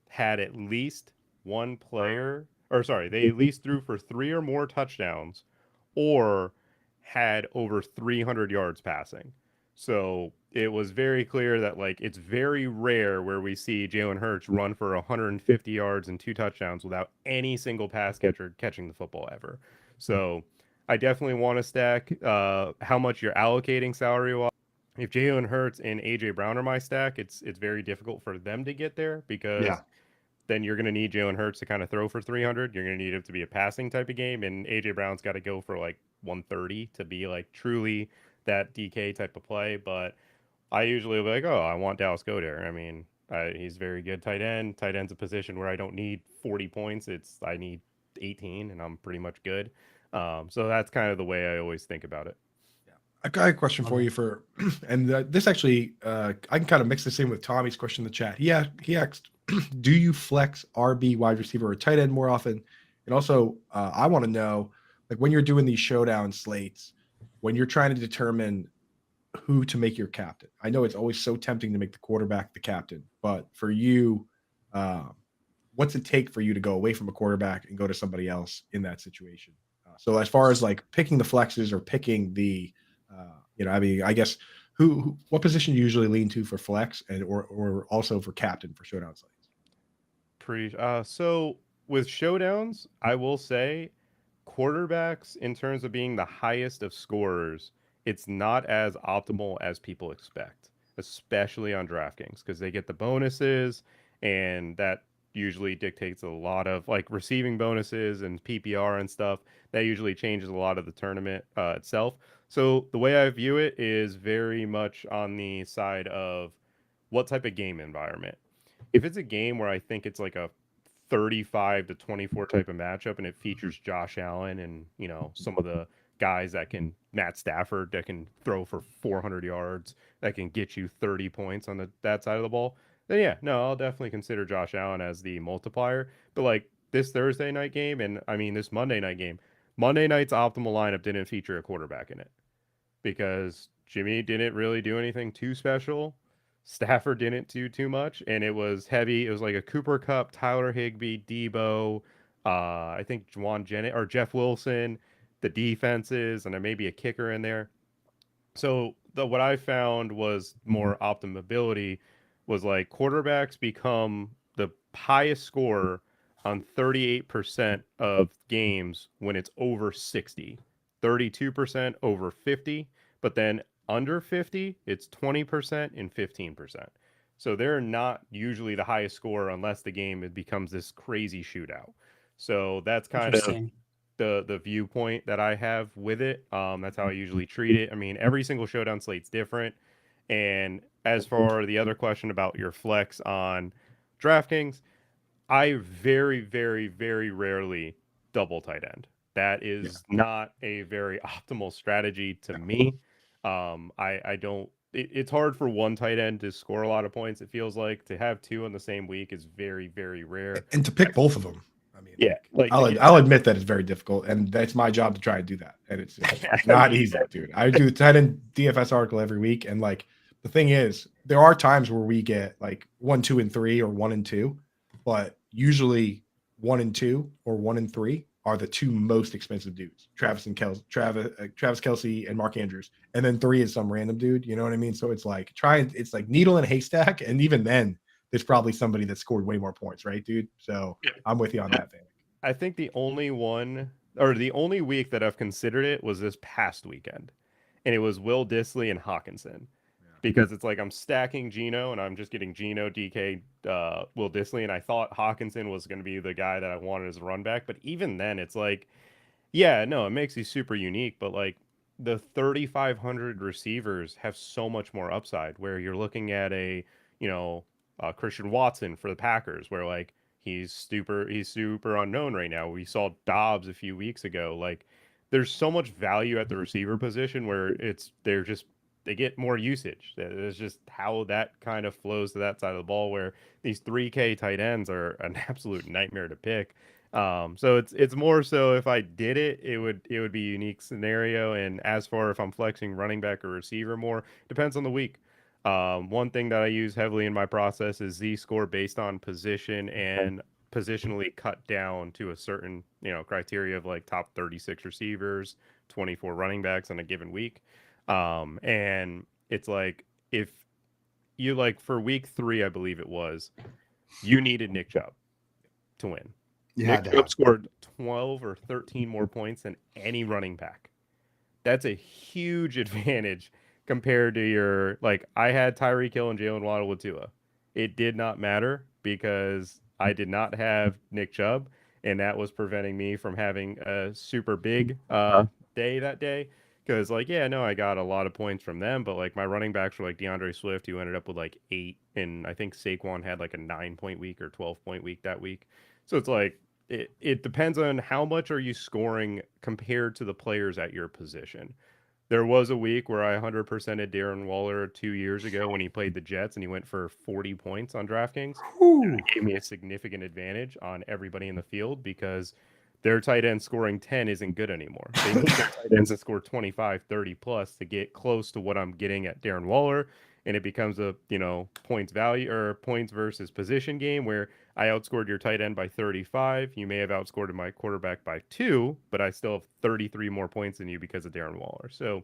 had at least one player, or sorry, they at least threw for 3 or more touchdowns or had over 300 yards passing. So it was very clear that, like, it's very rare where we see Jalen Hurts run for 150 yards and 2 touchdowns without any single pass catcher catching the football ever. So I definitely want to stack how much you're allocating salary-wise. If Jalen Hurts and A.J. Brown are my stack, it's very difficult for them to get there, because then you're going to need Jalen Hurts to kind of throw for 300. You're going to need it to be a passing type of game, and A.J. Brown's got to go for like 130 to be like truly that DK type of play. But I usually will be like, oh, I want Dallas Goedert. I mean, he's very good tight end. Tight end's a position where I don't need 40 points. I need 18, and I'm pretty much good. So that's kind of the way I always think about it. I got a question for you and this actually, I can kind of mix this in with Tommy's question in the chat. He asked, do you flex RB wide receiver or tight end more often? And also, I want to know, like, when you're doing these showdown slates, when you're trying to determine who to make your captain. I know it's always so tempting to make the quarterback the captain, but for you, what's it take for you to go away from a quarterback and go to somebody else in that situation? So as far as like picking the flexes or picking the I mean, I guess what position do you usually lean to for flex and or also for captain for showdown slates? So with showdowns, I will say quarterbacks, in terms of being the highest of scorers, it's not as optimal as people expect, especially on DraftKings, because they get the bonuses, and that usually dictates a lot of like receiving bonuses and PPR and stuff. That usually changes a lot of the tournament itself. So the way I view it is very much on the side of what type of game environment. If it's a game where I think it's like a 35 to 24 type of matchup and it features Josh Allen and, some of the guys that can, Matt Stafford, that can throw for 400 yards, that can get you 30 points on that side of the ball, then yeah, no, I'll definitely consider Josh Allen as the multiplier. But like this Thursday night game, and I mean this Monday night game, Monday night's optimal lineup didn't feature a quarterback in it because Jimmy didn't really do anything too special. Stafford didn't do too much, and it was heavy. It was like a Cooper Kupp, Tyler Higbee, Debo, I think Juwan Jennings or Jeff Wilson, the defenses, and then maybe a kicker in there. So what I found was more optimability was like quarterbacks become the highest scorer on 38% of games when it's over 60, 32% over 50, but then under 50, it's 20% and 15%. So they're not usually the highest scorer unless the game becomes this crazy shootout. So that's kind of the viewpoint that I have with it. That's how I usually treat it. I mean, every single showdown slate's different. And as for the other question about your flex on DraftKings, I very, very, very rarely double tight end. That is not a very optimal strategy to me. I don't. It's hard for one tight end to score a lot of points. It feels like to have two in the same week is very, very rare. And to pick both of them. I mean, yeah, I'll admit that it's very difficult, and that's my job to try and do that. And it's not easy, dude. I do the tight end DFS article every week, and like the thing is, there are times where we get like 1, 2, and 3, or 1 and 2, but usually 1 and 2 or 1 and 3 are the two most expensive dudes, Travis Kelce and Mark Andrews. And then 3 is some random dude. You know what I mean? So it's like it's like needle in a haystack. And even then there's probably somebody that scored way more points, right, dude? So I'm with you on that thing. I think the only week that I've considered it was this past weekend. And it was Will Dissly and Hawkinson. Because it's like I'm stacking Geno and I'm just getting Geno, DK, Will Dissly, and I thought Hawkinson was going to be the guy that I wanted as a run back. But even then, it's like, yeah, no, it makes you super unique. But like the 3,500 receivers have so much more upside. Where you're looking at a Christian Watson for the Packers, where like he's super unknown right now. We saw Dobbs a few weeks ago. Like there's so much value at the receiver position where they get more usage. It's just how that kind of flows to that side of the ball where these 3K tight ends are an absolute nightmare to pick. So it's more so if I did it, it would be a unique scenario. And as far if I'm flexing running back or receiver more, depends on the week. One thing that I use heavily in my process is Z-score based on position and positionally cut down to a certain, criteria of like top 36 receivers, 24 running backs in a given week. And it's like if you like for week 3, I believe it was, you needed Nick Chubb to win. Nick Chubb scored 12 or 13 more points than any running back. That's a huge advantage compared to your I had Tyreek Hill and Jalen Waddle with Tua. It did not matter because I did not have Nick Chubb, and that was preventing me from having a super big day that day. Because, I got a lot of points from them, but, my running backs were, DeAndre Swift, who ended up with, 8, and I think Saquon had, a 9-point week or 12-point week that week. So it's, it depends on how much are you scoring compared to the players at your position. There was a week where I 100%ed Darren Waller 2 years ago when he played the Jets, and he went for 40 points on DraftKings. It gave me a significant advantage on everybody in the field because – their tight end scoring 10 isn't good anymore. They need their tight ends to score 25, 30 plus to get close to what I'm getting at Darren Waller. And it becomes a, points value or points versus position game where I outscored your tight end by 35. You may have outscored my quarterback by 2, but I still have 33 more points than you because of Darren Waller. So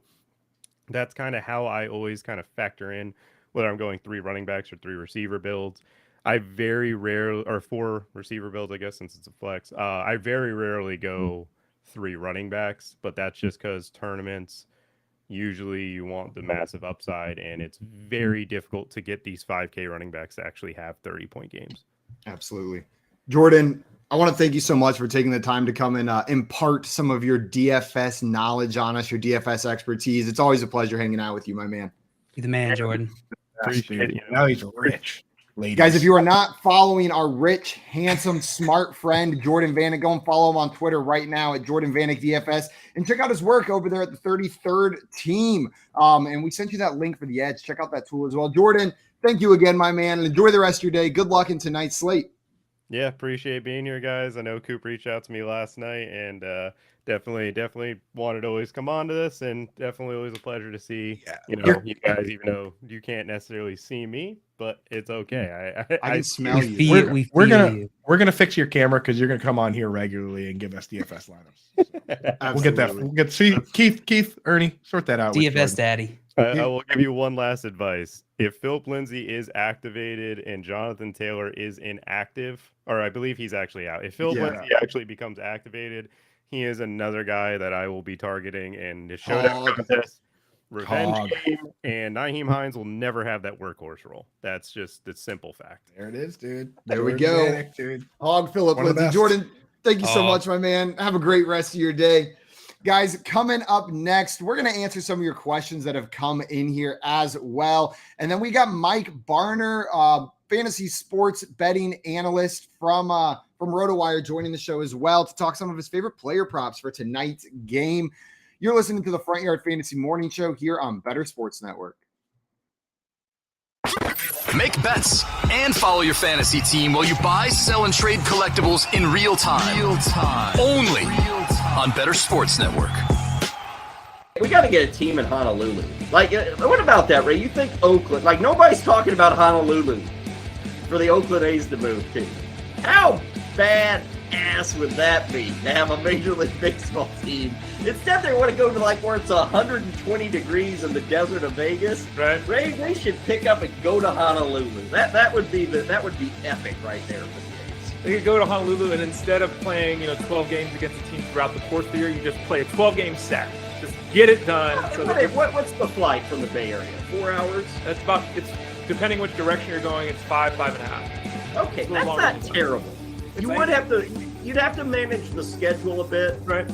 that's kind of how I always kind of factor in whether I'm going 3 running backs or 3 receiver builds. I very rarely, or 4 receiver builds, I guess, since it's a flex. I very rarely go 3 running backs, but that's just because tournaments, usually you want the massive upside, and it's very difficult to get these 5K running backs to actually have 30-point games. Absolutely. Jordan, I want to thank you so much for taking the time to come and impart some of your DFS knowledge on us, your DFS expertise. It's always a pleasure hanging out with you, my man. You're the man, Jordan. Appreciate it. Now he's rich. Ladies. Guys, if you are not following our rich, handsome, smart friend, Jordan Vanic, go and follow him on Twitter right now at Jordan Vanic DFS and check out his work over there at the 33rd team. And we sent you that link for the Edge. Check out that tool as well. Jordan, thank you again, my man, and enjoy the rest of your day. Good luck in tonight's slate. Yeah, appreciate being here, guys. I know Coop reached out to me last night, and definitely wanted to always come on to this, and definitely always a pleasure to see you guys, even though you can't necessarily see me, but it's okay. I can smell you. We're gonna fix your camera because you're gonna come on here regularly and give us DFS lineups. So we'll get that. We'll get Keith, Ernie, sort that out. DFS daddy. I will give you one last advice. If Philip Lindsay is activated and Jonathan Taylor is inactive, or I believe he's actually out. If Philip Lindsay actually becomes activated, he is another guy that I will be targeting in the showdown contest, revenge game, and Nyheim Hines will never have that workhorse role. That's just the simple fact. There it is, dude. There we go. Vanic, dude. Hog Philip Lindsay. Jordan, thank you so much, my man. Have a great rest of your day. Guys, coming up next, we're going to answer some of your questions that have come in here as well. And then we got Mike Barner, fantasy sports betting analyst from RotoWire, joining the show as well to talk some of his favorite player props for tonight's game. You're listening to the Front Yard Fantasy Morning Show here on Better Sports Network. Make bets and follow your fantasy team while you buy, sell, and trade collectibles in real time. Only on Better Sports Network. We got to get a team in Honolulu. Like, what about that, Ray? You think Oakland? Like, nobody's talking about Honolulu for the Oakland A's to move to. How badass would that be to have a Major League Baseball team? Instead, they want to go to like where it's 120 degrees in the desert of Vegas. Right. Ray, they should pick up and go to Honolulu. That would be epic right there for the A's. They could go to Honolulu, and instead of playing 12 games against a team throughout the course of the year, you just play a 12-game set. Just get it done. What's the flight from the Bay Area? 4 hours? It's depending which direction you're going, it's 5.5. Okay, that's not terrible. You'd have to manage the schedule a bit. Right.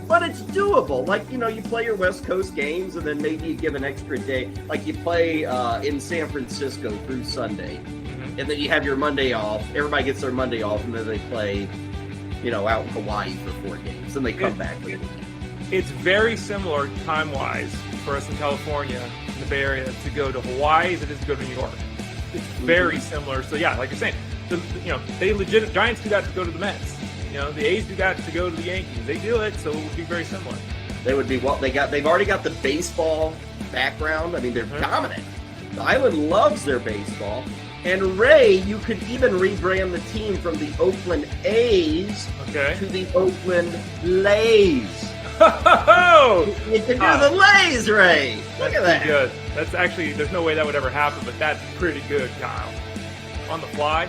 But it's doable. Like, you play your West Coast games and then maybe you give an extra day. Like you play in San Francisco through Sunday. Mm-hmm. And then you have your Monday off. Everybody gets their Monday off and then they play, out in Hawaii for 4 games. Then they come back. It's very similar time-wise for us in California, in the Bay Area, to go to Hawaii as it is to go to New York. It's very similar. So, yeah, like you're saying, Giants do that to go to the Mets. The A's do that to go to the Yankees. They do it, so it would be very similar. They would be they've already got the baseball background. I mean, they're dominant. The island loves their baseball. And Ray, you could even rebrand the team from the Oakland A's to the Oakland Lays. You can do the Lays, Ray. Look at that. Good. That's actually, there's no way that would ever happen, but that's pretty good, Kyle. On the fly.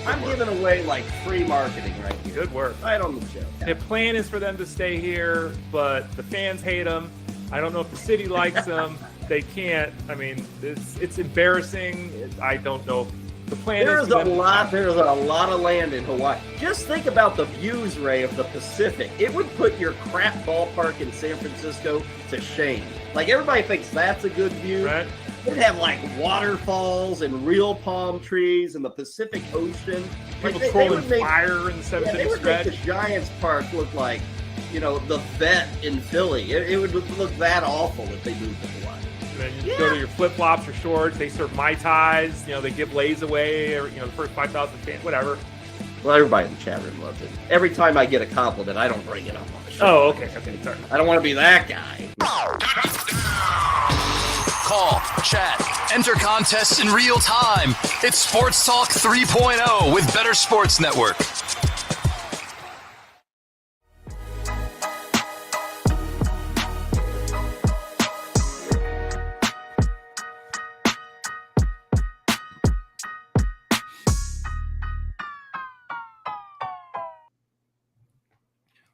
I'm giving away like free marketing right here. Good work. Right on the show. The plan is for them to stay here, but the fans hate them. I don't know if the city likes them. They can't. I mean, it's embarrassing. I don't know. The plan There's a lot of land in Hawaii. Just think about the views, Ray, of the Pacific. It would put your crap ballpark in San Francisco to shame. Like, everybody thinks that's a good view. Right. They'd have like waterfalls and real palm trees and the Pacific Ocean. People trolling fire in the 7th inning stretch. Make the Giants Park look like, the vet in Philly. It would look that awful if they moved to Hawaii. And then you go to your flip-flops or shorts. They serve Mai Tais. They give Lays away. Or, the first 5,000 fans, whatever. Well, everybody in the chat room loves it. Every time I get a compliment, I don't bring it up on the show. Oh, okay, sorry. I don't want to be that guy. Call, chat, enter contests in real time. It's Sports Talk 3.0 with Better Sports Network.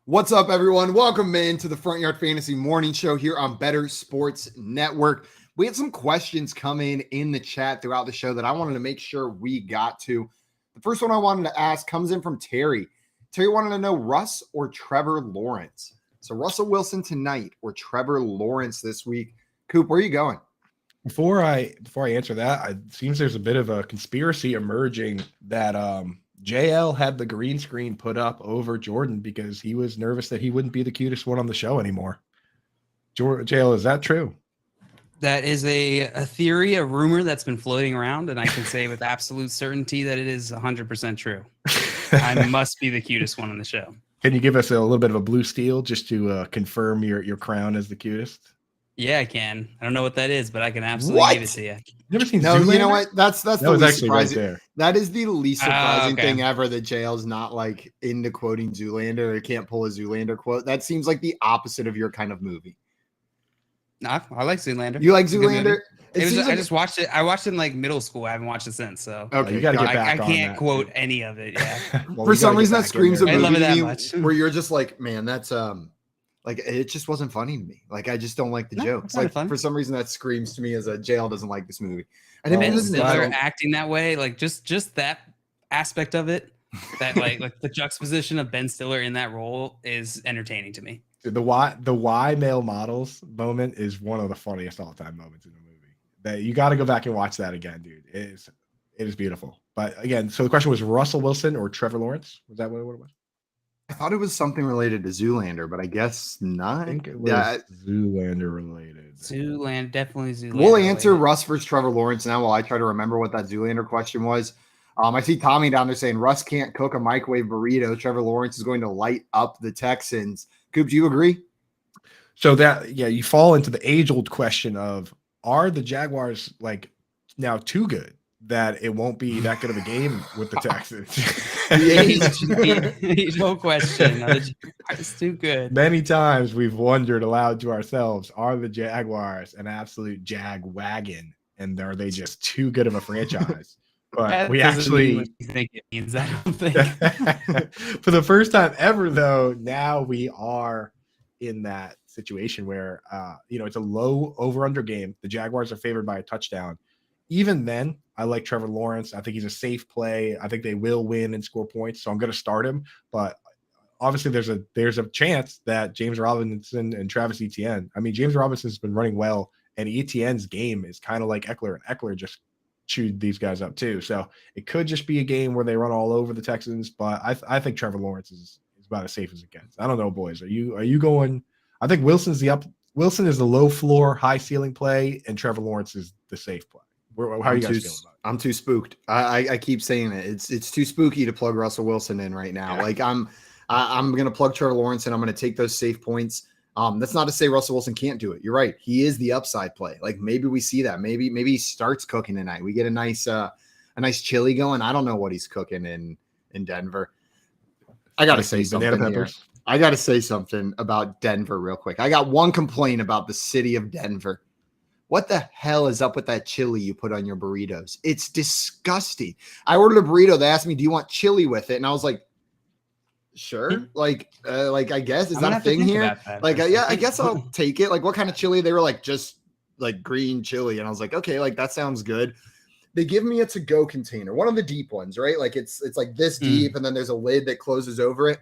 What's up, everyone? Welcome in to the Front Yard Fantasy Morning Show here on Better Sports Network. We had some questions come in the chat throughout the show that I wanted to make sure we got to. The first one I wanted to ask comes in from Terry. Terry wanted to know Russ or Trevor Lawrence. So Russell Wilson tonight or Trevor Lawrence this week. Coop, where are you going? Before I answer that, it seems there's a bit of a conspiracy emerging that JL had the green screen put up over Jordan because he was nervous that he wouldn't be the cutest one on the show anymore. JL, is that true? That is a theory, a rumor that's been floating around, and I can say with absolute certainty that it is 100% true. I must be the cutest one on the show. Can you give us a little bit of a blue steel just to confirm your crown as the cutest? Yeah, I can. I don't know what that is, but I can absolutely give it to you. Never seen No, Zoolander? you know what? That's That the was least actually right surprising. there. That is the least surprising okay. thing ever. That JL's not like into quoting Zoolander or can't pull a Zoolander quote. That seems like the opposite of your kind of movie. Nah, I like Zoolander. You like It's a good movie. Zoolander? It I seems like- just watched it. I watched it in like middle school. I haven't watched it since. So Okay, you got to get I back on can't that. quote any of it. Yeah. Well, For we some gotta reason, get that back in screams a there. I love movie it to that me much. where you're just like, man, that's like it just wasn't funny to me. Like I just don't like the No, jokes. it's not Like fun. for some reason, that screams to me as a JL doesn't like this movie. I Well, didn't Ben mean this Stiller acting that way, like just that aspect of it, that like the juxtaposition of Ben Stiller in that role is entertaining to me. Dude, the why male models moment is one of the funniest all-time moments in the movie. That you got to go back and watch that again, dude. It is beautiful. But again, so the question was Russell Wilson or Trevor Lawrence? Was that what it was? I thought it was something related to Zoolander, but I guess not. I think it was Yeah, Zoolander related. Zoolander, definitely Zoolander. we'll answer related. Russ versus Trevor Lawrence now while I try to remember what that Zoolander question was. I see Tommy down there saying Russ can't cook a microwave burrito. Trevor Lawrence is going to light up the Texans. Coop, do you agree? So that you fall into the age-old question of, are the Jaguars like now too good that it won't be that good of a game with the Texans? No question. It's too good. Many times we've wondered aloud to ourselves, are the Jaguars an absolute jag wagon? And are they just too good of a franchise? But That we doesn't mean actually, what you think it means. I don't think. for the first time ever, though, now we are in that situation where, it's a low over-under game. The Jaguars are favored by a touchdown. Even then, I like Trevor Lawrence. I think he's a safe play. I think they will win and score points, so I'm going to start him. But obviously, there's a chance that James Robinson and Travis Etienne. I mean, James Robinson's been running well, and Etienne's game is kind of like Eckler, and Eckler just chewed these guys up too. So it could just be a game where they run all over the Texans. But I think Trevor Lawrence is about as safe as it gets. I don't know, boys. Are you going? I think Wilson is the low floor, high ceiling play, and Trevor Lawrence is the safe play. How are you guys feeling about it? I'm too spooked. I keep saying it. It's too spooky to plug Russell Wilson in right now. Yeah. Like I'm gonna plug Trevor Lawrence and I'm gonna take those safe points. That's not to say Russell Wilson can't do it. You're right. He is the upside play. Like maybe we see that. Maybe he starts cooking tonight. We get a nice chili going. I don't know what he's cooking in Denver. I gotta say something here. I gotta say something about Denver real quick. I got one complaint about the city of Denver. What the hell is up with that chili you put on your burritos? It's disgusting. I ordered a burrito. They asked me, "Do you want chili with it?" And I was like, "Sure." Like I guess is that a thing here? I guess I'll take it. Like, what kind of chili? They were like, just like green chili, and I was like, okay, like that sounds good. They give me a to-go container, one of the deep ones, right? Like it's like this deep, and then there's a lid that closes over it.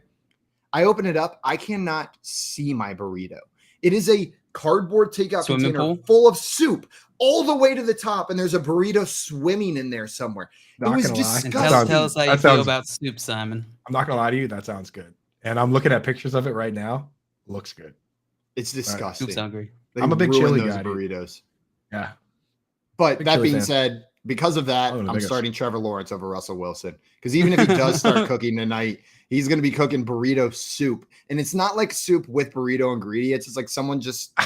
I open it up. I cannot see my burrito. It is a cardboard takeout container full of soup all the way to the top, and there's a burrito swimming in there somewhere. It was disgusting. Tell us how you feel about soup, Simon. I'm not gonna lie to you, that sounds good. And I'm looking at pictures of it right now. Looks good. It's disgusting. Soup's hungry. I'm a big chili guy. Burritos. Yeah. But that being said, because of that, I'm starting Trevor Lawrence over Russell Wilson. Because even if he does start cooking tonight, he's going to be cooking burrito soup. And it's not like soup with burrito ingredients. It's like someone just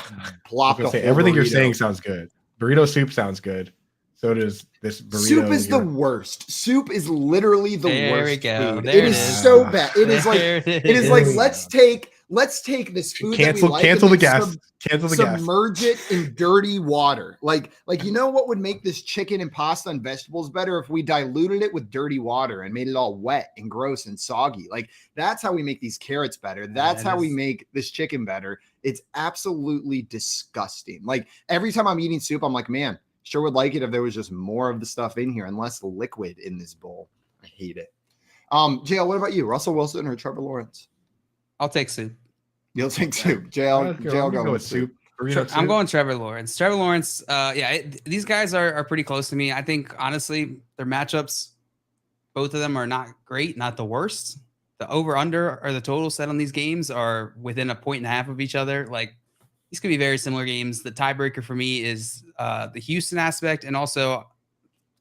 plopped a whole everything burrito. You're saying sounds good. Burrito soup sounds good. So does this burrito. Soup is the worst. Soup is literally the worst. There we go. Food. There it is so bad. It is like let's take this food cancel that we like cancel and the gas. Cancel the gas. Submerge it in dirty water. Like you know what would make this chicken and pasta and vegetables better if we diluted it with dirty water and made it all wet and gross and soggy. Like that's how we make these carrots better. That's how we make this chicken better. It's absolutely disgusting. Like every time I'm eating soup, I'm like, man, sure would like it if there was just more of the stuff in here and less liquid in this bowl. I hate it. JL, what about you? Russell Wilson or Trevor Lawrence? I'll take soup. You'll take soup. JL go with soup. I'm going Trevor Lawrence. Trevor Lawrence, these guys are pretty close to me. I think, honestly, their matchups, both of them are not great, not the worst. The over-under or the total set on these games are within 1.5 of each other. Like, these could be very similar games. The tiebreaker for me is the Houston aspect and also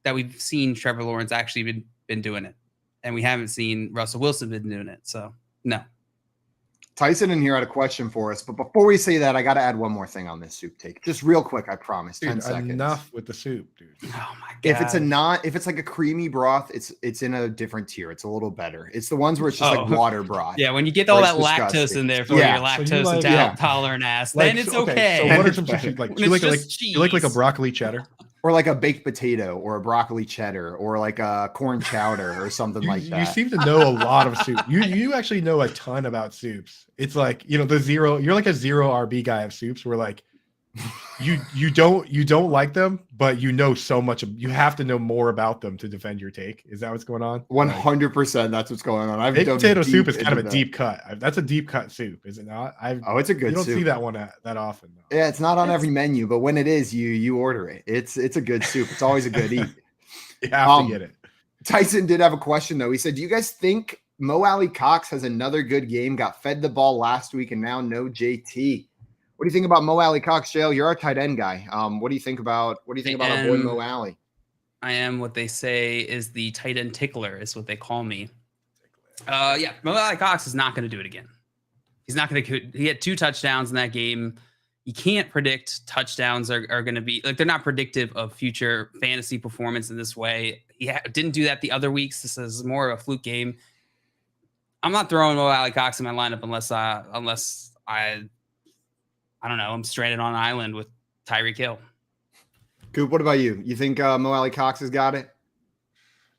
that we've seen Trevor Lawrence actually been doing it. and we haven't seen Russell Wilson been doing it. So no. Tyson in here had a question for us, but before we say that, I got to add one more thing on this soup take. Just real quick, I promise. Dude, 10 seconds. Enough with the soup, dude. Oh my god! If it's like a creamy broth, it's in a different tier. It's a little better. It's the ones where it's just like water broth. Yeah, when you get all that lactose in there for your lactose tolerant ass, then it's okay. So what are some soups like? Do you like a broccoli cheddar? Or like a baked potato or a broccoli cheddar or like a corn chowder or something like that. You seem to know a lot of soup. You actually know a ton about soups. It's like, you're like a zero RB guy of soups where like you don't like them, but you know so much. You have to know more about them to defend your take. Is that what's going on? 100%. That's what's going on. Baked potato soup is kind of a deep cut. That's a deep cut soup, is it not? It's a good soup. You don't see that one that often. Though. Yeah, it's not on every menu, but when it is, you order it. It's a good soup. It's always a good eat. You have to get it. Tyson did have a question though. He said, "Do you guys think Mo Alley Cox has another good game? Got fed the ball last week and now no JT." What do you think about Mo Alley Cox, Jail? You're our tight end guy. What do you think about our boy Mo Alley? I am what they say is the tight end tickler, is what they call me. Yeah, Mo Alley Cox is not going to do it again. He's not going to. He had 2 touchdowns in that game. You can't predict touchdowns are going to be like, they're not predictive of future fantasy performance in this way. He didn't do that the other weeks. This is more of a fluke game. I'm not throwing Mo Alley Cox in my lineup unless I don't know, I'm stranded on an island with Tyreek Hill. Coop, what about you? You think Mo Alley Cox has got it?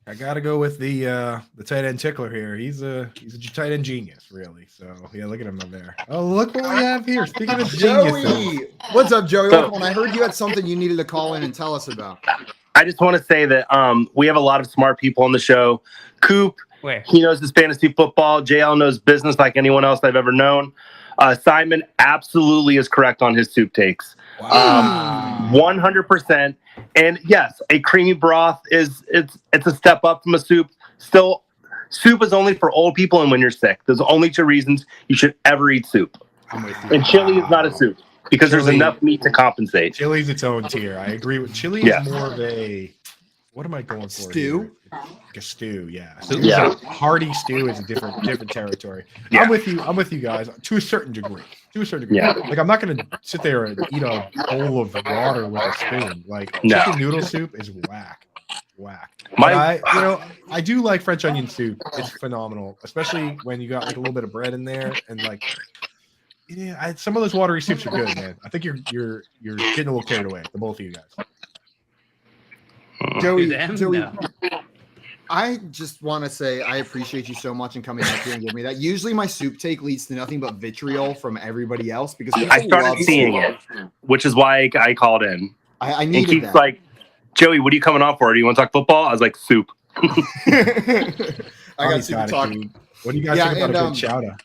I got to go with the tight end tickler here. He's a tight end genius, really. So yeah, look at him up there. Oh, look what we have here. Speaking of Joey, what's up, Joey? Welcome. I heard you had something you needed to call in and tell us about. I just want to say that we have a lot of smart people on the show. Coop, he knows his fantasy football. JL knows business like anyone else I've ever known. Simon absolutely is correct on his soup takes. Wow. 100%. And yes, a creamy broth it's a step up from a soup. Still, soup is only for old people and when you're sick. There's only 2 reasons you should ever eat soup. I'm with you. And chili is not a soup because there's enough meat to compensate. Chili's its own tier. I agree with chili. Is more of a, what am I going for? Stew? Like a stew, yeah. Hearty stew is a different territory. Yeah. I'm with you guys to a certain degree. Yeah. Like, I'm not gonna sit there and eat a bowl of water with a spoon. Like, chicken noodle soup is whack. I do like French onion soup. It's phenomenal, especially when you got like a little bit of bread in there and like. Yeah, some of those watery soups are good, man. I think you're getting a little carried away, the both of you guys. Joey, I just want to say I appreciate you so much and coming out here and giving me that. Usually my soup take leads to nothing but vitriol from everybody else because I started seeing it, which is why I called in. I needed Keith's that. Like, Joey, what are you coming on for? Do you want to talk football? I was like, soup. I got soup talking. What do you guys think about a good chowder?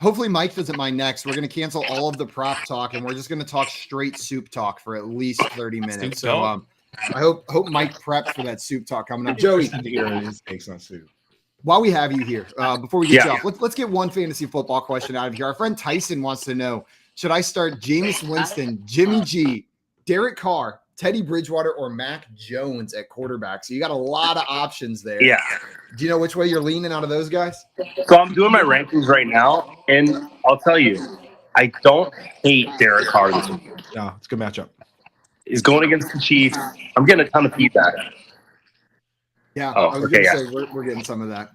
Hopefully Mike doesn't mind next. We're going to cancel all of the prop talk and we're just going to talk straight soup talk for at least 30 minutes. So I hope Mike preps for that soup talk coming up. Joey, his takes on soup. While we have you here, before we get you off, let's get one fantasy football question out of here. Our friend Tyson wants to know, should I start Jameis Winston, Jimmy G, Derek Carr, Teddy Bridgewater, or Mac Jones at quarterback? So you got a lot of options there. Yeah. Do you know which way you're leaning out of those guys? So I'm doing my rankings right now, and I'll tell you, I don't hate Derek Carr this week. No, it's a good matchup. He's going against the Chiefs. I'm getting a ton of feedback. Yeah, I was gonna say we're getting some of that.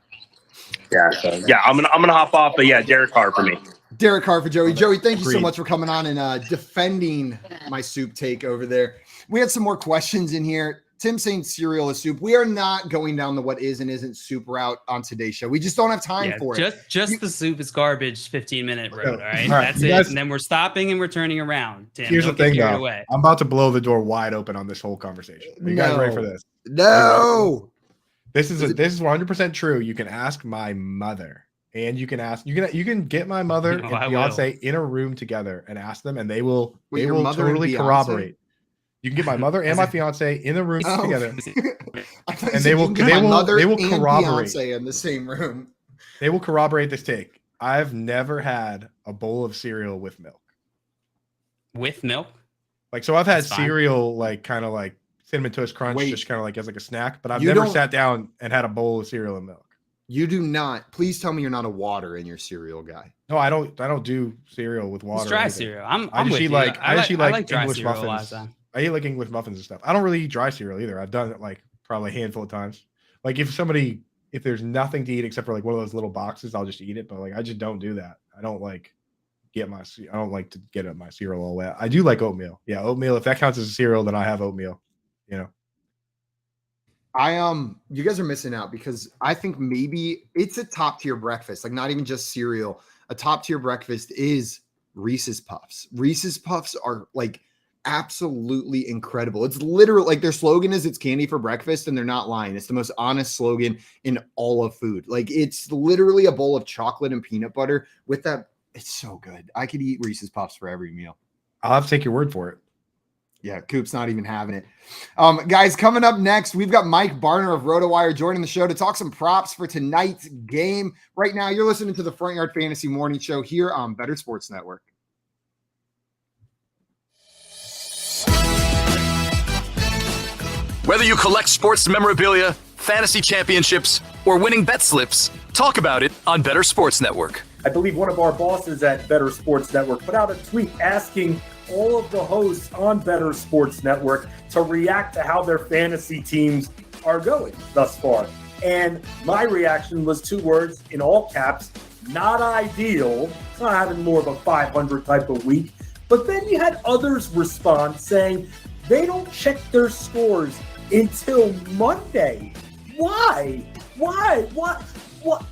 Yeah, so I'm gonna hop off, but yeah, Derek Carr for me. Derek Carr for Joey. Joey, thank you so much for coming on and defending my soup take over there. We had some more questions in here. Tim saying cereal is soup. We are not going down the what is and isn't soup route on today's show. We just don't have time for it. Just the soup is garbage 15-minute road. All right. That's it. Guys, and then we're stopping and we're turning around. Tim, here's the thing, though. I'm about to blow the door wide open on this whole conversation. Are you guys ready for this? No. This is 100% true. You can ask my mother. And you can get my mother and Beyonce in a room together and ask them, and they will totally corroborate. You can get my mother and my fiance in the room together, and they will corroborate. Beyonce in the same room. They will corroborate this take. I've never had a bowl of cereal with milk. With milk? Like, so I've had cereal, like kind of like Cinnamon Toast Crunch, just kind of like as like a snack, but I've never sat down and had a bowl of cereal and milk. You do not. Please tell me you're not a water in your cereal guy. No, I don't do cereal with water. It's dry either. cereal. I'm I just with eat you. like I like dry English cereal a lot of muffins. time. I eat like English muffins and stuff. I don't really eat dry cereal either. I've done it like probably a handful of times. Like if there's nothing to eat except for like one of those little boxes, I'll just eat it. But like I just don't do that. I don't like to get my cereal all wet. I do like oatmeal. Yeah, oatmeal. If that counts as a cereal, then I have oatmeal. You know. You guys are missing out because I think maybe it's a top tier breakfast, like not even just cereal. A top tier breakfast is Reese's Puffs. Reese's Puffs are like absolutely incredible. It's literally like their slogan is it's candy for breakfast, and they're not lying. It's the most honest slogan in all of food. Like it's literally a bowl of chocolate and peanut butter with that. It's so good. I could eat Reese's Puffs for every meal. I'll have to take your word for it. Yeah, Coop's not even having it. Guys, coming up next, we've got Mike Barner of RotoWire joining the show to talk some props for tonight's game. Right now, you're listening to the Front Yard Fantasy Morning Show here on Better Sports Network. Whether you collect sports memorabilia, fantasy championships, or winning bet slips, talk about it on Better Sports Network. I believe one of our bosses at Better Sports Network put out a tweet asking all of the hosts on Better Sports Network to react to how their fantasy teams are going thus far. And my reaction was 2 words in all caps: not ideal. It's not having more of a 500 type of week. But then you had others respond saying they don't check their scores until Monday. Why? What?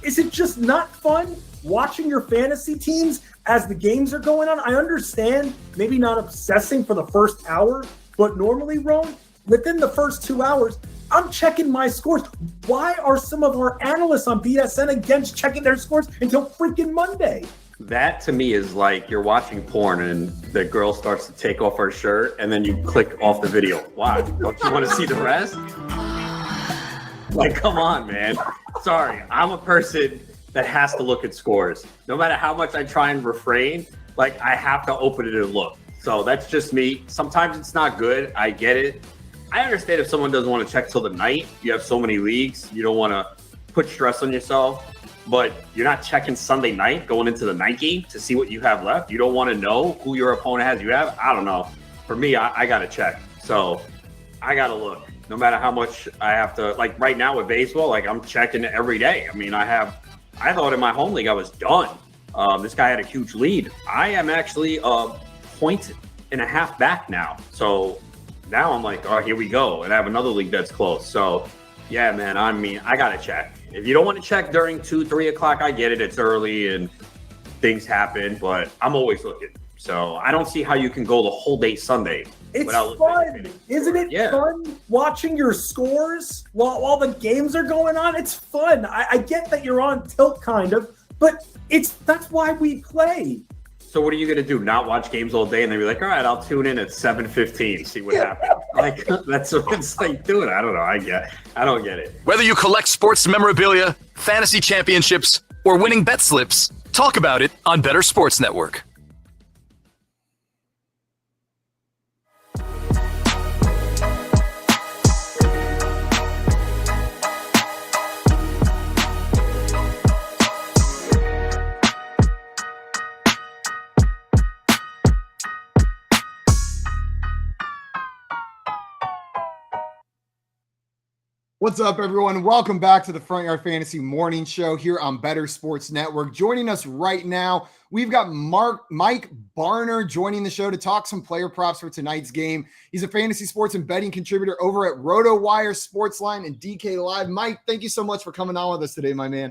Is it just not fun watching your fantasy teams as the games are going on? I understand maybe not obsessing for the first hour, but normally, Ron, within the first 2 hours, I'm checking my scores. Why are some of our analysts on BSN against checking their scores until freaking Monday? That to me is like you're watching porn and the girl starts to take off her shirt and then you click off the video. Why? Don't you want to see the rest? Like, come on, man. Sorry, I'm a person that has to look at scores. No matter how much I try and refrain, like I have to open it and look. So that's just me. Sometimes it's not good. I get it. I understand if someone doesn't want to check till the night. You have so many leagues. You don't want to put stress on yourself. But you're not checking Sunday night going into the night game to see what you have left. You don't want to know who your opponent has. You have, I don't know. For me, I got to check. So I got to look. No matter how much I have to, like right now with baseball, like I'm checking it every day. I mean, I thought in my home league I was done. This guy had a huge lead. I am actually a point and a half back now. So now I'm like, oh, here we go. And I have another league that's close. So yeah, man, I mean, I got to check. If you don't want to check during 2-3 o'clock, I get it. It's early and things happen, but I'm always looking. So I don't see how you can go the whole day Sunday. It's fun. Isn't it fun watching your scores while the games are going on? It's fun. I get that you're on tilt kind of, but that's why we play. So what are you going to do? Not watch games all day and then be like, all right, I'll tune in at 7:15, see what happens. Like, that's what it's like doing. I don't know. I don't get it. Whether you collect sports memorabilia, fantasy championships, or winning bet slips, talk about it on Better Sports Network. What's up, everyone? Welcome back to the Front Yard Fantasy Morning Show here on Better Sports Network. Joining us right now, we've got Mike Barner joining the show to talk some player props for tonight's game. He's a fantasy sports and betting contributor over at RotoWire, Sportsline, and DK Live. Mike, thank you so much for coming on with us today, my man.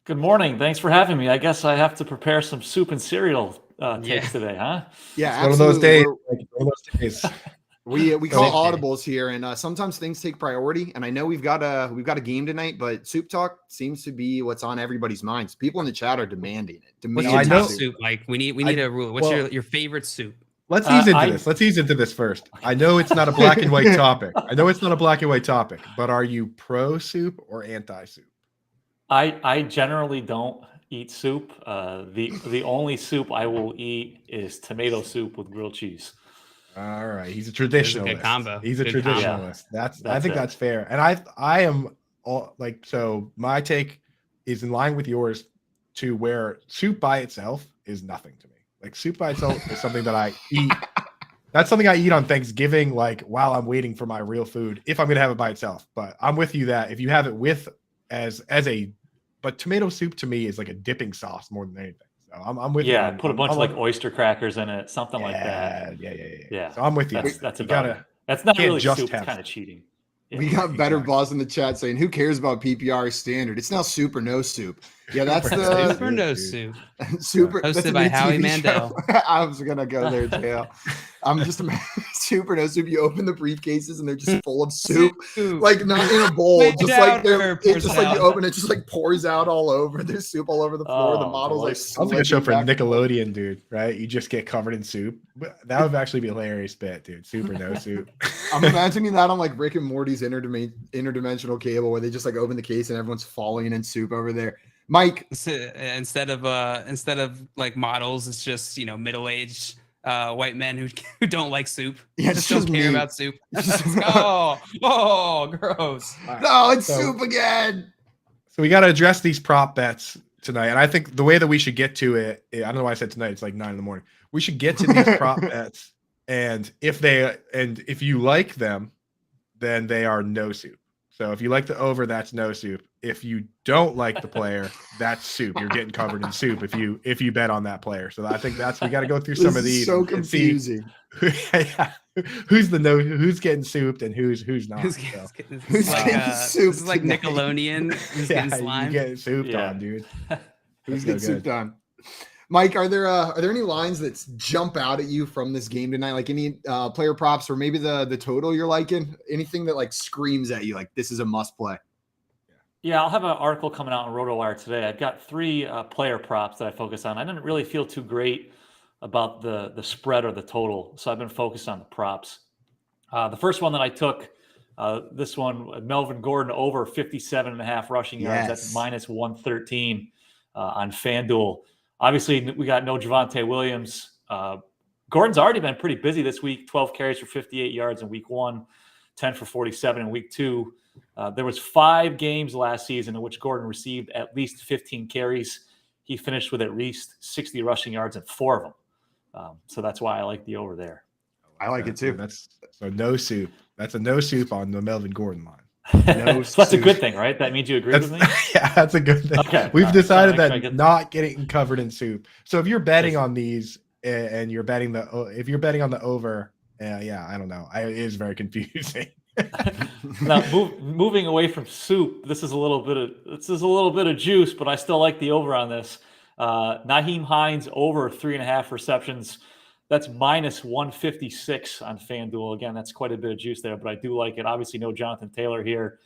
Good morning. Thanks for having me. I guess I have to prepare some soup and cereal takes today, huh? Yeah, one of those days. One of those days. We call audibles here, and sometimes things take priority. And I know we've got a game tonight, but soup talk seems to be what's on everybody's minds. People in the chat are demanding it. What's your top soup, Mike? We need a rule. What's your favorite soup? Let's ease into this. Let's ease into this first. I know it's not a black and white topic. But are you pro soup or anti soup? I generally don't eat soup. The only soup I will eat is tomato soup with grilled cheese. All right, he's a traditionalist. Good combo. He's a traditionalist. I think that's fair. And I am all like, so my take, is in line with yours to where soup by itself is nothing to me. Like soup by itself is something that I eat. That's something I eat on Thanksgiving, like while I'm waiting for my real food, if I'm going to have it by itself. But I'm with you that if you have it with but tomato soup to me is like a dipping sauce more than anything. So I'm with you. Yeah, put a bunch of like oyster crackers in it, something like that. Yeah. So I'm with you. That's about it. That's not really soup. It's kind of cheating. Yeah, we got better boss in the chat saying, "Who cares about PPR standard? It's now soup or no soup." Yeah, that's the soup or no soup. Super Hosted by Howie Mandel. I was gonna go there, Dale. I'm just soup or no soup. You open the briefcases and they're just full of soup, like not in a bowl, just like it's just like you open it, just like pours out all over. There's soup all over the floor. The model's like. Sounds like a show for Nickelodeon, dude. Right? You just get covered in soup. That would actually be a hilarious bit, dude. Soup or no soup. I'm imagining that on like Rick and Morty's interdimensional cable, where they just like open the case and everyone's falling in soup over there. Mike, instead of like models, it's just middle-aged white men who don't like soup. Yeah, just don't care about soup. oh, gross. No, it's soup again. So we got to address these prop bets tonight, and I think the way that we should get to it, I don't know why I said tonight. It's like 9 a.m. We should get to these prop bets, and if you like them, then they are no soup. So if you like the over, that's no soup. If you don't like the player, that's soup. You're getting covered in soup if you bet on that player. So I think we got to go through some of these. So confusing. Who's getting souped and who's not? Who's getting souped? This is like Nickelodeon. Who's getting slime? You get souped on, dude. Who's getting souped on? Mike, are there any lines that jump out at you from this game tonight? Like any player props or maybe the total you're liking? Anything that like screams at you like this is a must play? Yeah, I'll have an article coming out on RotoWire today. I've got 3 player props that I focus on. I didn't really feel too great about the spread or the total, so I've been focused on the props. The first one that I took, this one, Melvin Gordon over 57.5 rushing yards. That's minus 113 on FanDuel. Obviously, we got no Javonte Williams. Gordon's already been pretty busy this week. 12 carries for 58 yards in week 1, 10 for 47 in week 2. There was 5 games last season in which Gordon received at least 15 carries. He finished with at least 60 rushing yards in 4 of them. So that's why I like the over there. I like it too. So no soup. That's a no soup on the Melvin Gordon line. No so that's a good thing, right? That means you agree with me? Yeah, that's a good thing. Okay. We've decided that not getting covered in soup. So if you're betting on these and you're betting if you're betting on the over, I don't know. It is very confusing. Now, moving away from soup, this is a little bit of juice, but I still like the over on this. Nyheim Hines over 3.5 receptions. That's minus 156 on FanDuel. Again, that's quite a bit of juice there, but I do like it. Obviously, no Jonathan Taylor here.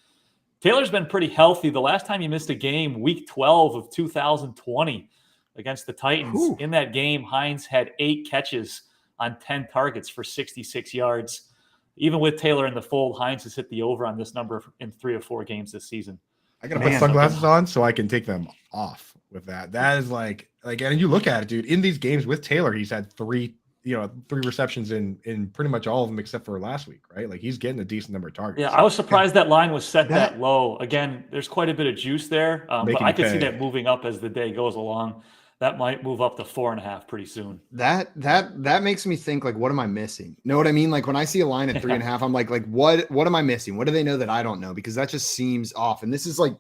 Taylor's been pretty healthy. The last time he missed a game, week 12 of 2020 against the Titans. Ooh. In that game, Hines had 8 catches on 10 targets for 66 yards. Even with Taylor in the fold, Hines has hit the over on this number in 3 or 4 games this season. I got to put sunglasses on so I can take them off with that. That is like, and you look at it, dude, in these games with Taylor, he's had 3 receptions in pretty much all of them except for last week, right? Like he's getting a decent number of targets. Yeah, I was surprised that line was set that low. Again, there's quite a bit of juice there, but I could see that moving up as the day goes along. That might move up to 4.5 pretty soon. That makes me think like, what am I missing? Know what I mean? Like when I see a line at 3.5, I'm like what am I missing? What do they know that I don't know? Because that just seems off. And this is like,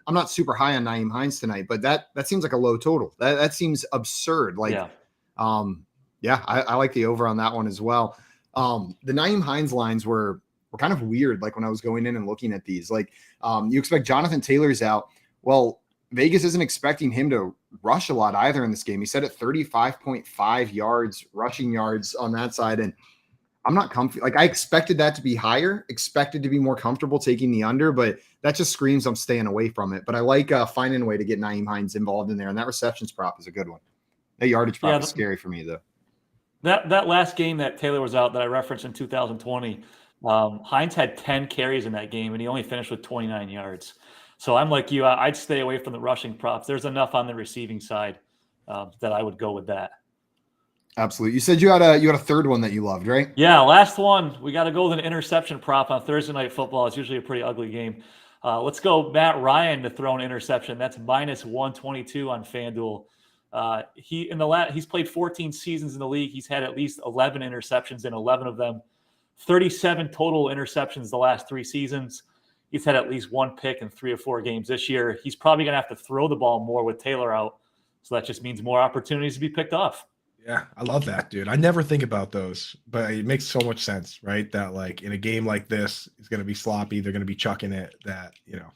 I'm not super high on Nyheim Hines tonight, but that seems like a low total. That seems absurd. Like, I like the over on that one as well. The Nyheim Hines lines were kind of weird. Like when I was going in and looking at these, like you expect Jonathan Taylor's out. Well, Vegas isn't expecting him to rush a lot either in this game. He said at 35.5 yards, rushing yards on that side. And I'm not comfy. Like I expected that to be higher, expected to be more comfortable taking the under, but that just screams I'm staying away from it. But I like finding a way to get Nyheim Hines involved in there. And that receptions prop is a good one. That yardage prop is scary for me though. That last game that Taylor was out that I referenced in 2020, Hines had 10 carries in that game and he only finished with 29 yards. So I'm like you, I'd stay away from the rushing props. There's enough on the receiving side that I would go with that. Absolutely. You said you had a third one that you loved, right? Yeah, last one. We got to go with an interception prop on Thursday Night Football. It's usually a pretty ugly game. Let's go Matt Ryan to throw an interception. That's minus 122 on FanDuel. He's played 14 seasons in the league. He's had at least 11 interceptions in 11 of them. 37 total interceptions the last 3 seasons. He's had at least 1 pick in 3 or 4 games this year. He's probably going to have to throw the ball more with Taylor out. So that just means more opportunities to be picked off. Yeah, I love that, dude. I never think about those, but it makes so much sense, right? That like in a game like this, it's going to be sloppy. They're going to be chucking it. That that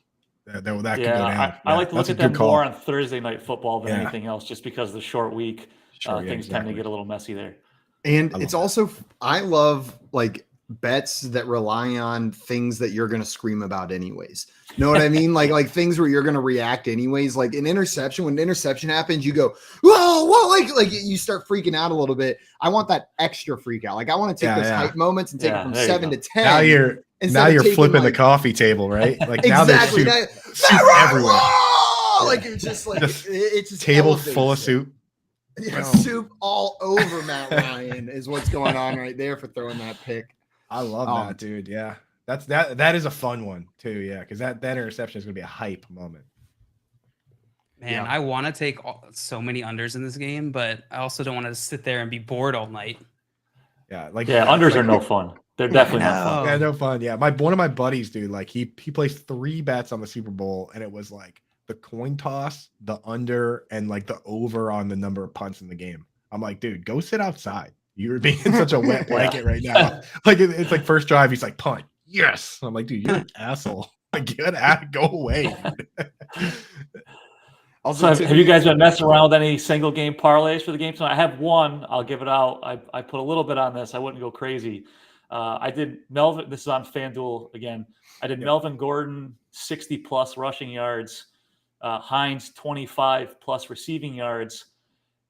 could go down. I like to look at them more on Thursday Night Football than anything else, just because of the short week, things tend to get a little messy there. And it's also, I love like bets that rely on things that you're going to scream about anyways. You know what I mean? Like things where you're going to react anyways. Like an interception, when an interception happens, you go, whoa, like you start freaking out a little bit. I want that extra freak out. Like I want to take those hype moments and take it from 7 to 10. Now you're flipping the coffee table, right? Like now exactly. there's soup everywhere. Like it's just like it's just table full of soup. Yeah, soup all over Matt Ryan is what's going on right there for throwing that pick. I love that, dude. Yeah, that is a fun one too. Yeah, because that interception is going to be a hype moment. Man, I want to take so many unders in this game, but I also don't want to sit there and be bored all night. Yeah, unders are no fun. They're definitely not fun. Yeah, no fun. Yeah, one of my buddies, dude, like he placed 3 bets on the Super Bowl, and it was like the coin toss, the under, and like the over on the number of punts in the game. I'm like, dude, go sit outside. You're being such a wet blanket right now. Like it's like first drive, he's like punt. Yes. I'm like, dude, you're an asshole. Like get out, go away. Also, have you guys been messing around with any single game parlays for the game tonight? I have one. I'll give it out. I put a little bit on this. I wouldn't go crazy. I did Melvin. This is on FanDuel again. I did Melvin Gordon 60 plus rushing yards, Hines 25 plus receiving yards,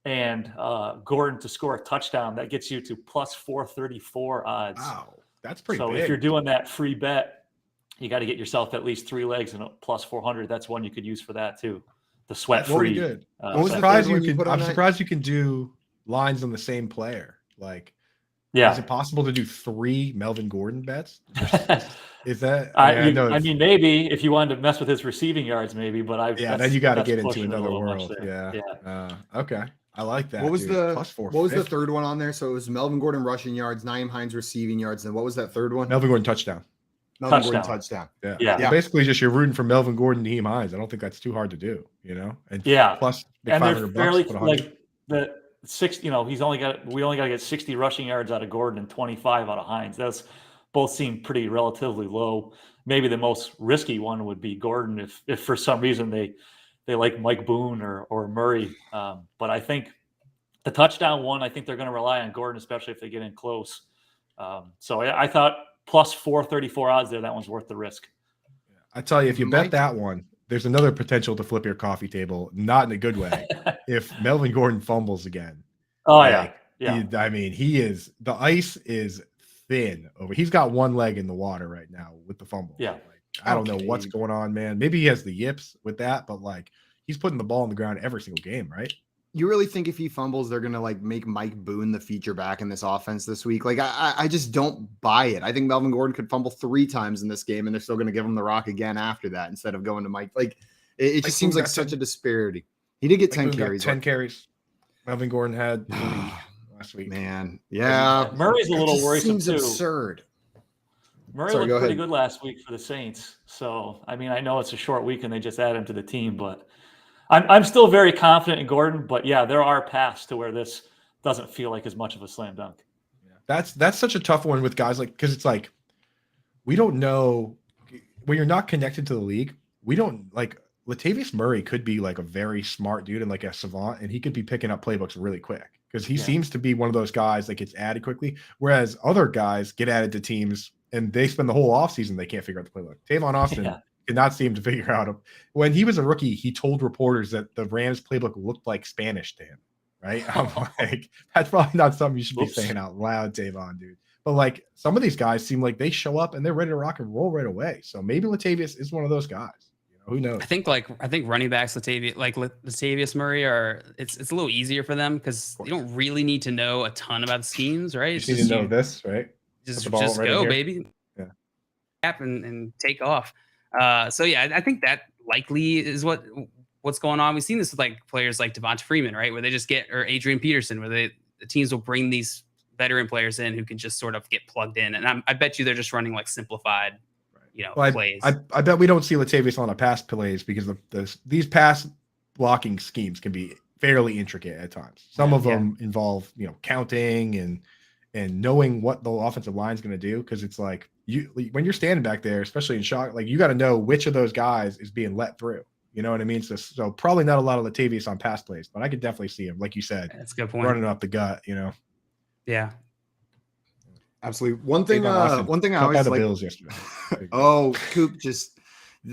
and Gordon to score a touchdown. That gets you to plus 434 odds. Wow, that's pretty so big. If you're doing that free bet, you got to get yourself at least 3 legs and a plus 400. That's one you could use for that too. The sweat free. Good. I'm surprised you can do lines on the same player. Like, is it possible to do 3 Melvin Gordon bets? Is that? I mean, maybe if you wanted to mess with his receiving yards, maybe. But then you got to get into another world. Okay. I like that. What was the what was the third one on there? So it was Melvin Gordon rushing yards, Nyheim Hines receiving yards, and what was that third one? Melvin Gordon touchdown. Melvin Gordon touchdown. Yeah. Basically, just you're rooting for Melvin Gordon, Nyheim Hines. I don't think that's too hard to do. And plus, and they're fairly like the 6. We only got to get 60 rushing yards out of Gordon and 25 out of Hines. Those both seem pretty relatively low. Maybe the most risky one would be Gordon if for some reason they like Mike Boone or Murray. But I think the touchdown one, I think they're going to rely on Gordon, especially if they get in close. So I thought plus 434 odds there. That one's worth the risk. I tell you, if you bet that one, there's another potential to flip your coffee table, not in a good way. If Melvin Gordon fumbles again. Oh, I mean, the ice is thin over. He's got one leg in the water right now with the fumble. Yeah. I don't know what's going on, man. Maybe he has the yips with that, but like he's putting the ball on the ground every single game, right? You really think if he fumbles, they're gonna like make Mike Boone the feature back in this offense this week? Like I just don't buy it. I think Melvin Gordon could fumble 3 times in this game, and they're still gonna give him the rock again after that instead of going to Mike. Like it just seems like such a disparity. He did get 10 carries. 10 carries. Melvin Gordon had 3 last week. Man, yeah. Murray's a little worrisome seems too. Absurd. Murray looked pretty good last week for the Saints. So, I mean, I know it's a short week and they just add him to the team, but I'm still very confident in Gordon. But yeah, there are paths to where this doesn't feel like as much of a slam dunk. Yeah. That's such a tough one with guys because it's like we don't know when you're not connected to the league. We don't like Latavius Murray could be like a very smart dude and like a savant, and he could be picking up playbooks really quick because he seems to be one of those guys that gets added quickly, whereas other guys get added to teams and they spend the whole offseason, they can't figure out the playbook. Tavon Austin did not seem to figure out. When he was a rookie, he told reporters that the Rams playbook looked like Spanish to him, right? I'm like, that's probably not something you should be saying out loud, Tavon, dude. But like some of these guys seem like they show up and they're ready to rock and roll right away. So maybe Latavius is one of those guys. Who knows? I think running backs Latavius Murray it's a little easier for them because you don't really need to know a ton about the schemes, right? You need to know this, right? Just go, baby. Yeah. And take off. So yeah, I think that likely is what's going on. We've seen this with like players like Devonta Freeman, right? Where they just or Adrian Peterson, where the teams will bring these veteran players in who can just sort of get plugged in. And I bet you they're just running like simplified, plays. I bet we don't see Latavius on a pass plays because these pass blocking schemes can be fairly intricate at times. Some of them involve, counting and knowing what the offensive line is going to do. Cause it's like when you're standing back there, especially in shock, like you got to know which of those guys is being let through. You know what I mean? So probably not a lot of Latavius on pass plays, but I could definitely see him, like you said, that's a good point, running up the gut, Yeah. Absolutely. One thing I always like. Bills yesterday. Oh, Coop, just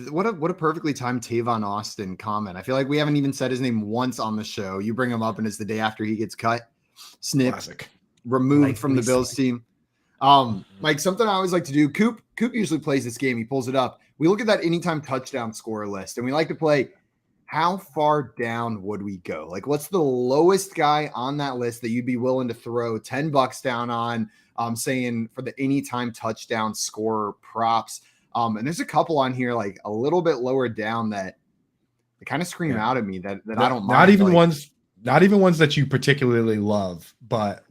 what a perfectly timed Tavon Austin comment. I feel like we haven't even said his name once on the show. You bring him up, and it's the day after he gets cut, snipped, removed from the Bills team. Mike, something I always like to do. Coop usually plays this game. He pulls it up. We look at that anytime touchdown scorer list, and we like to play. How far down would we go? Like, what's the lowest guy on that list that you'd be willing to throw $10 down on? Saying for the anytime touchdown scorer props. And there's a couple on here, like a little bit lower down that they kind of scream out at me that I don't mind. Not even ones that you particularly love, but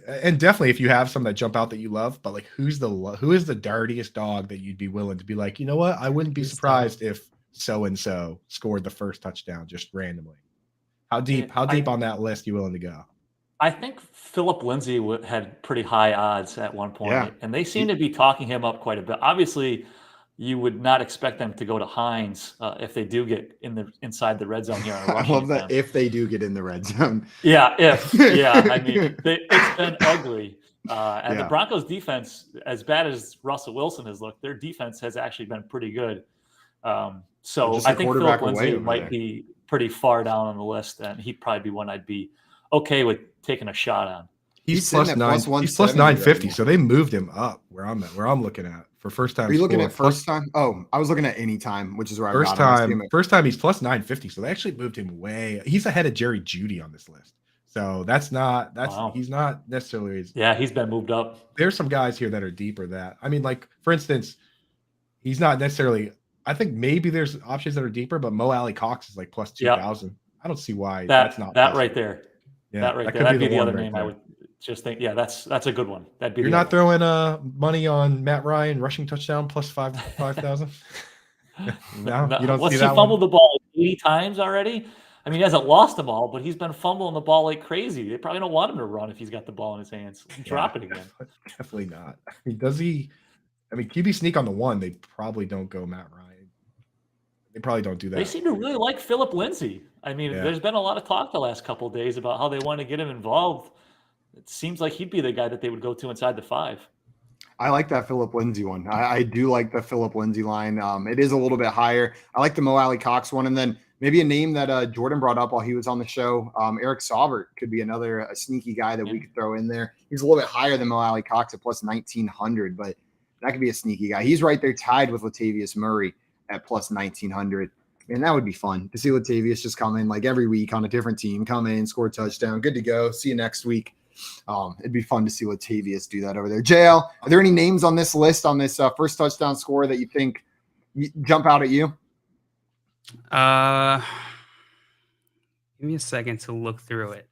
and definitely if you have some that jump out that you love, but like who is the dirtiest dog that you'd be willing to be like, you know what? I wouldn't be surprised if so-and-so scored the first touchdown just randomly. How deep on that list you willing to go? I think Philip Lindsay had pretty high odds at one point, and they seem to be talking him up quite a bit. Obviously, you would not expect them to go to Hines if they do get inside the red zone here. On a I love that if they do get in the red zone. Yeah, I mean, it's been ugly. And the Broncos defense, as bad as Russell Wilson has looked, their defense has actually been pretty good. So I think Philip Lindsay might be pretty far down on the list, and he'd probably be one I'd be okay with taking a shot on. He's plus 950, so they moved him up where I'm looking at for first time. Are you looking at first time? Oh, I was looking at any time, which is where first time he's plus 950, so they actually moved him way. He's ahead of Jerry Jeudy on this list. So he's not necessarily. He's been moved up. There's some guys here that are deeper that. I mean, like for instance, he's not necessarily. I think maybe there's options that are deeper, but Mo Alley Cox is like plus 2,000. I don't see why that's not that right there. Yeah, that right there. That'd be the other name I would just think. Yeah, that's a good one. That'd be. You're not throwing money on Matt Ryan rushing touchdown plus 5,000. No, you don't see that. He fumbled the ball 80 times already. I mean, he hasn't lost them all, but he's been fumbling the ball like crazy. They probably don't want him to run if he's got the ball in his hands. Drop it again. Definitely not. I mean, does he? I mean, QB sneak on the one. They probably don't go Matt Ryan. They probably don't do that. They seem to really like Philip Lindsay. I mean, there's been a lot of talk the last couple of days about how they want to get him involved. It seems like he'd be the guy that they would go to inside the 5. I like that Philip Lindsay one. I do like the Philip Lindsay line. It is a little bit higher. I like the Mo Alley Cox one. And then maybe a name that Jordan brought up while he was on the show. Eric Saubert could be another sneaky guy that we could throw in there. He's a little bit higher than Mo Alley Cox at plus 1,900, but that could be a sneaky guy. He's right there tied with Latavius Murray at plus 1,900. And that would be fun to see Latavius just come in like every week on a different team, come in, score a touchdown. Good to go. See you next week. It'd be fun to see Latavius do that over there. JL, are there any names on this list on this first touchdown score that you think jump out at you? Give me a second to look through it.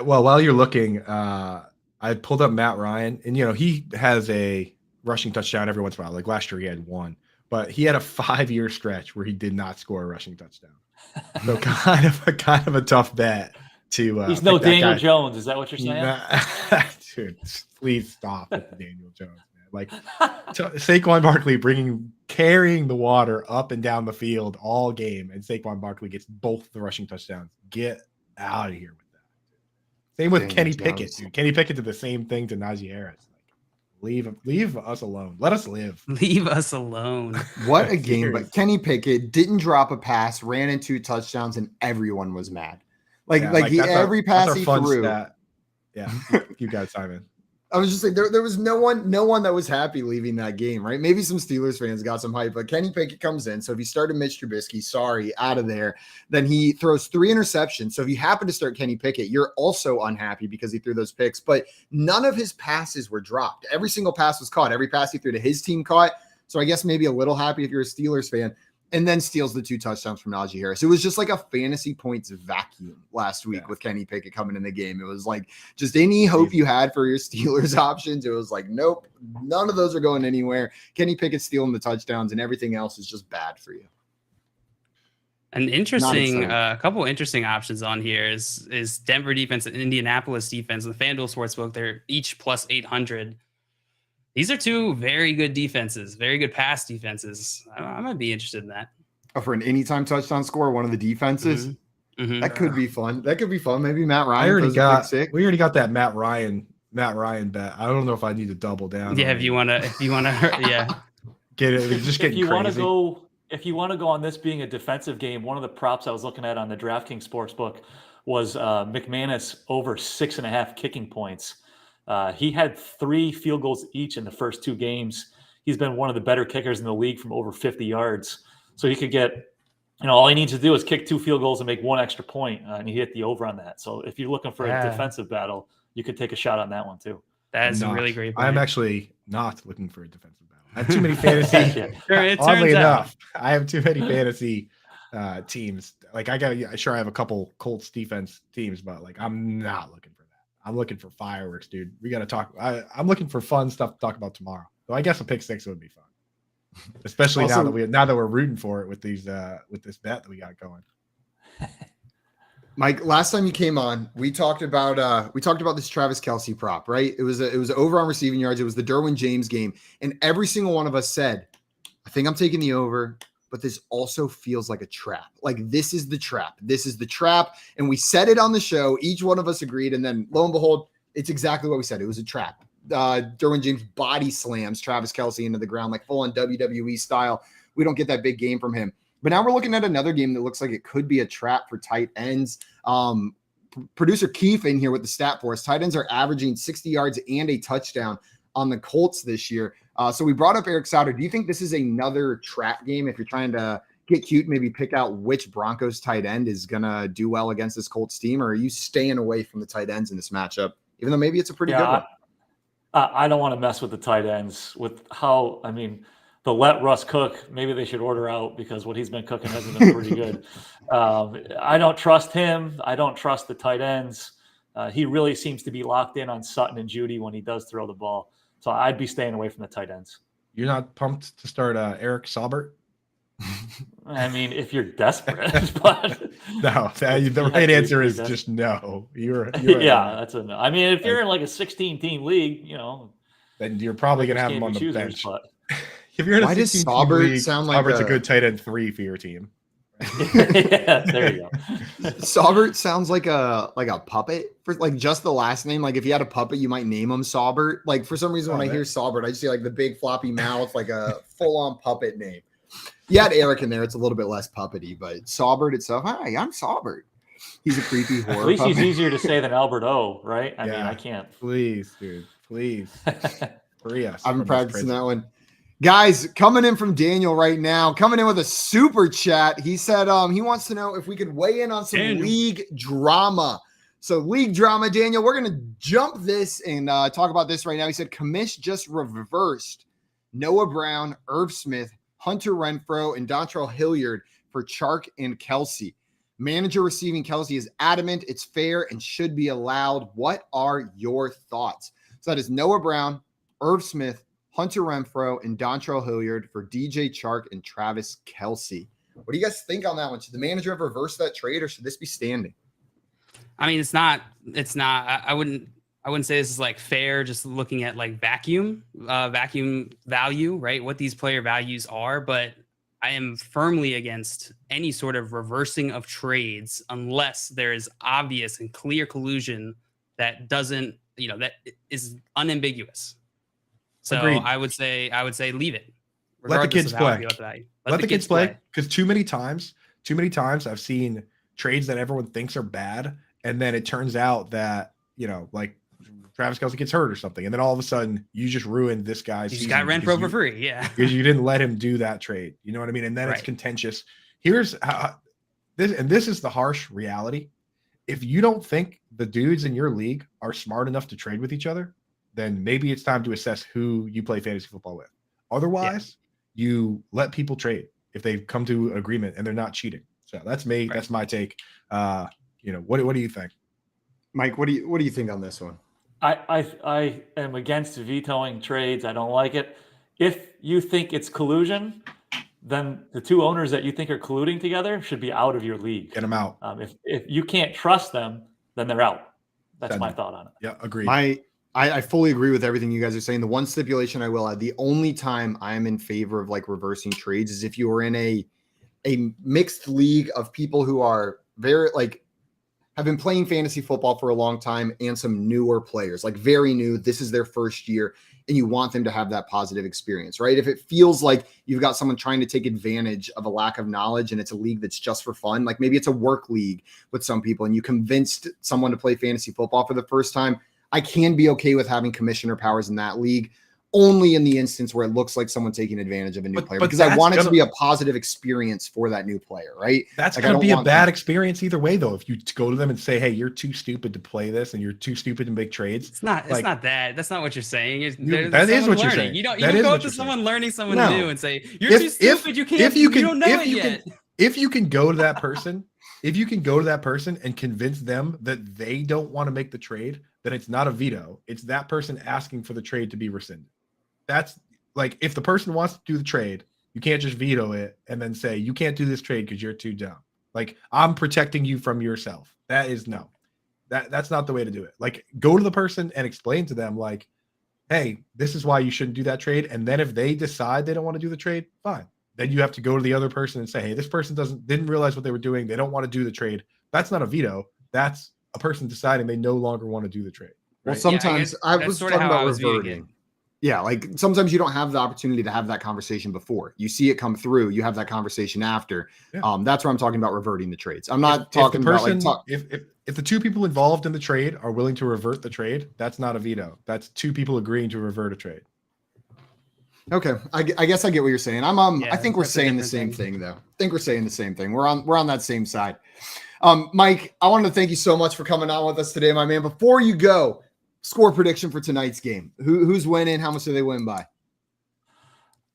Well, while you're looking, I pulled up Matt Ryan, and he has a rushing touchdown every once in a while. Like last year, he had one. But he had a 5-year stretch where he did not score a rushing touchdown. So kind of a tough bet to. He's no Daniel Jones. Is that what you're saying? Dude, please stop with the Daniel Jones, man. Like Saquon Barkley carrying the water up and down the field all game, and Saquon Barkley gets both the rushing touchdowns. Get out of here with that. Same with Daniel Kenny Pickett, dude. Kenny Pickett did the same thing to Najee Harris. Leave us alone. Let us live. Leave us alone. What a game. But Kenny Pickett didn't drop a pass, ran in 2 touchdowns, and everyone was mad. Every pass he threw. Stat. Yeah. You got it, Simon. I was just saying there was no one that was happy leaving that game, right? Maybe some Steelers fans got some hype, but Kenny Pickett comes in. So if you started Mitch Trubisky, out of there, then he throws 3 interceptions. So if you happen to start Kenny Pickett, you're also unhappy because he threw those picks, but none of his passes were dropped. Every single pass was caught. Every pass he threw to his team caught. So I guess maybe a little happy if you're a Steelers fan. And then steals the 2 touchdowns from Najee Harris. It was just like a fantasy points vacuum last week with Kenny Pickett coming in the game. It was like just any hope you had for your Steelers options. It was like, nope, none of those are going anywhere. Kenny Pickett stealing the touchdowns and everything else is just bad for you. An interesting, a couple interesting options on here is Denver defense and Indianapolis defense. The FanDuel Sportsbook, they're each plus 800. These are 2 very good defenses, very good pass defenses. I might be interested in that. Oh, for an anytime touchdown score, one of the defenses? That could be fun. That could be fun. Maybe Matt Ryan. We already got that Matt Ryan bet. I don't know if I need to double down. Yeah, if you wanna yeah. Get it. Just get if you want to go on this being a defensive game, one of the props I was looking at on the DraftKings Sportsbook was McManus over 6.5 kicking points. He had 3 field goals each in the first 2 games. He's been one of the better kickers in the league from over 50 yards. So he could get, all he needs to do is kick 2 field goals and make 1 extra point, and he hit the over on that. So if you're looking for a defensive battle, you could take a shot on that one too. That is a really great point. I'm actually not looking for a defensive battle. I have too many fantasy. Oddly enough, I have too many fantasy teams. Like I have a couple Colts defense teams, but like I'm not looking for that. I'm looking for fireworks, dude. We got to talk. I'm looking for fun stuff to talk about tomorrow. So I guess a pick 6 would be fun, especially also, now that we're rooting for it with these with this bet that we got going. Mike, last time you came on, we talked about this Travis Kelce prop, right? It was over on receiving yards. It was the Derwin James game, and every single one of us said, "I think I'm taking the over." But this also feels like a trap. Like this is the trap. This is the trap. And we said it on the show. Each one of us agreed. And then lo and behold, it's exactly what we said. It was a trap. Derwin James body slams Travis Kelce into the ground, like full on WWE style. We don't get that big game from him. But now we're looking at another game that looks like it could be a trap for tight ends. Producer Keefe in here with the stat for us. Tight ends are averaging 60 yards and a touchdown on the Colts this year. So we brought up Eric Sauter. Do you think this is another trap game if you're trying to get cute, maybe pick out which Broncos tight end is going to do well against this Colts team? Or are you staying away from the tight ends in this matchup, even though maybe it's a pretty good one? I don't want to mess with the tight ends with how, the let Russ cook. Maybe they should order out because what he's been cooking hasn't been pretty good. I don't trust him. I don't trust the tight ends. He really seems to be locked in on Sutton and Judy when he does throw the ball. So I'd be staying away from the tight ends. You're not pumped to start Eric Saubert? If you're desperate, but no. The right answer is just no. You're that's a no. If you're in like a 16-team league, then you're probably gonna have him on the bench. But if you're in a why does Saubert sound like Saubert's a good tight end 3 for your team? Yeah, there you go. Saubert sounds like a puppet for like just the last name. Like if you had a puppet, you might name him Saubert. Like for some reason, when I hear Saubert, I just see like the big floppy mouth, like a full-on puppet name. You had Eric in there; it's a little bit less puppety, but Saubert itself. Hi, I'm Saubert. He's a creepy horror. At least puppet. he's easier to say than Albert O, right? I can't. Please, dude. Please. Free us. I've been practicing that one. Guys, coming in from Daniel right now, coming in with a super chat. He said he wants to know if we could weigh in on some league drama. So league drama, Daniel, we're going to jump this and talk about this right now. He said Commish just reversed Noah Brown, Irv Smith, Hunter Renfrow, and Dontrell Hilliard for Chark and Kelce. Manager receiving Kelce is adamant it's fair and should be allowed. What are your thoughts? So that is Noah Brown, Irv Smith, Hunter Renfrow, and Dontrell Hilliard for DJ Chark and Travis Kelce. What do you guys think on that one? Should the manager have reversed that trade or should this be standing? It's not. I wouldn't say this is like fair. Just looking at like vacuum value, right? What these player values are, but I am firmly against any sort of reversing of trades unless there is obvious and clear collusion that doesn't, that is unambiguous. So agreed. I would say leave it. Let the kids play. Let the kids play because too many times I've seen trades that everyone thinks are bad, and then it turns out that like Travis Kelce gets hurt or something, and then all of a sudden you just ruined this guy's season. You got Renfrow for free, yeah, because you didn't let him do that trade. You know what I mean? And then it's contentious. Here's how this is the harsh reality. If you don't think the dudes in your league are smart enough to trade with each other, then maybe it's time to assess who you play fantasy football with. Otherwise, you let people trade if they come to an agreement and they're not cheating. So that's me. Right. That's my take. What do you think? Mike, what do you think on this one? I am against vetoing trades. I don't like it. If you think it's collusion, then the two owners that you think are colluding together should be out of your league. Get them out. If you can't trust them, then they're out. That's my thought on it. Yeah, agreed. I fully agree with everything you guys are saying. The one stipulation I will add, the only time I am in favor of like reversing trades is if you are in a mixed league of people who are very like have been playing fantasy football for a long time and some newer players, like very new. This is their first year and you want them to have that positive experience, right? If it feels like you've got someone trying to take advantage of a lack of knowledge and it's a league that's just for fun, like maybe it's a work league with some people and you convinced someone to play fantasy football for the first time, I can be okay with having commissioner powers in that league, only in the instance where it looks like someone taking advantage of a new player, because I want it to be a positive experience for that new player, right? That's going to be a bad experience either way, though. If you go to them and say, hey, you're too stupid to play this and you're too stupid to make trades. It's not that. That's not what you're saying. That is what you're saying. You don't go up to someone learning someone new and say, you're too stupid. You don't know it yet. If you can go to that person, and convince them that they don't want to make the trade, then it's not a veto. It's that person asking for the trade to be rescinded. That's like, if the person wants to do the trade, you can't just veto it and then say, you can't do this trade because you're too dumb. Like, I'm protecting you from yourself. That is no. That's not the way to do it. Like, go to the person and explain to them, like, hey, this is why you shouldn't do that trade. And then if they decide they don't want to do the trade, fine. Then you have to go to the other person and say, hey, this person didn't realize what they were doing. They don't want to do the trade. That's not a veto. That's a person deciding they no longer want to do the trade. Right? Well, sometimes I was talking about reverting. Yeah, like sometimes you don't have the opportunity to have that conversation before. You see it come through. You have that conversation after. Yeah. That's where I'm talking about reverting the trades. I'm not talking about like if the two people involved in the trade are willing to revert the trade, that's not a veto. That's two people agreeing to revert a trade. Okay, I guess I get what you're saying. I think we're saying the same thing, though. I think we're saying the same thing. We're on that same side. Mike, I wanted to thank you so much for coming on with us today, my man. Before you go, score prediction for tonight's game. Who's winning? How much do they win by?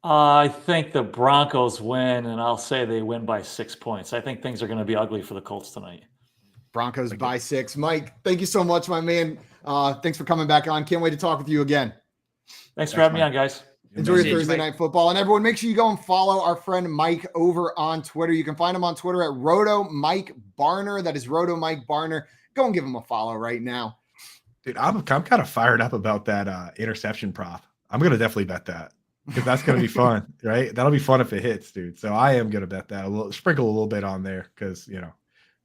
I think the Broncos win, and I'll say they win by 6 points. I think things are going to be ugly for the Colts tonight. Broncos by 6. Mike, thank you so much, my man. Thanks for coming back on. Can't wait to talk with you again. Thanks for having me on, guys. Enjoy your Thursday night football. And everyone, make sure you go and follow our friend Mike over on Twitter. You can find him on Twitter at Roto Mike Barner. That is Roto Mike Barner. Go and give him a follow right now. Dude, I'm kind of fired up about that interception prop. I'm going to definitely bet that because that's going to be fun, right? That'll be fun if it hits, dude. So I am going to bet that. Sprinkle a little bit on there because,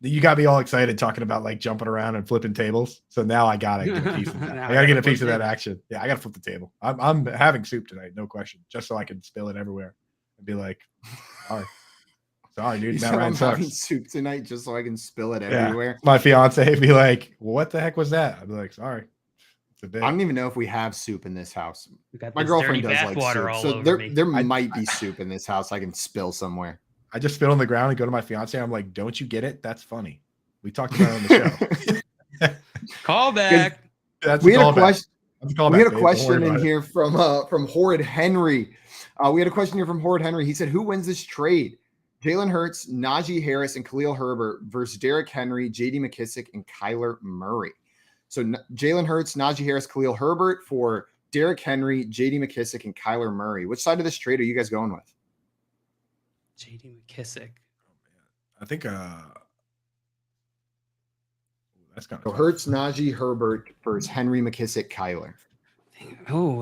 you got me all excited talking about like jumping around and flipping tables. So now I got to get a piece of that. I got to get a piece of that action. Yeah, I got to flip the table. I'm having soup tonight, no question, just so I can spill it everywhere and be like, sorry, dude. I'm having soup tonight just so I can spill it everywhere. My fiance be like, what the heck was that? I'd be like, sorry. I don't even know if we have soup in this house. My girlfriend does like soup. So there might be soup in this house I can spill somewhere. I just spit on the ground and go to my fiance. I'm like, don't you get it? That's funny. We talked about it on the show. Call back. We had a question in here from Horrid Henry. We had a question here from Horrid Henry. He said, who wins this trade? Jalen Hurts, Najee Harris, and Khalil Herbert versus Derrick Henry, J.D. McKissic, and Kyler Murray. So Jalen Hurts, Najee Harris, Khalil Herbert for Derrick Henry, J.D. McKissic, and Kyler Murray. Which side of this trade are you guys going with? J.D. McKissic. I think that's kind of so Hurts, Najee, Herbert versus Henry, McKissic, Kyler.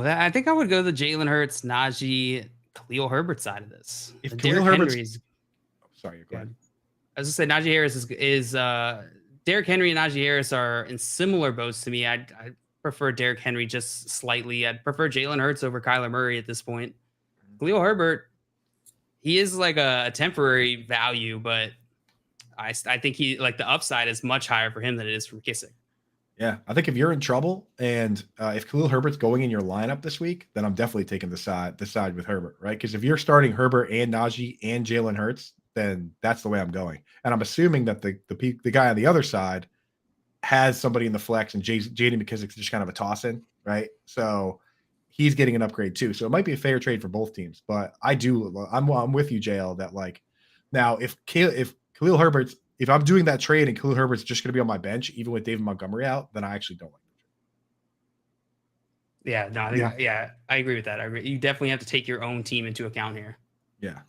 I think I would go the Jalen Hurts, Najee, Khalil Herbert side of this. If Khalil Herbert's sorry, go ahead. I was gonna say Najee Harris is Derrick Henry and Najee Harris are in similar boats to me. I prefer Derrick Henry just slightly. I'd prefer Jalen Hurts over Kyler Murray at this point. Khalil Herbert, he is like a temporary value, but I think he like the upside is much higher for him than it is for McKissic. Yeah, I think if you're in trouble and if Khalil Herbert's going in your lineup this week, then I'm definitely taking the side with Herbert, right? Because if you're starting Herbert and Najee and Jalen Hurts, then that's the way I'm going. And I'm assuming that the guy on the other side has somebody in the flex, and J.D. McKissick's just kind of a toss-in, right? So he's getting an upgrade too. So it might be a fair trade for both teams. But I'm with you, JL, that like now if Khalil Herbert's, if I'm doing that trade and Khalil Herbert's just going to be on my bench, even with David Montgomery out, then I actually don't like it. Yeah, no, I agree with that. I agree. You definitely have to take your own team into account here. Yeah.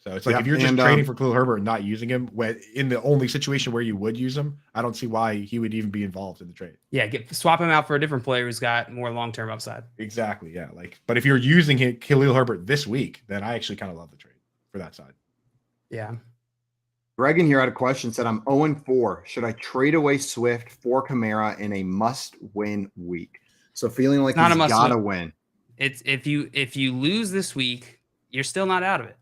So it's like if you're just trading for Khalil Herbert and not using him, when in the only situation where you would use him, I don't see why he would even be involved in the trade. Yeah, swap him out for a different player who's got more long-term upside. Exactly. Yeah. But if you're using Khalil Herbert this week, then I actually kind of love the trade for that side. Yeah. Greg in here had a question, said, I'm 0-4. Should I trade away Swift for Kamara in a must-win week? So feeling like he's got to win. It's if you lose this week, you're still not out of it.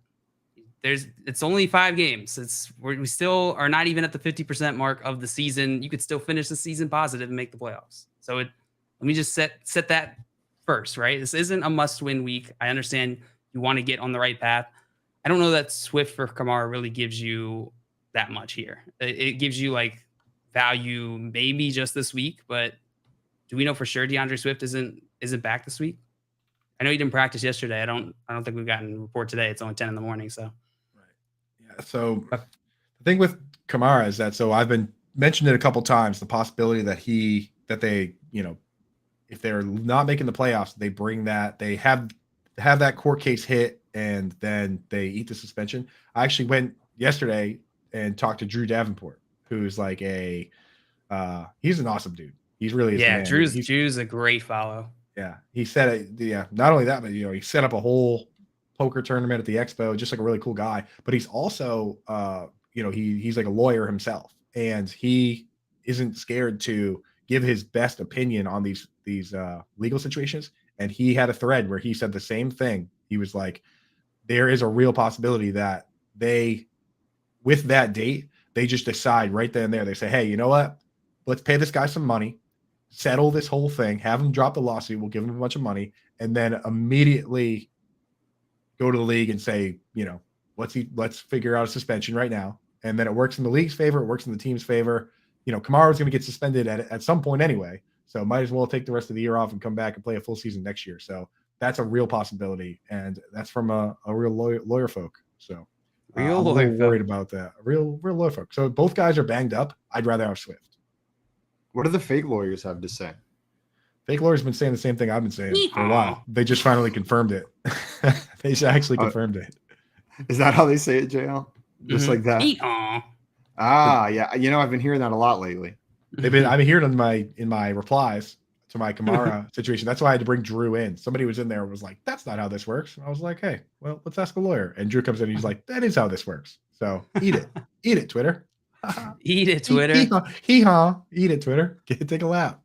It's only 5 games. We still are not even at the 50% mark of the season. You could still finish the season positive and make the playoffs. So let me just set that first, right? This isn't a must-win week. I understand you want to get on the right path. I don't know that Swift for Kamara really gives you that much here. It gives you like value maybe just this week, but do we know for sure DeAndre Swift isn't back this week? I know he didn't practice yesterday. I don't think we've gotten a report today. It's only 10 in the morning. So, yeah. So the thing with Kamara is that, so I've been mentioned it a couple times, the possibility that they, if they're not making the playoffs, they bring that, they have that court case hit and then they eat the suspension. I actually went yesterday and talked to Drew Davenport, who's like he's an awesome dude. He's really, Drew's a great follow. Yeah. He said it. Yeah. Not only that, but he set up a whole poker tournament at the expo, just like a really cool guy, but he's also, he's like a lawyer himself, and he isn't scared to give his best opinion on these legal situations. And he had a thread where he said the same thing. He was like, there is a real possibility that with that date, they just decide right then and there. They say, hey, you know what? Let's pay this guy some money, settle this whole thing, have him drop the lawsuit. We'll give him a bunch of money, and then immediately go to the league and say, let's figure out a suspension right now. And then it works in the league's favor. It works in the team's favor. Kamara's going to get suspended at some point anyway. So might as well take the rest of the year off and come back and play a full season next year. So that's a real possibility. And that's from a real lawyer folk. So I'm worried about that. Real lawyer folk. So both guys are banged up. I'd rather have Swift. What do the fake lawyers have to say? Fake lawyers been saying the same thing I've been saying for a while. They just finally confirmed it. They actually confirmed it. Is that how they say it, JL? Just like that? Yeah. I've been hearing that a lot lately. I've been hearing it in my replies to my Kamara situation. That's why I had to bring Drew in. Somebody was in there and was like, that's not how this works. And I was like, hey, well, let's ask a lawyer. And Drew comes in and he's like, that is how this works. So eat it. Eat it, Twitter. Eat it, Twitter. Eat it, Twitter. Take a lap.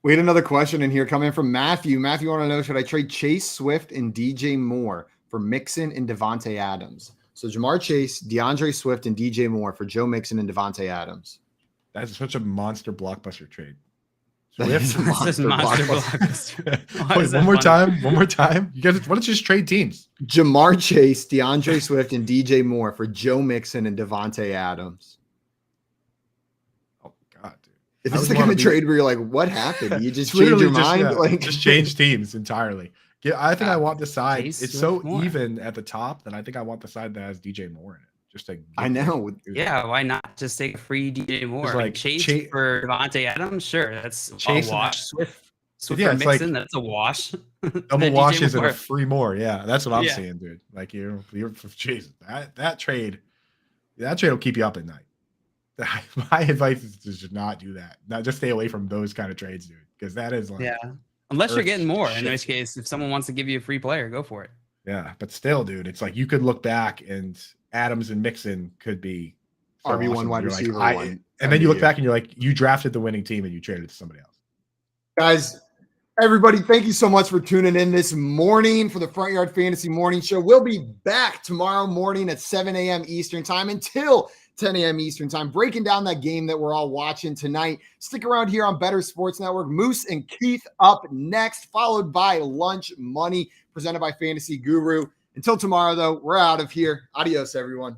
We had another question in here coming from Matthew. Matthew want to know, should I trade Chase Swift and DJ Moore for Mixon and Devontae Adams? So Jamar Chase, DeAndre Swift, and DJ Moore for Joe Mixon and Devontae Adams. That's such a monster blockbuster trade. Blockbuster. One more time. You guys, why don't you just trade teams? Jamar Chase, DeAndre Swift, and DJ Moore for Joe Mixon and Devontae Adams. Oh God, dude! Is this the kind of trade where you're like, what happened? You just change your mind? Just change teams entirely. Yeah, I think I want the side. It's so even at the top that I think I want the side that has DJ Moore in it. I know. Yeah, why not just take a free DJ Moore? Like Chase for Devontae Adams, sure, that's a wash. Swift for Mixon, that's a wash. Double washes and a free Moore. Yeah, that's what I'm saying, dude. Like you're Jesus. That trade will keep you up at night. My advice is to just not do that. Not just stay away from those kind of trades, dude. Because that is like unless you're getting more. In which case, if someone wants to give you a free player, go for it. Yeah, but still, dude, it's like you could look back and Adams and Mixon could be RB1 awesome. wide receiver. And then you look back and you're like, you drafted the winning team and you traded it to somebody else. Guys, everybody, thank you so much for tuning in this morning for the Front Yard Fantasy Morning Show. We'll be back tomorrow morning at 7 a.m. Eastern Time until 10 a.m. Eastern Time, breaking down that game that we're all watching tonight. Stick around here on Better Sports Network. Moose and Keith up next, followed by Lunch Money presented by Fantasy Guru. Until tomorrow, though, we're out of here. Adios, everyone.